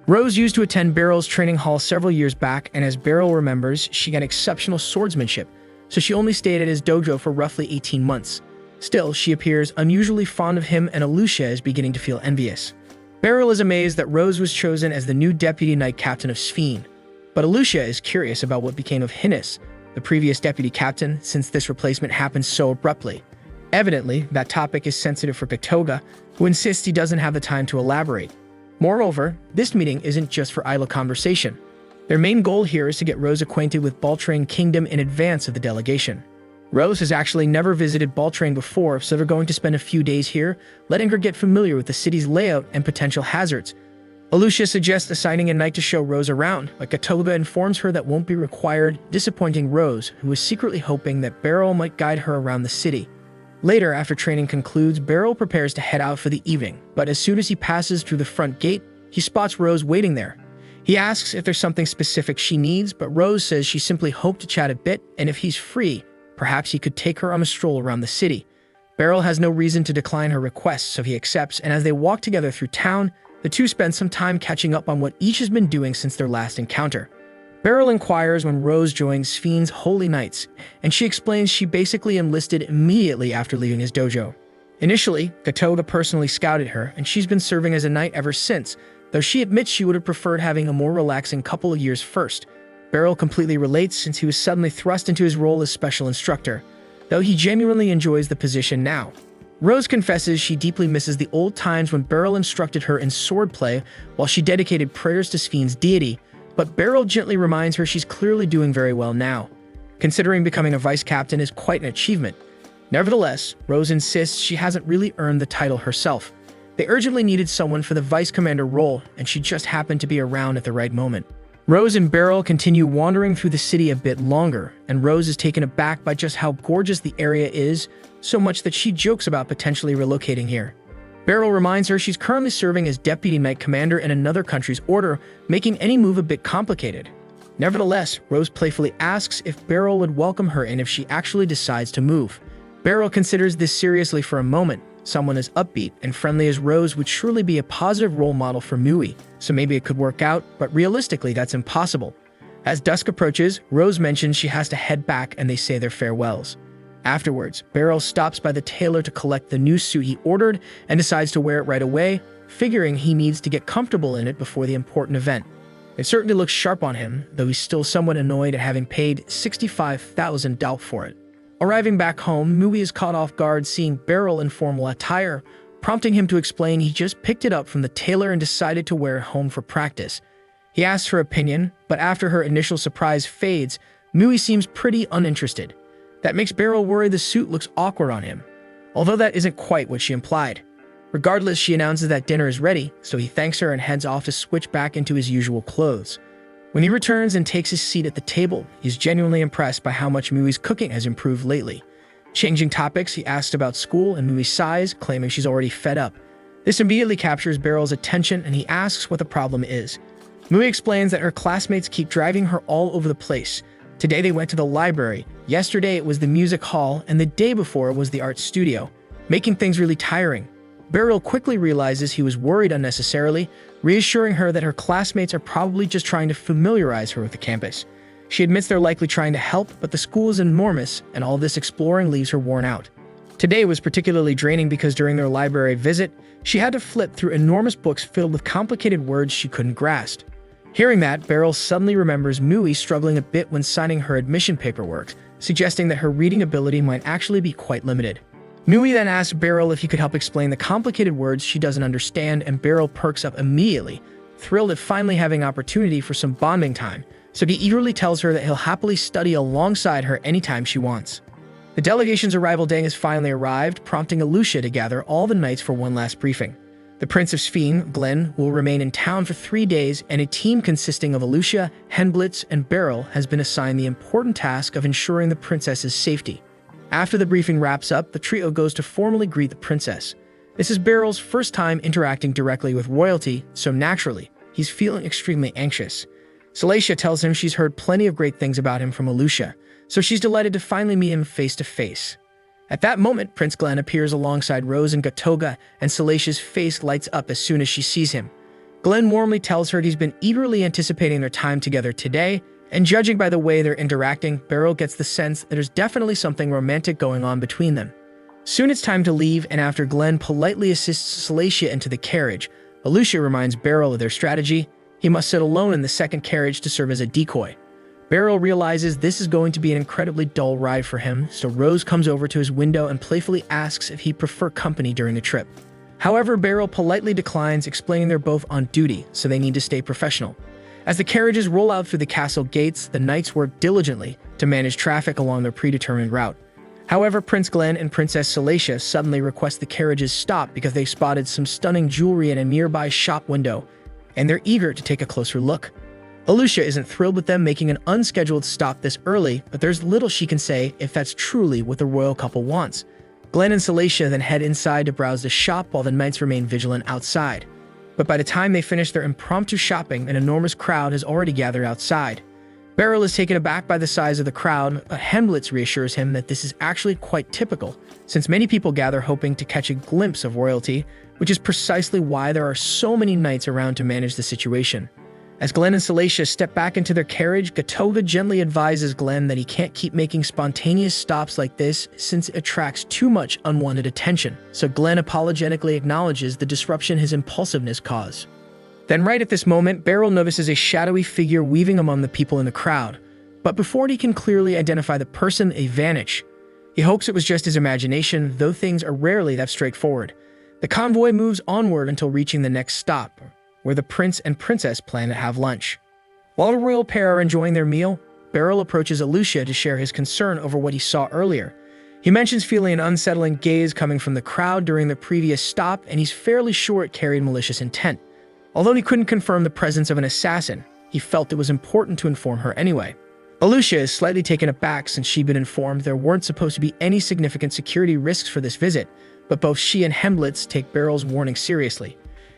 A: Rose used to attend Beryl's training hall several years back, and as Beryl remembers, she had exceptional swordsmanship, so she only stayed at his dojo for roughly 18 months. Still, she appears unusually fond of him, and Alicia is beginning to feel envious. Beryl is amazed that Rose was chosen as the new Deputy Knight Captain of Sphene, but Alicia is curious about what became of Hinnis, the previous Deputy Captain, since this replacement happened so abruptly. Evidently, that topic is sensitive for Katoga, who insists he doesn't have the time to elaborate. Moreover, this meeting isn't just for idle conversation. Their main goal here is to get Rose acquainted with Baltrain Kingdom in advance of the delegation. Rose has actually never visited Baltrain before, so they're going to spend a few days here, letting her get familiar with the city's layout and potential hazards. Alicia suggests assigning a knight to show Rose around, but Katoga informs her that won't be required, disappointing Rose, who is secretly hoping that Beryl might guide her around the city. Later, after training concludes, Beryl prepares to head out for the evening, but as soon as he passes through the front gate, he spots Rose waiting there. He asks if there's something specific she needs, but Rose says she simply hoped to chat a bit, and if he's free, perhaps he could take her on a stroll around the city. Beryl has no reason to decline her request, so he accepts, and as they walk together through town, the two spend some time catching up on what each has been doing since their last encounter. Beryl inquires when Rose joins Sphene's Holy Knights, and she explains she basically enlisted immediately after leaving his dojo. Initially, Katoga personally scouted her, and she's been serving as a knight ever since, though she admits she would have preferred having a more relaxing couple of years first. Beryl completely relates since he was suddenly thrust into his role as special instructor, though he genuinely enjoys the position now. Rose confesses she deeply misses the old times when Beryl instructed her in swordplay while she dedicated prayers to Sphene's deity, but Beryl gently reminds her she's clearly doing very well now, considering becoming a vice captain is quite an achievement. Nevertheless, Rose insists she hasn't really earned the title herself. They urgently needed someone for the vice commander role, and she just happened to be around at the right moment. Rose and Beryl continue wandering through the city a bit longer, and Rose is taken aback by just how gorgeous the area is, so much that she jokes about potentially relocating here. Beryl reminds her she's currently serving as Deputy Knight Commander in another country's order, making any move a bit complicated. Nevertheless, Rose playfully asks if Beryl would welcome her in if she actually decides to move. Beryl considers this seriously for a moment. Someone as upbeat and friendly as Rose would surely be a positive role model for Mui, so maybe it could work out, but realistically that's impossible. As dusk approaches, Rose mentions she has to head back and they say their farewells. Afterwards, Beryl stops by the tailor to collect the new suit he ordered and decides to wear it right away, figuring he needs to get comfortable in it before the important event. It certainly looks sharp on him, though he's still somewhat annoyed at having paid $65,000 for it. Arriving back home, Mui is caught off guard seeing Beryl in formal attire, prompting him to explain he just picked it up from the tailor and decided to wear it home for practice. He asks her opinion, but after her initial surprise fades, Mui seems pretty uninterested. That makes Beryl worry the suit looks awkward on him, although that isn't quite what she implied. Regardless, she announces that dinner is ready, so he thanks her and heads off to switch back into his usual clothes. When he returns and takes his seat at the table, he's genuinely impressed by how much Mui's cooking has improved lately. Changing topics, he asks about school and Mui sighs, claiming she's already fed up. This immediately captures Beryl's attention and he asks what the problem is. Mui explains that her classmates keep driving her all over the place. Today they went to the library, yesterday it was the music hall, and the day before it was the art studio, making things really tiring. Beryl quickly realizes he was worried unnecessarily, reassuring her that her classmates are probably just trying to familiarize her with the campus. She admits they're likely trying to help, but the school is enormous, and all this exploring leaves her worn out. Today was particularly draining because during their library visit, she had to flip through enormous books filled with complicated words she couldn't grasp. Hearing that, Beryl suddenly remembers Mui struggling a bit when signing her admission paperwork, suggesting that her reading ability might actually be quite limited. Mui then asks Beryl if he could help explain the complicated words she doesn't understand, and Beryl perks up immediately, thrilled at finally having opportunity for some bonding time, so he eagerly tells her that he'll happily study alongside her anytime she wants. The delegation's arrival day has finally arrived, prompting Alucia to gather all the knights for one last briefing. The Prince of Sphene, Glenn, will remain in town for 3 days, and a team consisting of Alucia, Henblitz, and Beryl has been assigned the important task of ensuring the princess's safety. After the briefing wraps up, the trio goes to formally greet the princess. This is Beryl's first time interacting directly with royalty, so naturally, he's feeling extremely anxious. Salacia tells him she's heard plenty of great things about him from Alucia, so she's delighted to finally meet him face to face. At that moment, Prince Glenn appears alongside Rose and Gatoga, and Salacia's face lights up as soon as she sees him. Glenn warmly tells her he's been eagerly anticipating their time together today, and judging by the way they're interacting, Beryl gets the sense that there's definitely something romantic going on between them. Soon it's time to leave, and after Glenn politely assists Salacia into the carriage, Alucia reminds Beryl of their strategy. He must sit alone in the second carriage to serve as a decoy. Beryl realizes this is going to be an incredibly dull ride for him, so Rose comes over to his window and playfully asks if he'd prefer company during the trip. However, Beryl politely declines, explaining they're both on duty, so they need to stay professional. As the carriages roll out through the castle gates, the knights work diligently to manage traffic along their predetermined route. However, Prince Glenn and Princess Salacia suddenly request the carriages stop because they spotted some stunning jewelry in a nearby shop window, and they're eager to take a closer look. Alucia isn't thrilled with them making an unscheduled stop this early, but there's little she can say if that's truly what the royal couple wants. Glenn and Salacia then head inside to browse the shop while the knights remain vigilant outside. But by the time they finish their impromptu shopping, an enormous crowd has already gathered outside. Beryl is taken aback by the size of the crowd, but Henblitz reassures him that this is actually quite typical, since many people gather hoping to catch a glimpse of royalty, which is precisely why there are so many knights around to manage the situation. As Glenn and Salacia step back into their carriage, Gatoga gently advises Glenn that he can't keep making spontaneous stops like this since it attracts too much unwanted attention, so Glenn apologetically acknowledges the disruption his impulsiveness caused. Then right at this moment, Beryl notices a shadowy figure weaving among the people in the crowd, but before he can clearly identify the person, they vanish. He hopes it was just his imagination, though things are rarely that straightforward. The convoy moves onward until reaching the next stop, where the prince and princess plan to have lunch. While the royal pair are enjoying their meal, Beryl approaches Alucia to share his concern over what he saw earlier. He mentions feeling an unsettling gaze coming from the crowd during the previous stop, and he's fairly sure it carried malicious intent. Although he couldn't confirm the presence of an assassin, he felt it was important to inform her anyway. Alucia is slightly taken aback since she'd been informed there weren't supposed to be any significant security risks for this visit, but both she and Henblitz take Beryl's warning seriously.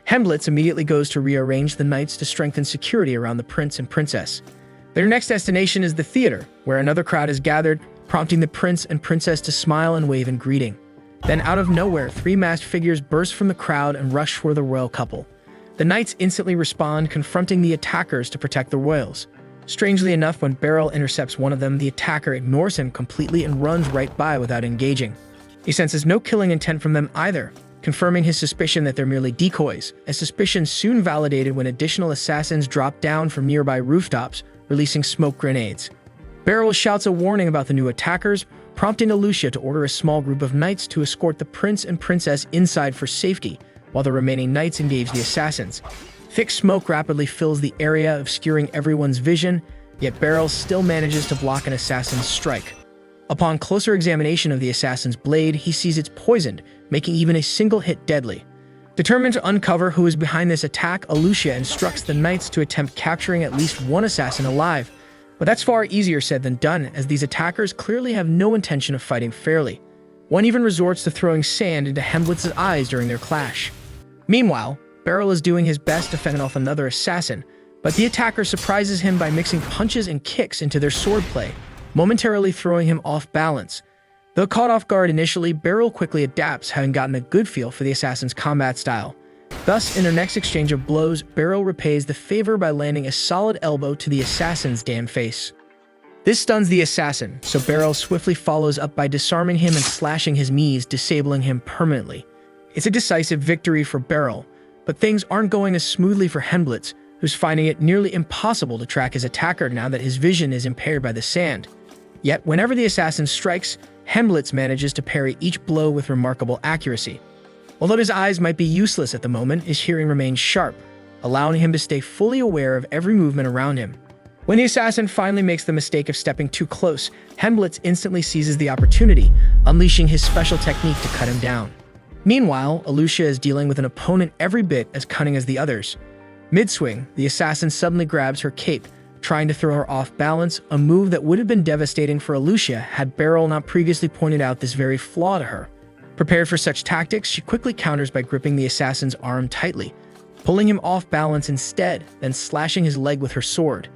A: Henblitz immediately goes to rearrange the knights to strengthen security around the prince and princess. Their next destination is the theater, where another crowd is gathered, prompting the prince and princess to smile and wave in greeting. Then out of nowhere, 3 masked figures burst from the crowd and rush for the royal couple. The knights instantly respond, confronting the attackers to protect the royals. Strangely enough, when Beryl intercepts one of them, the attacker ignores him completely and runs right by without engaging. He senses no killing intent from them either, confirming his suspicion that they're merely decoys, a suspicion soon validated when additional assassins drop down from nearby rooftops, releasing smoke grenades. Beryl shouts a warning about the new attackers, prompting Alucia to order a small group of knights to escort the prince and princess inside for safety, while the remaining knights engage the assassins. Thick smoke rapidly fills the area, obscuring everyone's vision, yet Beryl still manages to block an assassin's strike. Upon closer examination of the assassin's blade, he sees it's poisoned, making even a single hit deadly. Determined to uncover who is behind this attack, Alucia instructs the knights to attempt capturing at least one assassin alive. But that's far easier said than done, as these attackers clearly have no intention of fighting fairly. One even resorts to throwing sand into Henblitz's eyes during their clash. Meanwhile, Beryl is doing his best to fend off another assassin, but the attacker surprises him by mixing punches and kicks into their swordplay, momentarily throwing him off balance. Though caught off guard initially, Beryl quickly adapts, having gotten a good feel for the assassin's combat style. Thus, in their next exchange of blows, Beryl repays the favor by landing a solid elbow to the assassin's damn face. This stuns the assassin, so Beryl swiftly follows up by disarming him and slashing his knees, disabling him permanently. It's a decisive victory for Beryl, but things aren't going as smoothly for Henblitz, who's finding it nearly impossible to track his attacker now that his vision is impaired by the sand. Yet, whenever the assassin strikes, Henblitz manages to parry each blow with remarkable accuracy. Although his eyes might be useless at the moment, his hearing remains sharp, allowing him to stay fully aware of every movement around him. When the assassin finally makes the mistake of stepping too close, Hemblitz instantly seizes the opportunity, unleashing his special technique to cut him down. Meanwhile, Alucia is dealing with an opponent every bit as cunning as the others. Mid-swing, the assassin suddenly grabs her cape, trying to throw her off balance, a move that would have been devastating for Alucia had Beryl not previously pointed out this very flaw to her. Prepared for such tactics, she quickly counters by gripping the assassin's arm tightly, pulling him off balance instead, then slashing his leg with her sword.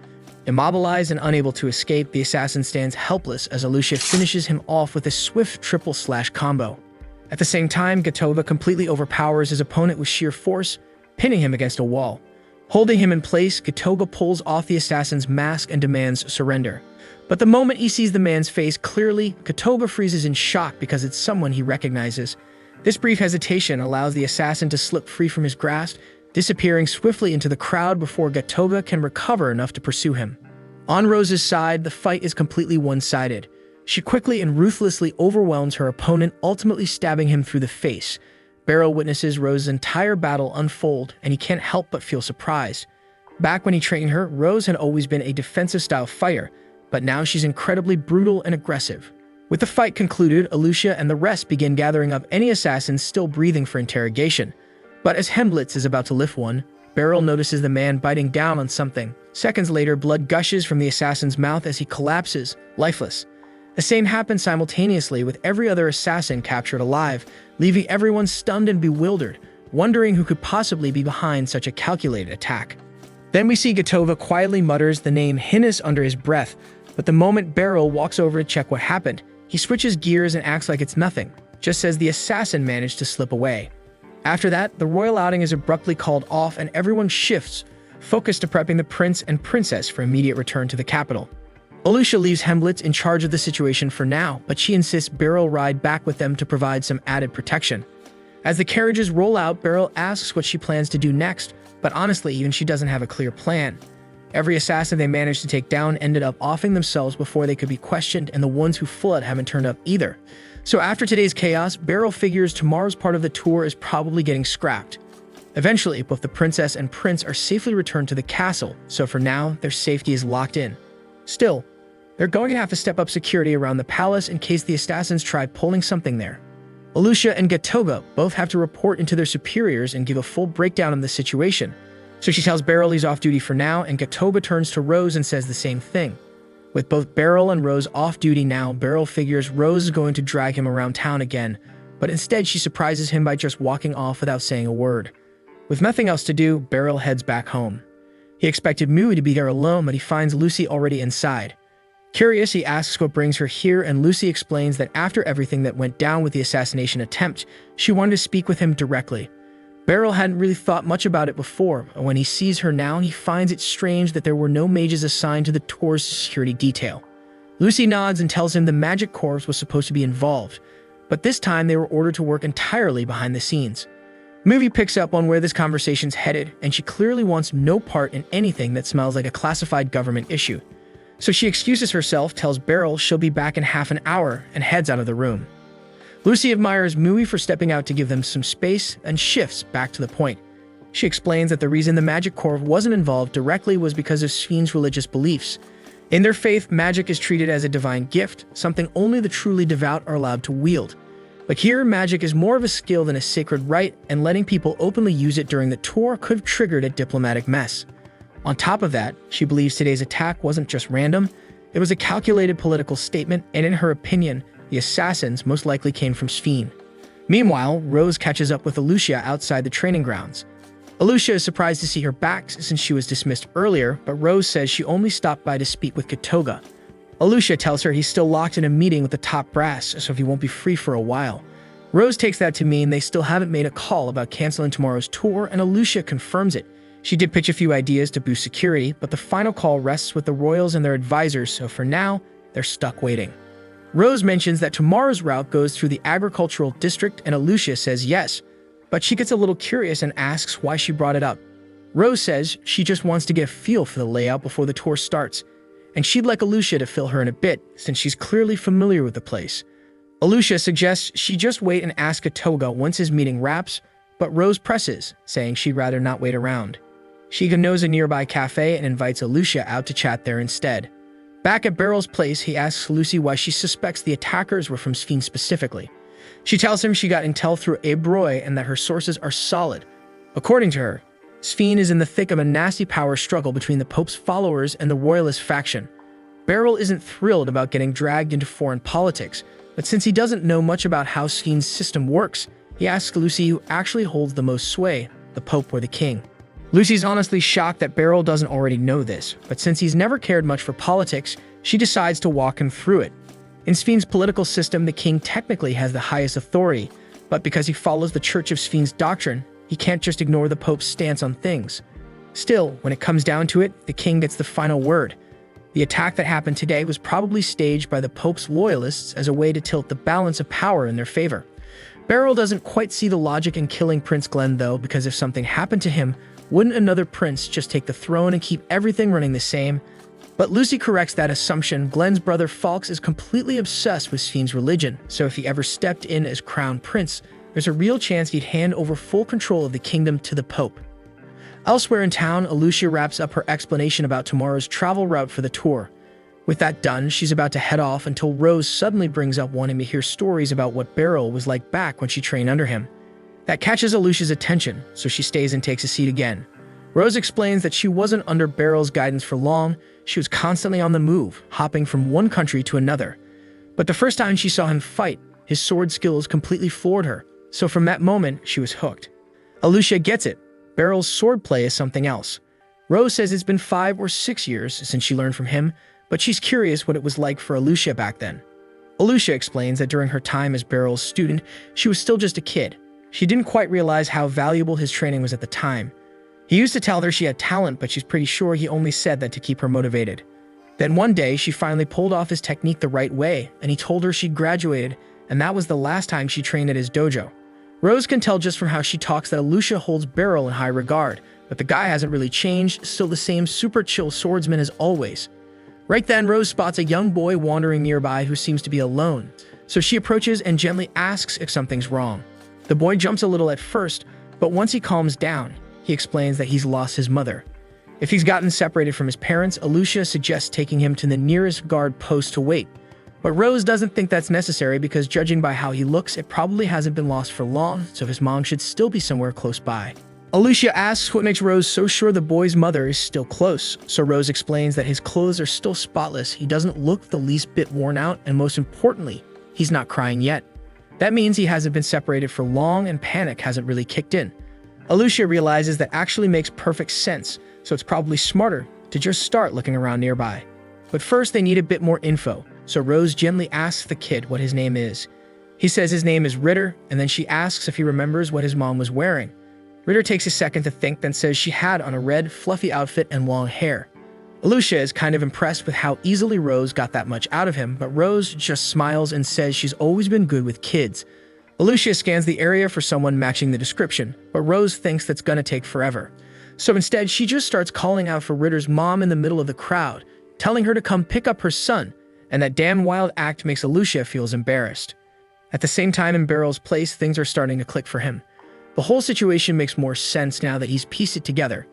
A: Immobilized and unable to escape, the assassin stands helpless as Alucia finishes him off with a swift triple slash combo. At the same time, Gatova completely overpowers his opponent with sheer force, pinning him against a wall. Holding him in place, Gatova pulls off the assassin's mask and demands surrender. But the moment he sees the man's face clearly, Gatova freezes in shock because it's someone he recognizes. This brief hesitation allows the assassin to slip free from his grasp, disappearing swiftly into the crowd before Gatova can recover enough to pursue him. On Rose's side, the fight is completely one-sided. She quickly and ruthlessly overwhelms her opponent, ultimately stabbing him through the face. Beryl witnesses Rose's entire battle unfold, and he can't help but feel surprised. Back when he trained her, Rose had always been a defensive-style fighter, but now she's incredibly brutal and aggressive. With the fight concluded, Alucia and the rest begin gathering up any assassins still breathing for interrogation. But as Hemblitz is about to lift one, Beryl notices the man biting down on something. Seconds later, blood gushes from the assassin's mouth as he collapses, lifeless. The same happens simultaneously with every other assassin captured alive, leaving everyone stunned and bewildered, wondering who could possibly be behind such a calculated attack. Then we see Gatova quietly mutters the name Hinnis under his breath, but the moment Beryl walks over to check what happened, he switches gears and acts like it's nothing, just as the assassin managed to slip away. After that, the royal outing is abruptly called off and everyone shifts, focused to prepping the prince and princess for immediate return to the capital. Alucia leaves Hemblitz in charge of the situation for now, but she insists Beryl ride back with them to provide some added protection. As the carriages roll out, Beryl asks what she plans to do next, but honestly, even she doesn't have a clear plan. Every assassin they managed to take down ended up offing themselves before they could be questioned, and the ones who fled haven't turned up either. So after today's chaos, Beryl figures tomorrow's part of the tour is probably getting scrapped. Eventually, both the princess and prince are safely returned to the castle, so for now, their safety is locked in. Still, they're going to have to step up security around the palace in case the assassins try pulling something there. Alucia and Gatova both have to report into their superiors and give a full breakdown of the situation. So she tells Beryl he's off duty for now, and Gatova turns to Rose and says the same thing. With both Beryl and Rose off duty now, Beryl figures Rose is going to drag him around town again, but instead she surprises him by just walking off without saying a word. With nothing else to do, Beryl heads back home. He expected Mui to be there alone, but he finds Lucy already inside. Curious, he asks what brings her here, and Lucy explains that after everything that went down with the assassination attempt, she wanted to speak with him directly. Beryl hadn't really thought much about it before, and when he sees her now, he finds it strange that there were no mages assigned to the tour's security detail. Lucy nods and tells him the Magic Corps was supposed to be involved, but this time they were ordered to work entirely behind the scenes. Movie picks up on where this conversation's headed, and she clearly wants no part in anything that smells like a classified government issue. So she excuses herself, tells Beryl she'll be back in half an hour, and heads out of the room. Lucy admires Mui for stepping out to give them some space and shifts back to the point. She explains that the reason the Magic Corps wasn't involved directly was because of Spheen's religious beliefs. In their faith, magic is treated as a divine gift, something only the truly devout are allowed to wield. But here, magic is more of a skill than a sacred right, and letting people openly use it during the tour could have triggered a diplomatic mess. On top of that, she believes today's attack wasn't just random, it was a calculated political statement, and in her opinion, the assassins most likely came from Spheen. Meanwhile, Rose catches up with Alucia outside the training grounds. Alucia is surprised to see her back since she was dismissed earlier, but Rose says she only stopped by to speak with Gatova. Alucia tells her he's still locked in a meeting with the top brass, so he won't be free for a while. Rose takes that to mean they still haven't made a call about canceling tomorrow's tour, and Alucia confirms it. She did pitch a few ideas to boost security, but the final call rests with the royals and their advisors, so for now, they're stuck waiting. Rose mentions that tomorrow's route goes through the agricultural district, and Alucia says yes, but she gets a little curious and asks why she brought it up. Rose says she just wants to get a feel for the layout before the tour starts, and she'd like Alucia to fill her in a bit, since she's clearly familiar with the place. Alucia suggests she just wait and ask Gatova once his meeting wraps, but Rose presses, saying she'd rather not wait around. She knows a nearby cafe and invites Alicia out to chat there instead. Back at Beryl's place, he asks Lucy why she suspects the attackers were from Sphene specifically. She tells him she got intel through Abe Roy and that her sources are solid. According to her, Sphene is in the thick of a nasty power struggle between the Pope's followers and the Royalist faction. Beryl isn't thrilled about getting dragged into foreign politics, but since he doesn't know much about how Sphene's system works, he asks Lucy who actually holds the most sway, the Pope or the King. Lucy's honestly shocked that Beryl doesn't already know this, but since he's never cared much for politics, she decides to walk him through it. In Sphene's political system, the King technically has the highest authority, but because he follows the Church of Sphene's doctrine, he can't just ignore the Pope's stance on things. Still, when it comes down to it, the King gets the final word. The attack that happened today was probably staged by the Pope's loyalists as a way to tilt the balance of power in their favor. Beryl doesn't quite see the logic in killing Prince Glenn though, because if something happened to him, wouldn't another prince just take the throne and keep everything running the same? But Lucy corrects that assumption. Glenn's brother Fawkes is completely obsessed with Sphene's religion, so if he ever stepped in as crown prince, there's a real chance he'd hand over full control of the kingdom to the Pope. Elsewhere in town, Alicia wraps up her explanation about tomorrow's travel route for the tour. With that done, she's about to head off until Rose suddenly brings up wanting to hear stories about what Beryl was like back when she trained under him. That catches Alicia's attention, so she stays and takes a seat again. Rose explains that she wasn't under Beryl's guidance for long. She was constantly on the move, hopping from one country to another. But the first time she saw him fight, his sword skills completely floored her, so from that moment, she was hooked. Alicia gets it. Beryl's swordplay is something else. Rose says it's been 5 or 6 years since she learned from him, but she's curious what it was like for Alicia back then. Alicia explains that during her time as Beryl's student, she was still just a kid. She didn't quite realize how valuable his training was at the time. He used to tell her she had talent, but she's pretty sure he only said that to keep her motivated. Then one day, she finally pulled off his technique the right way, and he told her she'd graduated, and that was the last time she trained at his dojo. Rose can tell just from how she talks that Alicia holds Beryl in high regard, but the guy hasn't really changed, still the same super chill swordsman as always. Right then, Rose spots a young boy wandering nearby who seems to be alone, so she approaches and gently asks if something's wrong. The boy jumps a little at first, but once he calms down, he explains that he's lost his mother. If he's gotten separated from his parents, Alicia suggests taking him to the nearest guard post to wait. But Rose doesn't think that's necessary because judging by how he looks, it probably hasn't been lost for long, so his mom should still be somewhere close by. Alicia asks what makes Rose so sure the boy's mother is still close, so Rose explains that his clothes are still spotless, he doesn't look the least bit worn out, and most importantly, he's not crying yet. That means he hasn't been separated for long and panic hasn't really kicked in. Alicia realizes that actually makes perfect sense, so it's probably smarter to just start looking around nearby. But first they need a bit more info, so Rose gently asks the kid what his name is. He says his name is Ritter, and then she asks if he remembers what his mom was wearing. Ritter takes a second to think, then says she had on a red, fluffy outfit and long hair. Alicia is kind of impressed with how easily Rose got that much out of him, but Rose just smiles and says she's always been good with kids. Alicia scans the area for someone matching the description, but Rose thinks that's gonna take forever. So instead, she just starts calling out for Ritter's mom in the middle of the crowd, telling her to come pick up her son, and that damn wild act makes Alicia feels embarrassed. At the same time in Beryl's place, things are starting to click for him. The whole situation makes more sense now that he's pieced it together.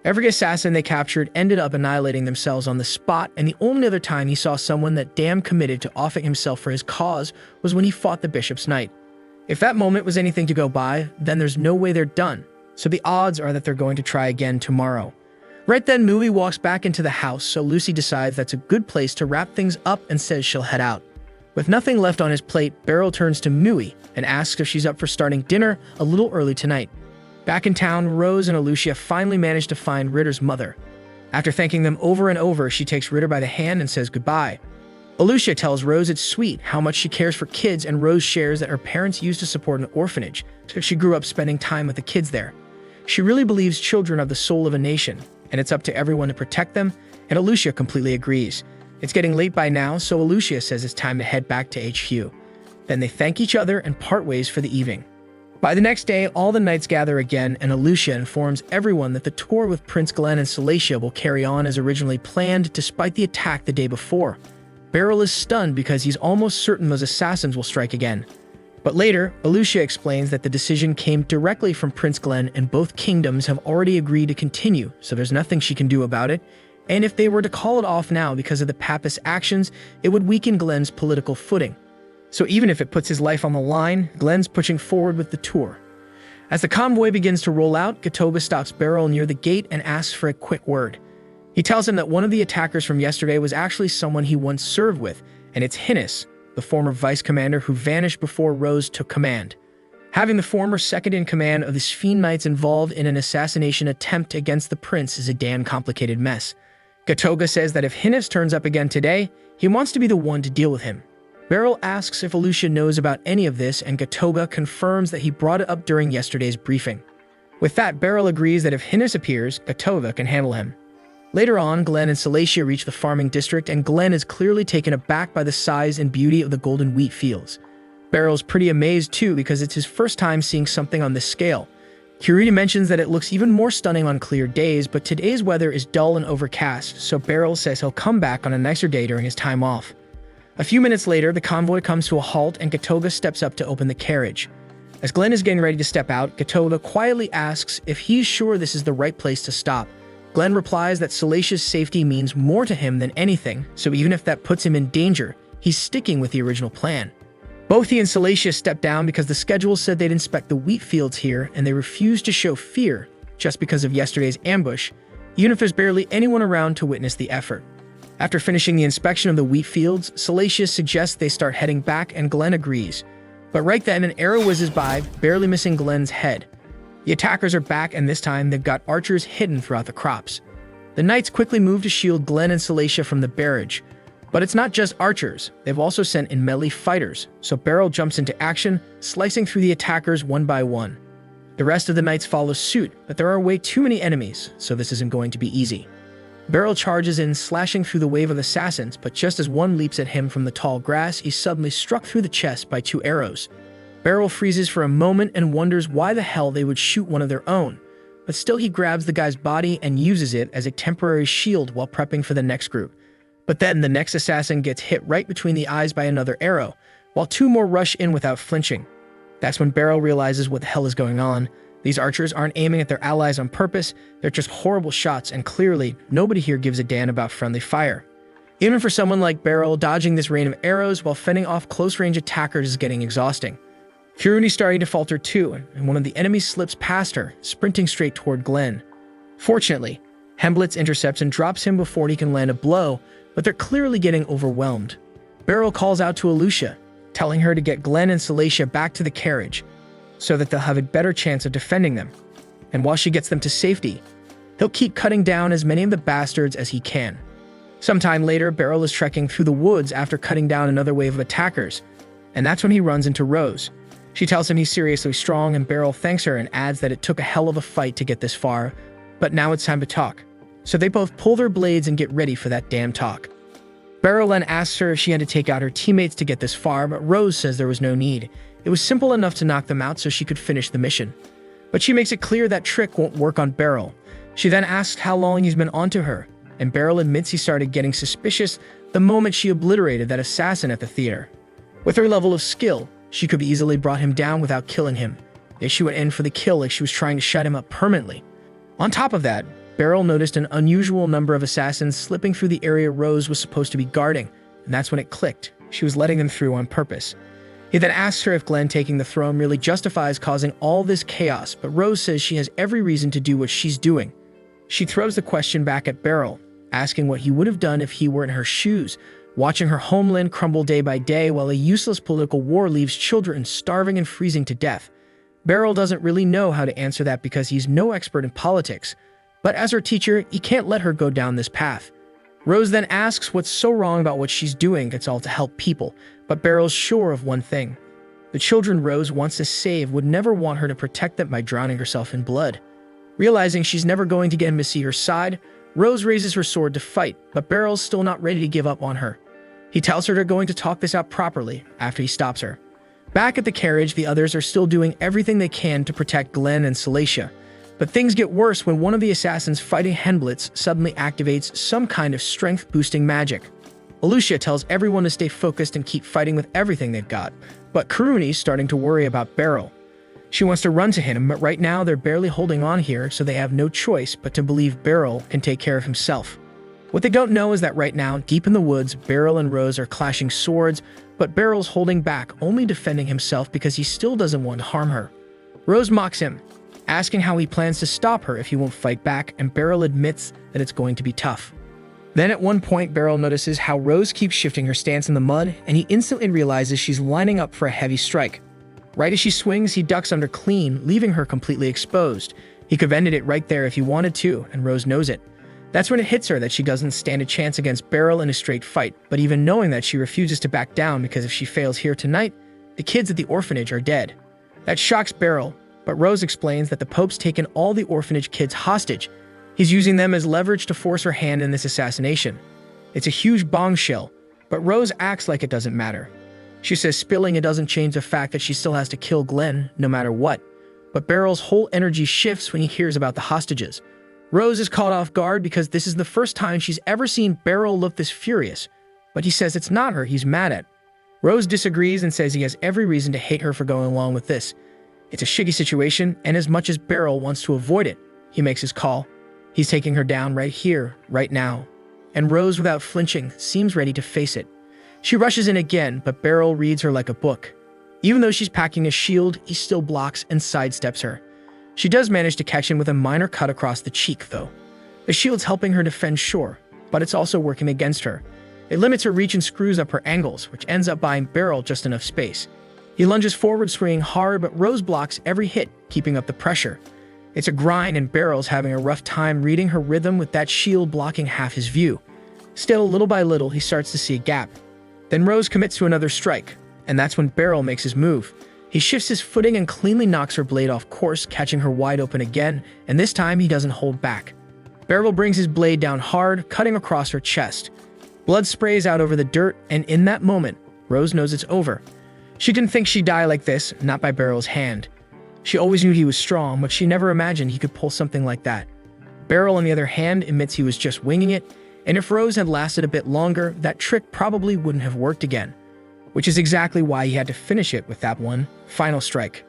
A: Every assassin they captured ended up annihilating themselves on the spot, and the only other time he saw someone that damn committed to offing himself for his cause was when he fought the Bishop's Knight. If that moment was anything to go by, then there's no way they're done, so the odds are that they're going to try again tomorrow. Right then, Mooey walks back into the house, so Lucy decides that's a good place to wrap things up and says she'll head out. With nothing left on his plate, Beryl turns to Mooey and asks if she's up for starting dinner a little early tonight. Back in town, Rose and Alicia finally manage to find Ritter's mother. After thanking them over and over, she takes Ritter by the hand and says goodbye. Alicia tells Rose it's sweet how much she cares for kids, and Rose shares that her parents used to support an orphanage, so she grew up spending time with the kids there. She really believes children are the soul of a nation, and it's up to everyone to protect them, and Alicia completely agrees. It's getting late by now, so Alicia says it's time to head back to HQ. Then they thank each other and part ways for the evening. By the next day, all the knights gather again, and Alicia informs everyone that the tour with Prince Glenn and Salacia will carry on as originally planned despite the attack the day before. Beryl is stunned because he's almost certain those assassins will strike again. But later, Alucia explains that the decision came directly from Prince Glenn and both kingdoms have already agreed to continue, so there's nothing she can do about it. And if they were to call it off now because of the Papist's actions, it would weaken Glenn's political footing. So even if it puts his life on the line, Glenn's pushing forward with the tour. As the convoy begins to roll out, Gatoga stops Beryl near the gate and asks for a quick word. He tells him that one of the attackers from yesterday was actually someone he once served with, and it's Hinnis, the former vice commander who vanished before Rose took command. Having the former second-in-command of the Sphene Knights involved in an assassination attempt against the prince is a damn complicated mess. Gatoga says that if Hinnis turns up again today, he wants to be the one to deal with him. Beryl asks if Alucia knows about any of this, and Gatoga confirms that he brought it up during yesterday's briefing. With that, Beryl agrees that if Hinnis appears, Gatoga can handle him. Later on, Glenn and Salacia reach the farming district, and Glenn is clearly taken aback by the size and beauty of the golden wheat fields. Beryl's pretty amazed too because it's his first time seeing something on this scale. Kirita mentions that it looks even more stunning on clear days, but today's weather is dull and overcast, so Beryl says he'll come back on a nicer day during his time off. A few minutes later, the convoy comes to a halt and Gatoga steps up to open the carriage. As Glenn is getting ready to step out, Gatoga quietly asks if he's sure this is the right place to stop. Glenn replies that Salacia's safety means more to him than anything, so even if that puts him in danger, he's sticking with the original plan. Both he and Salacia step down because the schedule said they'd inspect the wheat fields here, and they refuse to show fear just because of yesterday's ambush, even if there's barely anyone around to witness the effort. After finishing the inspection of the wheat fields, Salacia suggests they start heading back, and Glenn agrees. But right then, an arrow whizzes by, barely missing Glenn's head. The attackers are back, and this time they've got archers hidden throughout the crops. The knights quickly move to shield Glenn and Salacia from the barrage. But it's not just archers, they've also sent in melee fighters, so Beryl jumps into action, slicing through the attackers one by one. The rest of the knights follow suit, but there are way too many enemies, so this isn't going to be easy. Beryl charges in, slashing through the wave of assassins, but just as one leaps at him from the tall grass, he's suddenly struck through the chest by 2 arrows. Beryl freezes for a moment and wonders why the hell they would shoot one of their own, but still he grabs the guy's body and uses it as a temporary shield while prepping for the next group. But then the next assassin gets hit right between the eyes by another arrow, while 2 more rush in without flinching. That's when Beryl realizes what the hell is going on. These archers aren't aiming at their allies on purpose, they're just horrible shots, and clearly, nobody here gives a damn about friendly fire. Even for someone like Beryl, dodging this rain of arrows while fending off close-range attackers is getting exhausting. Kiruni's starting to falter too, and one of the enemies slips past her, sprinting straight toward Glenn. Fortunately, Hemblitz intercepts and drops him before he can land a blow, but they're clearly getting overwhelmed. Beryl calls out to Alucia, telling her to get Glenn and Salacia back to the carriage, so that they'll have a better chance of defending them. And while she gets them to safety, he'll keep cutting down as many of the bastards as he can. Sometime later, Beryl is trekking through the woods after cutting down another wave of attackers, and that's when he runs into Rose. She tells him he's seriously strong, and Beryl thanks her and adds that it took a hell of a fight to get this far, but now it's time to talk. So they both pull their blades and get ready for that damn talk. Beryl then asks her if she had to take out her teammates to get this far, but Rose says there was no need. It was simple enough to knock them out so she could finish the mission. But she makes it clear that trick won't work on Beryl. She then asks how long he's been onto her, and Beryl admits he started getting suspicious the moment she obliterated that assassin at the theater. With her level of skill, she could have easily brought him down without killing him. Yet she went in for the kill like she was trying to shut him up permanently. On top of that, Beryl noticed an unusual number of assassins slipping through the area Rose was supposed to be guarding, and that's when it clicked. She was letting them through on purpose. He then asks her if Glenn taking the throne really justifies causing all this chaos, but Rose says she has every reason to do what she's doing. She throws the question back at Beryl, asking what he would have done if he were in her shoes, watching her homeland crumble day by day while a useless political war leaves children starving and freezing to death. Beryl doesn't really know how to answer that because he's no expert in politics, but as her teacher, he can't let her go down this path. Rose then asks what's so wrong about what she's doing. It's all to help people, but Beryl's sure of one thing. The children Rose wants to save would never want her to protect them by drowning herself in blood. Realizing she's never going to get him to see her side, Rose raises her sword to fight, but Beryl's still not ready to give up on her. He tells her they're going to talk this out properly after he stops her. Back at the carriage, the others are still doing everything they can to protect Glenn and Salacia. But things get worse when one of the assassins fighting Hemblitz suddenly activates some kind of strength-boosting magic. Alicia tells everyone to stay focused and keep fighting with everything they've got, but Karuni's starting to worry about Beryl. She wants to run to him, but right now they're barely holding on here, so they have no choice but to believe Beryl can take care of himself. What they don't know is that right now, deep in the woods, Beryl and Rose are clashing swords, but Beryl's holding back, only defending himself because he still doesn't want to harm her. Rose mocks him, asking how he plans to stop her if he won't fight back, and Beryl admits that it's going to be tough. Then at one point, Beryl notices how Rose keeps shifting her stance in the mud, and he instantly realizes she's lining up for a heavy strike. Right as she swings, he ducks under clean, leaving her completely exposed. He could have ended it right there if he wanted to, and Rose knows it. That's when it hits her that she doesn't stand a chance against Beryl in a straight fight, but even knowing that, she refuses to back down because if she fails here tonight, the kids at the orphanage are dead. That shocks Beryl, but Rose explains that the Pope's taken all the orphanage kids hostage. He's using them as leverage to force her hand in this assassination. It's a huge bombshell, but Rose acts like it doesn't matter. She says spilling it doesn't change the fact that she still has to kill Glenn, no matter what. But Beryl's whole energy shifts when he hears about the hostages. Rose is caught off guard because this is the first time she's ever seen Beryl look this furious, but he says it's not her he's mad at. Rose disagrees and says he has every reason to hate her for going along with this. It's a shitty situation, and as much as Beryl wants to avoid it, he makes his call. He's taking her down right here, right now. And Rose, without flinching, seems ready to face it. She rushes in again, but Beryl reads her like a book. Even though she's packing a shield, he still blocks and sidesteps her. She does manage to catch him with a minor cut across the cheek, though. The shield's helping her defend sure, but it's also working against her. It limits her reach and screws up her angles, which ends up buying Beryl just enough space. He lunges forward, swinging hard, but Rose blocks every hit, keeping up the pressure. It's a grind, and Beryl's having a rough time reading her rhythm with that shield blocking half his view. Still, little by little, he starts to see a gap. Then Rose commits to another strike, and that's when Beryl makes his move. He shifts his footing and cleanly knocks her blade off course, catching her wide open again, and this time he doesn't hold back. Beryl brings his blade down hard, cutting across her chest. Blood sprays out over the dirt, and in that moment, Rose knows it's over. She didn't think she'd die like this, not by Beryl's hand. She always knew he was strong, but she never imagined he could pull something like that. Beryl, on the other hand, admits he was just winging it, and if Rose had lasted a bit longer, that trick probably wouldn't have worked again. Which is exactly why he had to finish it with that one final strike.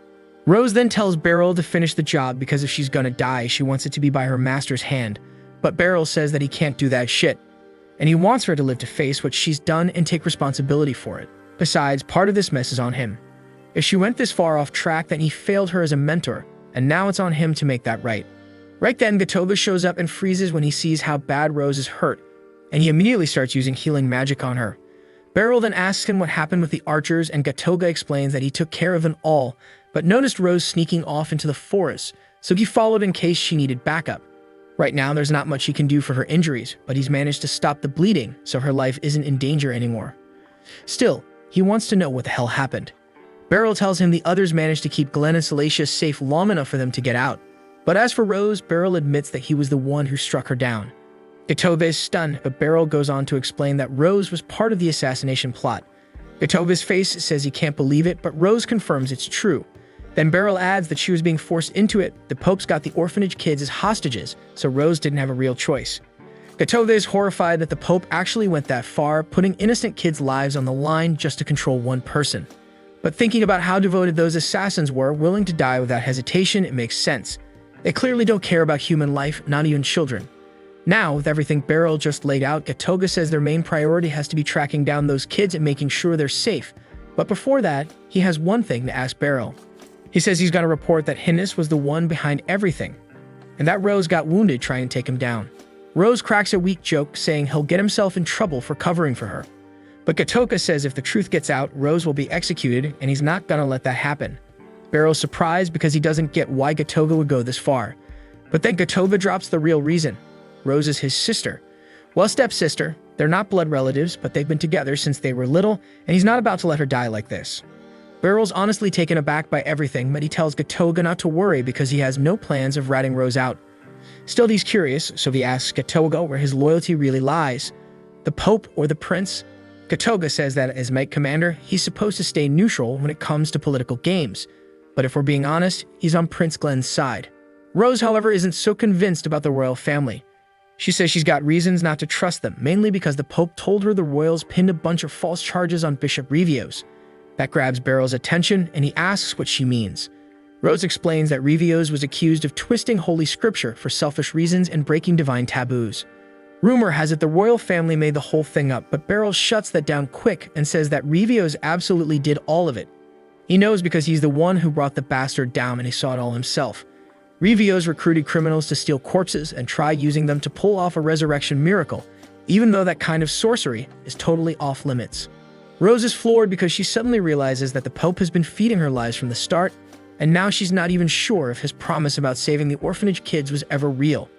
A: Rose then tells Beryl to finish the job because if she's gonna die, she wants it to be by her master's hand. But Beryl says that he can't do that shit, and he wants her to live to face what she's done and take responsibility for it. Besides, part of this mess is on him. If she went this far off track, then he failed her as a mentor, and now it's on him to make that right. Right then, Gatoga shows up and freezes when he sees how bad Rose is hurt, and he immediately starts using healing magic on her. Beryl then asks him what happened with the archers, and Gatoga explains that he took care of them all, but noticed Rose sneaking off into the forest, so he followed in case she needed backup. Right now, there's not much he can do for her injuries, but he's managed to stop the bleeding, so her life isn't in danger anymore. Still, he wants to know what the hell happened. Beryl tells him the others managed to keep Glenn and Salacia safe long enough for them to get out. But as for Rose, Beryl admits that he was the one who struck her down. Gatoga is stunned, but Beryl goes on to explain that Rose was part of the assassination plot. Gatoga's face says he can't believe it, but Rose confirms it's true. Then Beryl adds that she was being forced into it. The Pope's got the orphanage kids as hostages, so Rose didn't have a real choice. Gatoga is horrified that the Pope actually went that far, putting innocent kids' lives on the line just to control one person. But thinking about how devoted those assassins were, willing to die without hesitation, it makes sense. They clearly don't care about human life, not even children. Now, with everything Beryl just laid out, Gatoga says their main priority has to be tracking down those kids and making sure they're safe. But before that, he has one thing to ask Beryl. He says he's got a report that Hinnis was the one behind everything, and that Rose got wounded trying to take him down. Rose cracks a weak joke, saying he'll get himself in trouble for covering for her. But Gatoga says if the truth gets out, Rose will be executed, and he's not gonna let that happen. Beryl's surprised because he doesn't get why Gatoga would go this far. But then Gatoga drops the real reason. Rose is his sister. Well, stepsister. They're not blood relatives, but they've been together since they were little, and he's not about to let her die like this. Beryl's honestly taken aback by everything, but he tells Gatoga not to worry because he has no plans of ratting Rose out. Still, he's curious, so he asks Gatoga where his loyalty really lies. The Pope or the Prince? Gatoga says that as Knight Commander, he's supposed to stay neutral when it comes to political games. But if we're being honest, he's on Prince Glenn's side. Rose, however, isn't so convinced about the royal family. She says she's got reasons not to trust them, mainly because the Pope told her the royals pinned a bunch of false charges on Bishop Rivios. That grabs Beryl's attention, and he asks what she means. Rose explains that Rivios was accused of twisting Holy Scripture for selfish reasons and breaking divine taboos. Rumor has it the royal family made the whole thing up, but Beryl shuts that down quick and says that Rivios absolutely did all of it. He knows because he's the one who brought the bastard down and he saw it all himself. Rivios recruited criminals to steal corpses and try using them to pull off a resurrection miracle, even though that kind of sorcery is totally off limits. Rose is floored because she suddenly realizes that the Pope has been feeding her lies from the start, and now she's not even sure if his promise about saving the orphanage kids was ever real.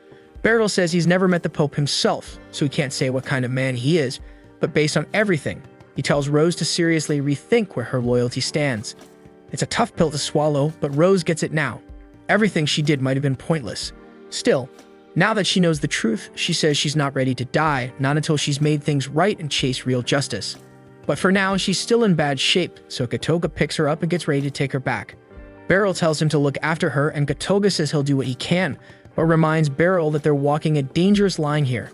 A: Beryl says he's never met the Pope himself, so he can't say what kind of man he is, but based on everything, he tells Rose to seriously rethink where her loyalty stands. It's a tough pill to swallow, but Rose gets it now. Everything she did might have been pointless. Still, now that she knows the truth, she says she's not ready to die, not until she's made things right and chased real justice. But for now, she's still in bad shape, so Gatoga picks her up and gets ready to take her back. Beryl tells him to look after her, and Gatoga says he'll do what he can, but reminds Beryl that they're walking a dangerous line here.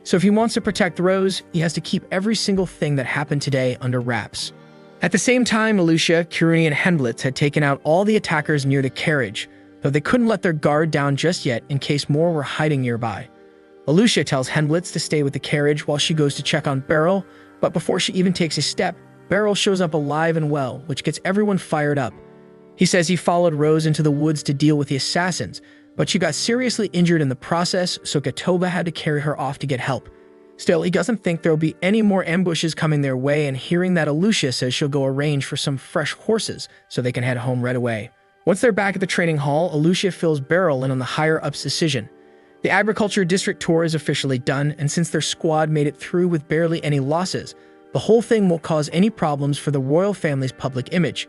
A: So if he wants to protect Rose, he has to keep every single thing that happened today under wraps. At the same time, Alucia, Kiruni, and Henblitz had taken out all the attackers near the carriage, though they couldn't let their guard down just yet in case more were hiding nearby. Alucia tells Henblitz to stay with the carriage while she goes to check on Beryl, but before she even takes a step, Beryl shows up alive and well, which gets everyone fired up. He says he followed Rose into the woods to deal with the assassins, but she got seriously injured in the process, so Gatoba had to carry her off to get help. Still, he doesn't think there'll be any more ambushes coming their way, and hearing that Alucia says she'll go arrange for some fresh horses so they can head home right away. Once they're back at the training hall, Alucia fills Beryl in on the higher-ups' decision. The agriculture district tour is officially done, and since their squad made it through with barely any losses, the whole thing won't cause any problems for the royal family's public image.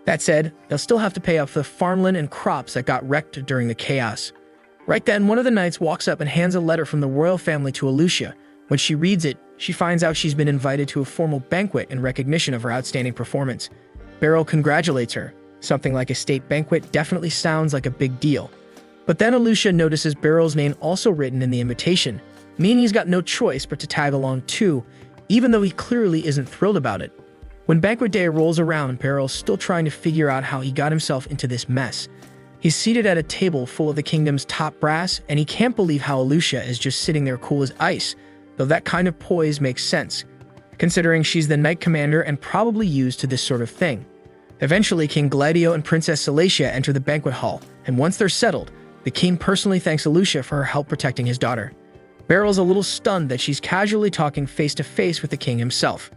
A: That said, they'll still have to pay up for the farmland and crops that got wrecked during the chaos. Right then, one of the knights walks up and hands a letter from the royal family to Alucia. When she reads it, she finds out she's been invited to a formal banquet in recognition of her outstanding performance. Beryl congratulates her. Something like a state banquet definitely sounds like a big deal. But then Alucia notices Beryl's name also written in the invitation, meaning he's got no choice but to tag along too, even though he clearly isn't thrilled about it. When banquet day rolls around, Beryl's still trying to figure out how he got himself into this mess. He's seated at a table full of the kingdom's top brass, and he can't believe how Alucia is just sitting there cool as ice, though that kind of poise makes sense, considering she's the knight commander and probably used to this sort of thing. Eventually, King Gladio and Princess Salacia enter the banquet hall, and once they're settled, the king personally thanks Alucia for her help protecting his daughter. Beryl's a little stunned that she's casually talking face-to-face with the king himself.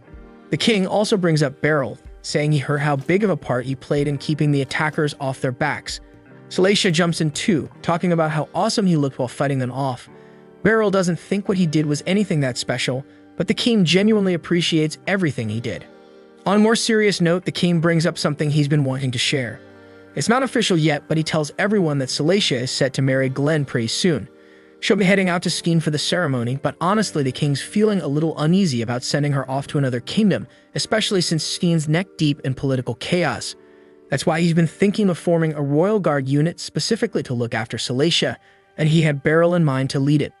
A: The king also brings up Beryl, saying he heard how big of a part he played in keeping the attackers off their backs. Salacia jumps in too, talking about how awesome he looked while fighting them off. Beryl doesn't think what he did was anything that special, but the king genuinely appreciates everything he did. On a more serious note, the king brings up something he's been wanting to share. It's not official yet, but he tells everyone that Salacia is set to marry Glenn pretty soon. She'll be heading out to Skeen for the ceremony, but honestly the king's feeling a little uneasy about sending her off to another kingdom, especially since Skeen's neck-deep in political chaos. That's why he's been thinking of forming a royal guard unit specifically to look after Salacia, and he had Beryl in mind to lead it.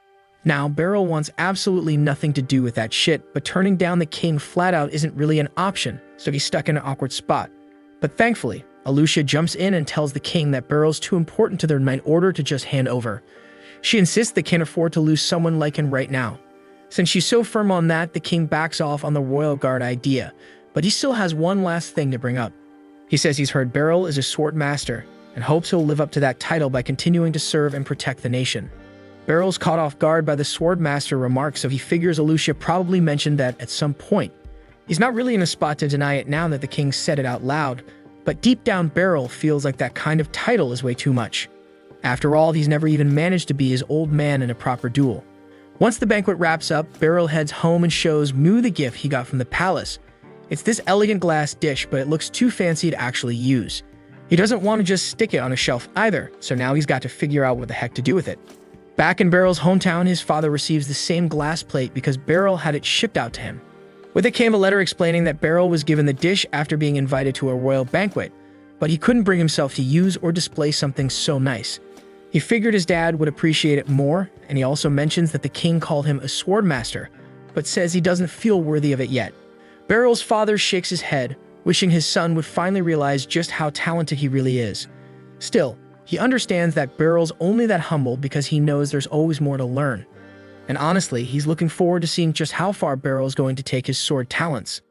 A: Now, Beryl wants absolutely nothing to do with that shit, but turning down the king flat out isn't really an option, so he's stuck in an awkward spot. But thankfully, Alucia jumps in and tells the king that Beryl's too important to their knight order to just hand over. She insists they can't afford to lose someone like him right now. Since she's so firm on that, the king backs off on the royal guard idea, but he still has one last thing to bring up. He says he's heard Beryl is a sword master, and hopes he'll live up to that title by continuing to serve and protect the nation. Beryl's caught off guard by the sword master remark, so he figures Alucia probably mentioned that at some point. He's not really in a spot to deny it now that the king said it out loud, but deep down Beryl feels like that kind of title is way too much. After all, he's never even managed to be his old man in a proper duel. Once the banquet wraps up, Beryl heads home and shows Mu the gift he got from the palace. It's this elegant glass dish, but it looks too fancy to actually use. He doesn't want to just stick it on a shelf either, so now he's got to figure out what the heck to do with it. Back in Beryl's hometown, his father receives the same glass plate because Beryl had it shipped out to him. With it came a letter explaining that Beryl was given the dish after being invited to a royal banquet, but he couldn't bring himself to use or display something so nice. He figured his dad would appreciate it more, and he also mentions that the king called him a sword master, but says he doesn't feel worthy of it yet. Beryl's father shakes his head, wishing his son would finally realize just how talented he really is. Still, he understands that Beryl's only that humble because he knows there's always more to learn. And honestly, he's looking forward to seeing just how far Beryl is going to take his sword talents.